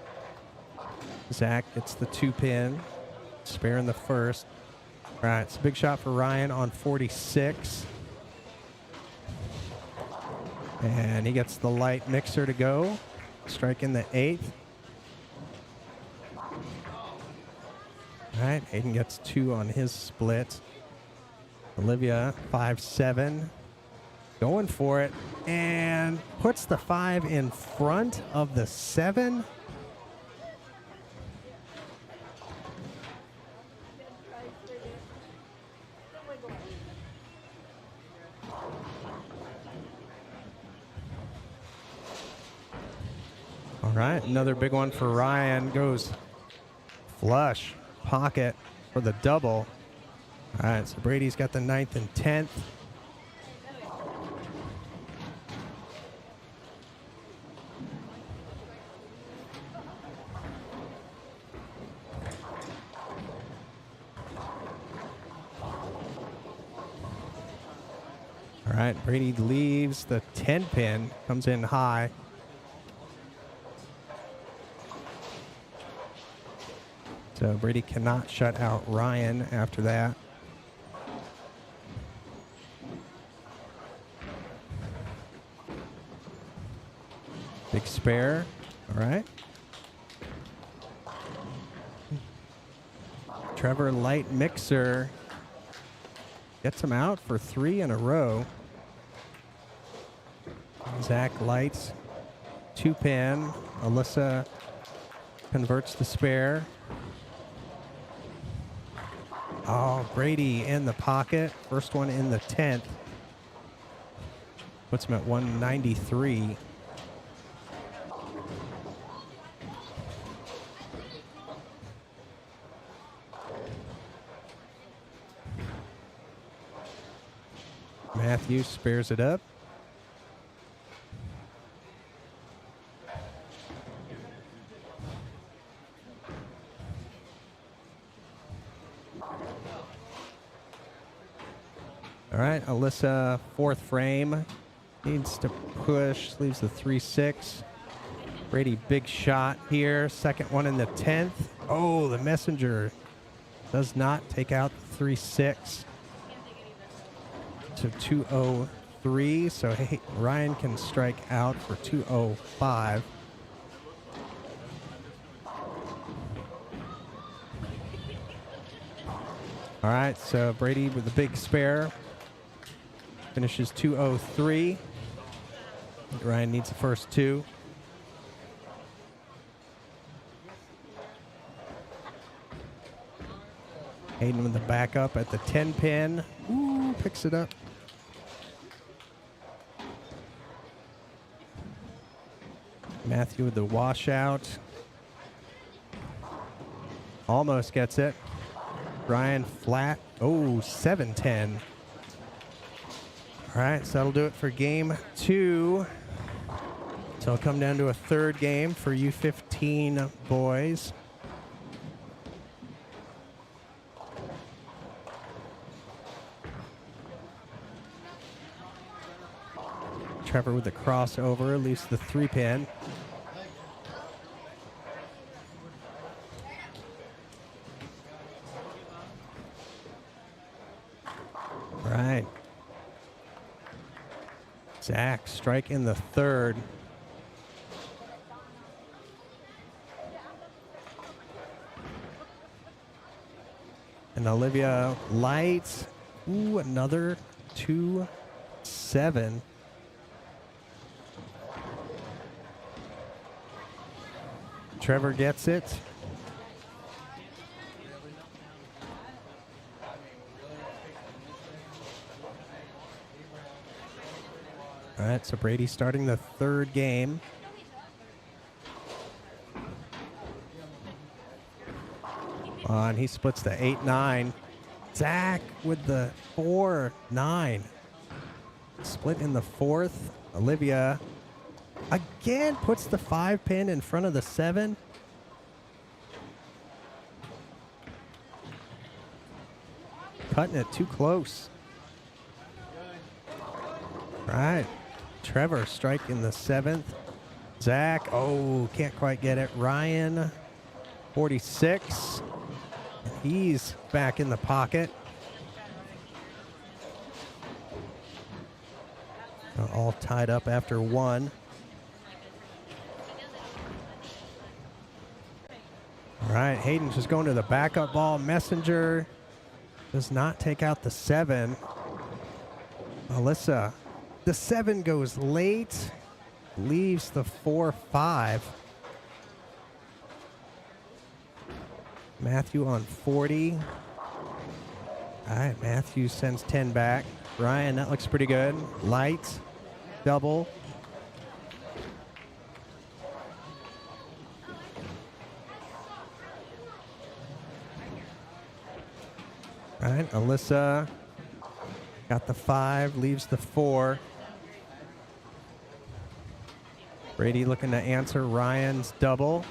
Zach gets the 2-pin. Spare in the first. All right, it's a big shot for Ryan on 46. And he gets the light mixer to go. Strike in the 8th. All right, Hayden gets 2 on his split. Olivia, 5-7. Going for it. And puts the 5 in front of the 7. All right, another big one for Ryan. Goes flush, pocket for the double. All right, so Brady's got the 9th and 10th. All right, Brady leaves the 10-pin, comes in high. So Brady cannot shut out Ryan after that. Big spare. All right. Trevor light mixer gets him out for 3 in a row. Zach lights 2-pin. Alyssa converts the spare. Oh, Brady in the pocket. First one in the 10th. Puts him at 193. Matthew spares it up. All right, Alyssa, 4th frame. Needs to push, leaves the 3-6. Brady, big shot here. Second one in the 10th. Oh, the messenger does not take out the 3-6 to 203. So hey, Ryan can strike out for 205. All right, so Brady with the big spare. Finishes 203. Ryan needs the first 2. Hayden with the backup at the 10-pin. Ooh, picks it up. Matthew with the washout. Almost gets it. Ryan flat. Oh, 7-10. All right, so that'll do it for game 2. So it'll come down to a 3rd game for U15 boys. Trevor with the crossover, leaves the 3-pin. All right. Zach, strike in the 3rd. And Olivia lights. Ooh, another 2-7. Trevor gets it. right, so Brady starting the third game. And he splits the 8-9. Zach with the 4-9. Split in the fourth. Olivia again puts the 5-pin in front of the 7. Cutting it too close. Right. Trevor striking the 7th. Zach, oh, can't quite get it. Ryan, 46. He's back in the pocket. All tied up after 1. All right, Hayden's just going to the backup ball. Messenger does not take out the 7. Alyssa, the 7 goes late, leaves the 4-5. Matthew on 40. All right, Matthew sends 10 back. Ryan, that looks pretty good. Light, double. All right, Alyssa got the 5, leaves the 4. Brady looking to answer Ryan's double.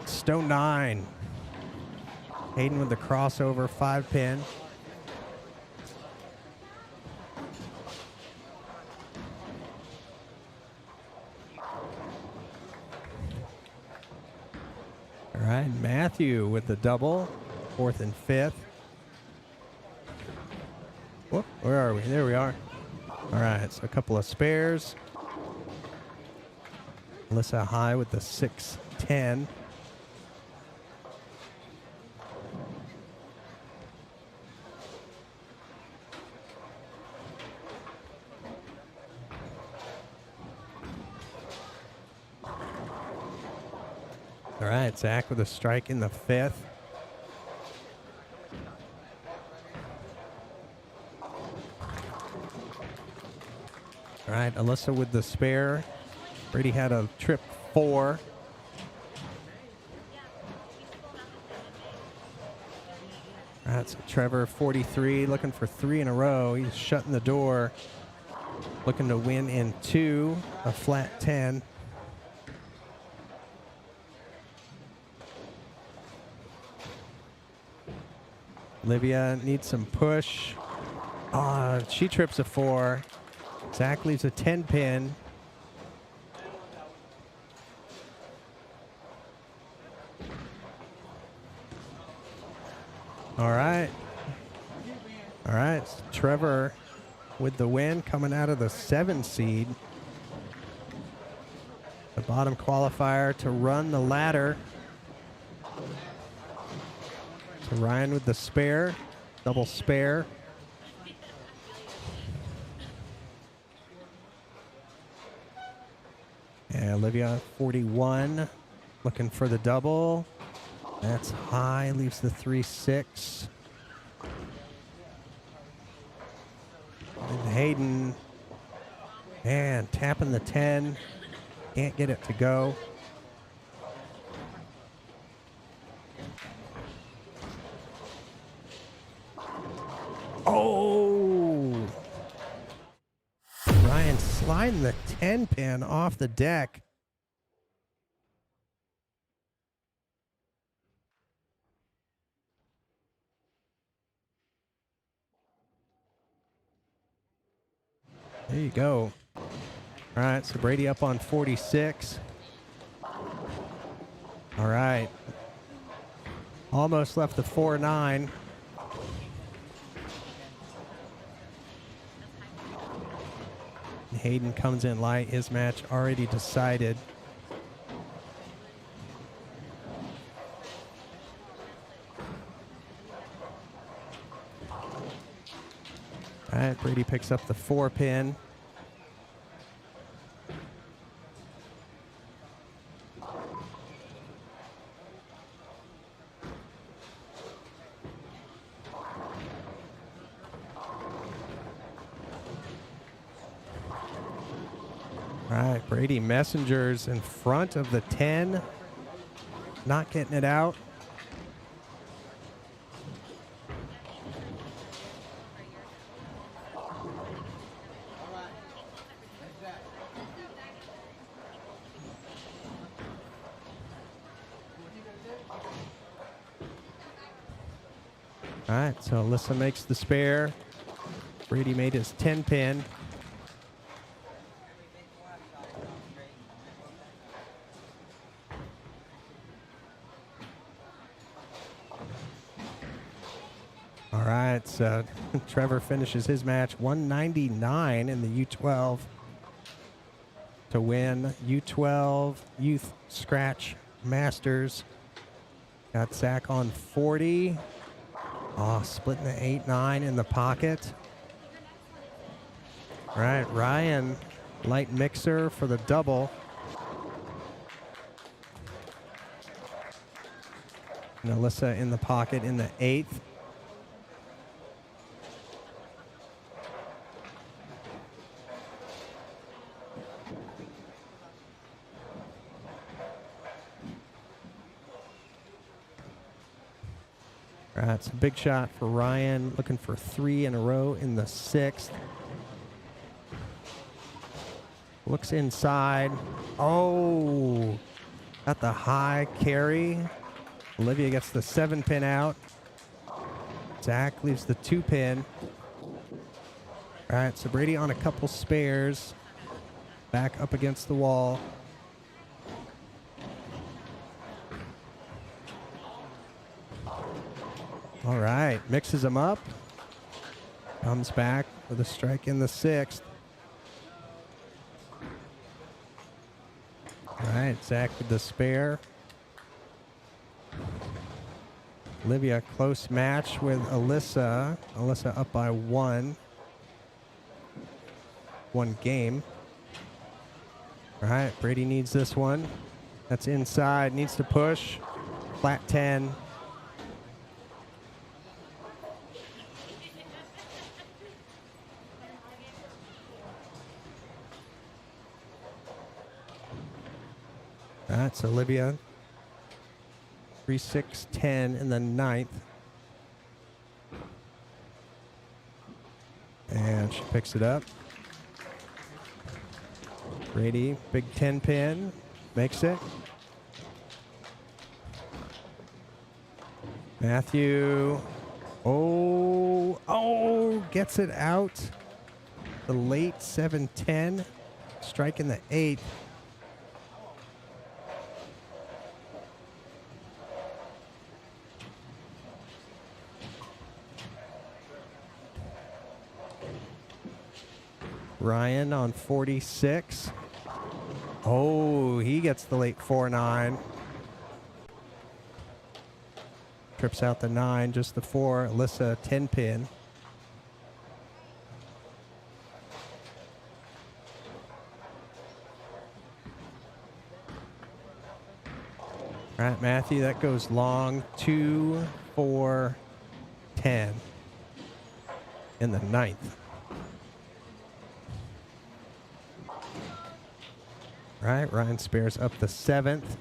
Stone 9. Hayden with the crossover 5-pin. All right, Matthew with the double, 4th and 5th. Whoop, where are we? There we are. All right, so a couple of spares. Alyssa high with the 6-10. All right, Zach with a strike in the 5th. All right, Alyssa with the spare. Brady had a trip 4. All right, so Trevor, 43, looking for 3 in a row. He's shutting the door, looking to win in 2, a flat 10. Olivia needs some push. She trips a 4. Zach leaves a 10-pin. All right. All right. So Trevor with the win coming out of the 7 seed. The bottom qualifier to run the ladder. So Ryan with the spare, double spare. And Olivia, 41, looking for the double. That's high, leaves the 3-6. And Hayden, man, tapping the 10. Can't get it to go. Oh! Ryan sliding the 10-pin off the deck. There you go. All right, so Brady up on 46. All right. Almost left the 4-9. Hayden comes in light. His match already decided. All right, Brady picks up the 4-pin. right, Brady Messenger's in front of the 10. Not getting it out. All right, so Alyssa makes the spare. Brady made his 10 pin. All right, so Trevor finishes his match 199 in the U12 to win U12 Youth Scratch Masters. Got Zach on 40. Oh, splitting the 8-9 in the pocket. All right, Ryan, light mixer for the double. And Alyssa in the pocket in the 8th. All right, it's a big shot for Ryan, looking for 3 in a row in the 6th. Looks inside. Oh, got the high carry. Olivia gets the 7 pin out. Zach leaves the 2 pin. All right, so Brady on a couple spares. Back up against the wall. All right, mixes them up. Comes back with a strike in the 6th. All right, Zach with the spare. Olivia, close match with Alyssa. Alyssa up by 1. 1 game. All right, Brady needs this one. That's inside, needs to push. Flat 10. That's Olivia. 3-6-10 in the 9th. And she picks it up. Brady, big 10 pin. Makes it. Matthew. Oh, gets it out. The late 7-10. Strike in the 8th. Ryan on 46. Oh, he gets the late 4-9. Trips out the 9, just the 4. Alyssa, 10 pin. All right, Matthew, that goes long. 2, 4, 10 in the 9th. All right, Ryan spares up the 7th.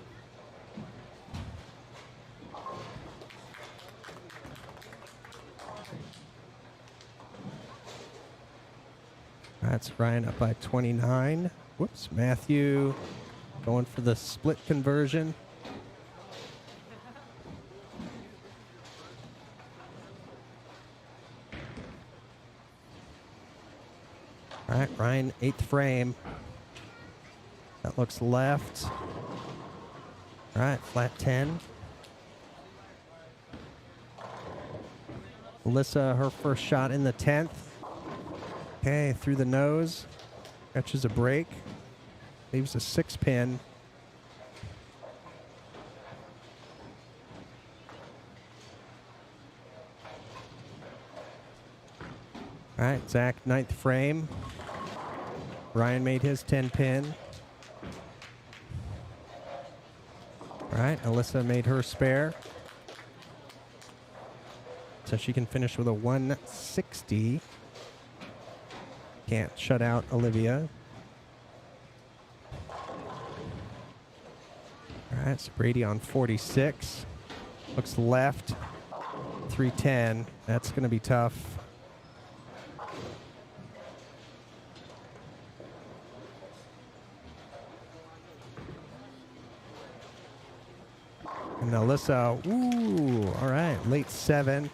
That's Ryan up by 29. Whoops, Matthew going for the split conversion. All right, Ryan, 8th frame. That looks left. All right, flat 10. Alyssa, her first shot in the 10th. Okay, through the nose. Catches a break. Leaves a 6 pin. All right, Zach, 9th frame. Ryan made his 10 pin. All right, Alyssa made her spare. So she can finish with a 160. Can't shut out Olivia. All right, so Brady on 46. Looks left. 310. That's going to be tough. And Alyssa, ooh, all right, late 7.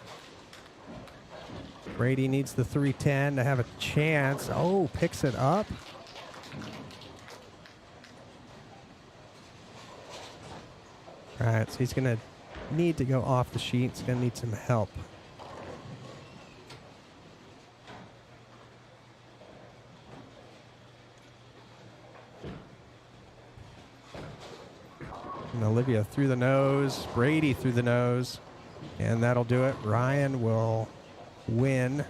Brady needs the 310 to have a chance. Oh, picks it up. All right, so he's going to need to go off the sheet. He's going to need some help. And Olivia through the nose, Brady through the nose, and that'll do it. Ryan will win.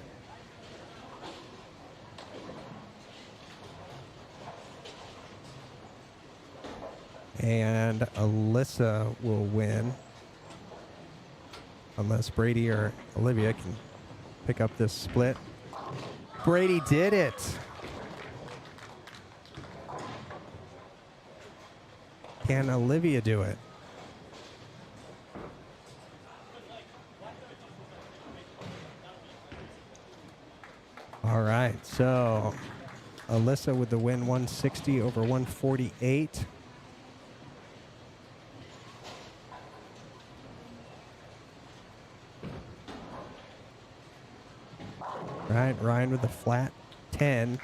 And Alyssa will win. Unless Brady or Olivia can pick up this split. Brady did it. Can Olivia do it? All right, so Alyssa with the win, 160 over 148. All right, Ryan with the flat 10.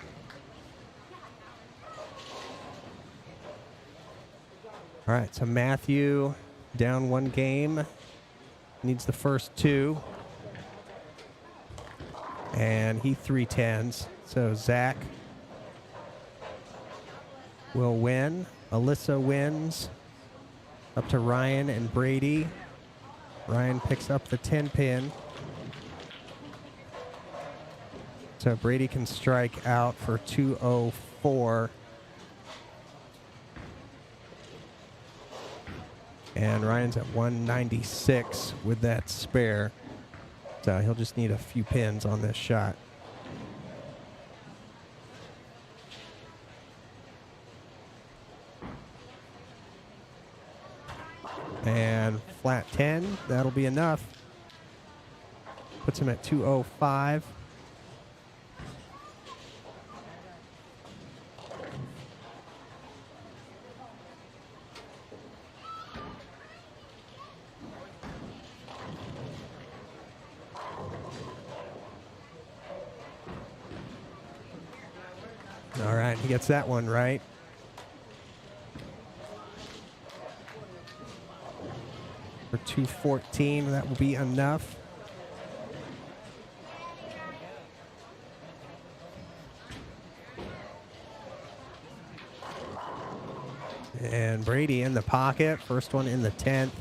All right, so Matthew down 1 game, needs the first 2. And he 310s. So Zach will win. Alyssa wins. Up to Ryan and Brady. Ryan picks up the 10 pin. So Brady can strike out for 204. And Ryan's at 196 with that spare. So he'll just need a few pins on this shot. And flat 10, that'll be enough. Puts him at 205. All right, he gets that one right. For 214, that will be enough. And Brady in the pocket, first one in the 10th.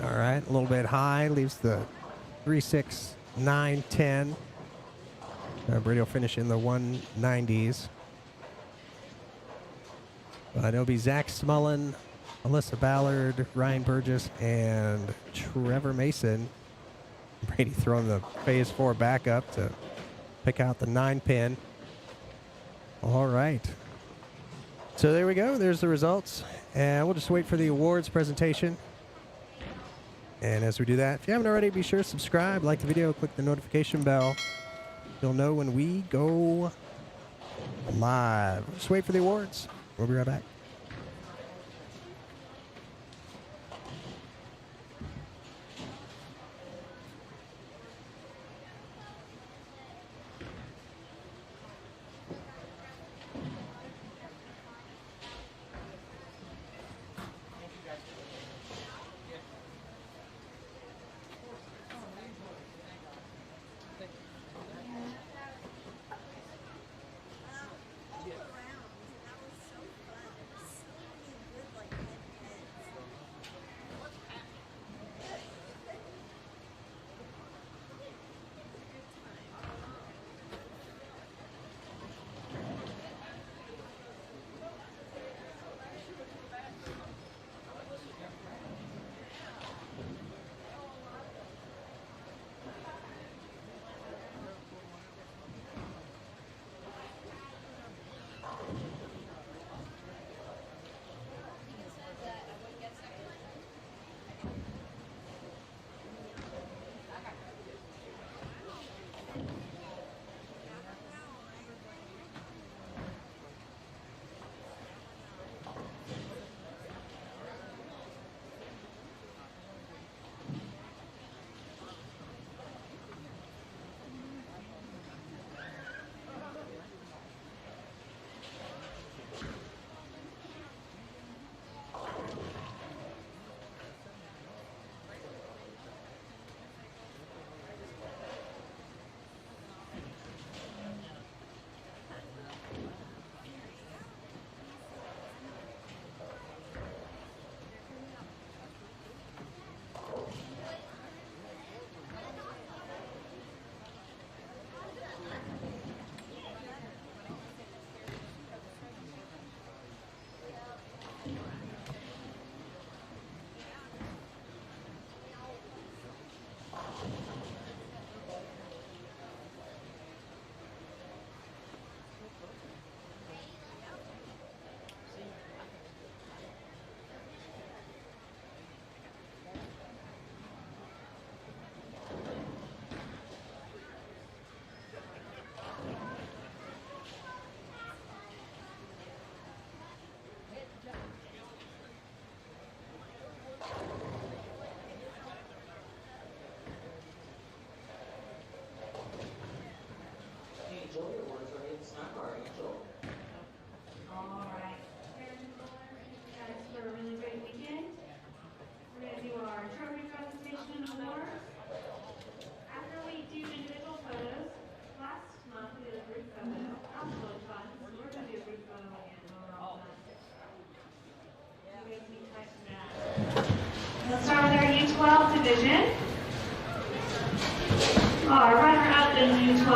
All right, a little bit high, leaves the 3, 6, 9, 10. Brady will finish in the 190s. But it'll be Zach Smullen, Alyssa Ballard, Ryan Burgess, and Trevor Mason. Brady throwing the phase 4 back up to pick out the 9 pin. All right. So there we go. There's the results. And we'll just wait for the awards presentation. And as we do that, if you haven't already, be sure to subscribe, like the video, click the notification bell. You'll know when we go live. Just wait for the awards. We'll be right back.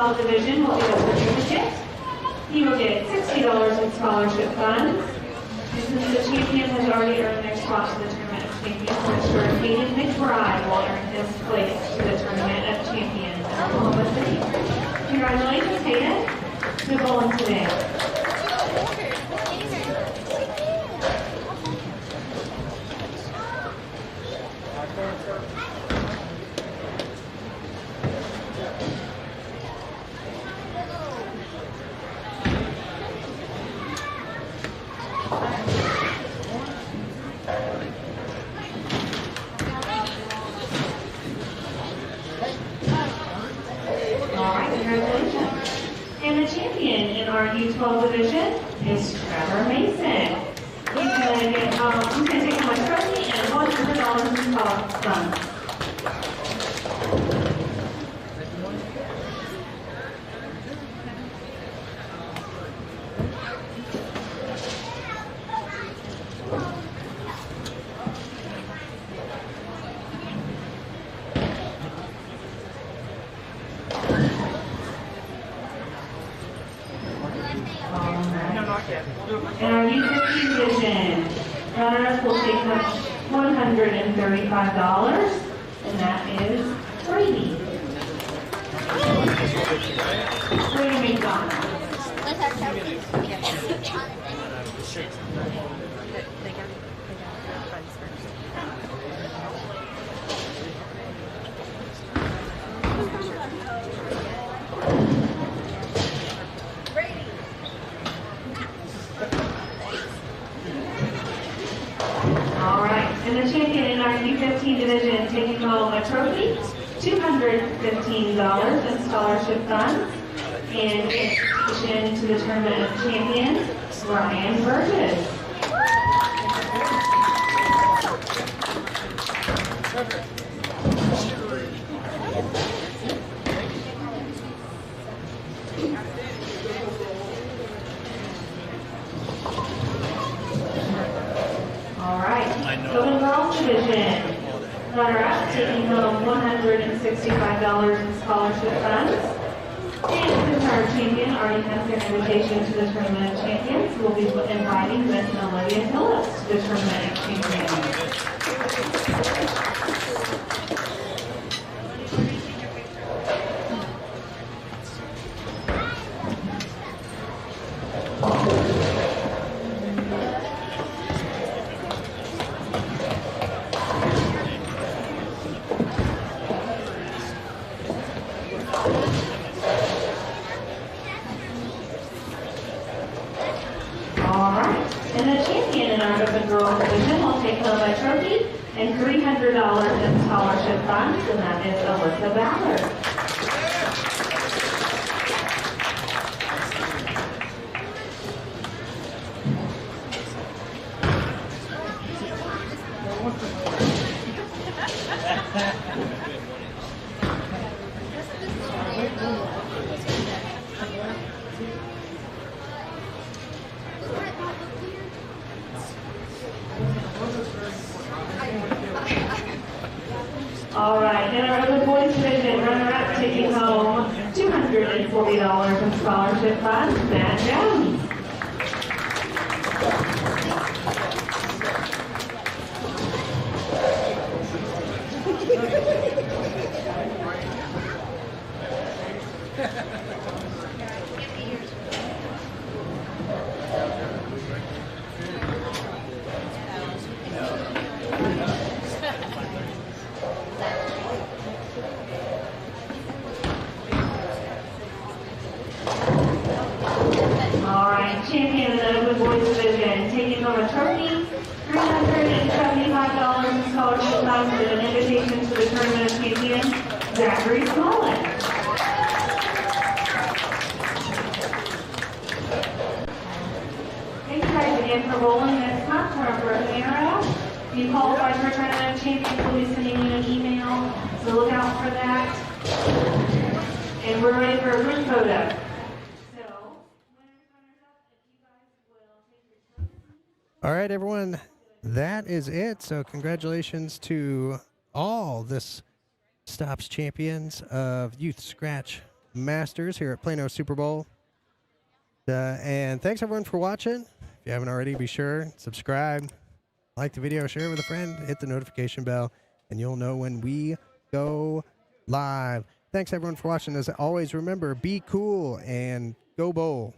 U12 division will get a certificate. He will get $60 in scholarship funds. And since the champion has already earned their spot to the Tournament of Champions, Mr. Hayden McBride will earn his place to the Tournament of Champions in Oklahoma City. Congratulations, Hayden. Good bowling today. And the champion in our U12 division is Trevor Mason. He's going to take home a trophy and $100 in scholarship funds. In our U15 division, runners will take home $135, and that is Brady. Brady McDonald. All right, and the champion in our U15 division taking home a trophy, $215 in scholarship funds, and in addition to the Tournament of Champions, Ryan Burgess. All right, Golden Girls division. Runner-up taking home $165 in scholarship funds. And since our champion already has their invitation to the Tournament of Champions, we'll be inviting Miss Olivia Phillips to the Tournament of Champions. And the champion in our Open Girls division will take home a trophy and $300 in scholarship funds, and that is Alyssa Ballard. All right, in our Open Boys division, runner-up taking home $240 in scholarship funds, Matt Jones. Champion in the Open Boys division, taking home a trophy, $375 in scholarship funds, and an invitation to the Tournament of Champions, Zachary Smollett. Thank you guys again for rolling this month for our broken arrow. If you qualify for Tournament of Champions, we'll be sending you an email, so look out for that. And we're ready for a group photo. All right, everyone, that is it. So congratulations to all this Stops champions of Youth Scratch Masters here at Plano Super Bowl. And thanks everyone for watching. If you haven't already, be sure subscribe, like the video, share it with a friend, hit the notification bell, and you'll know when we go live. Thanks everyone for watching. As always, remember, be cool and go bowl.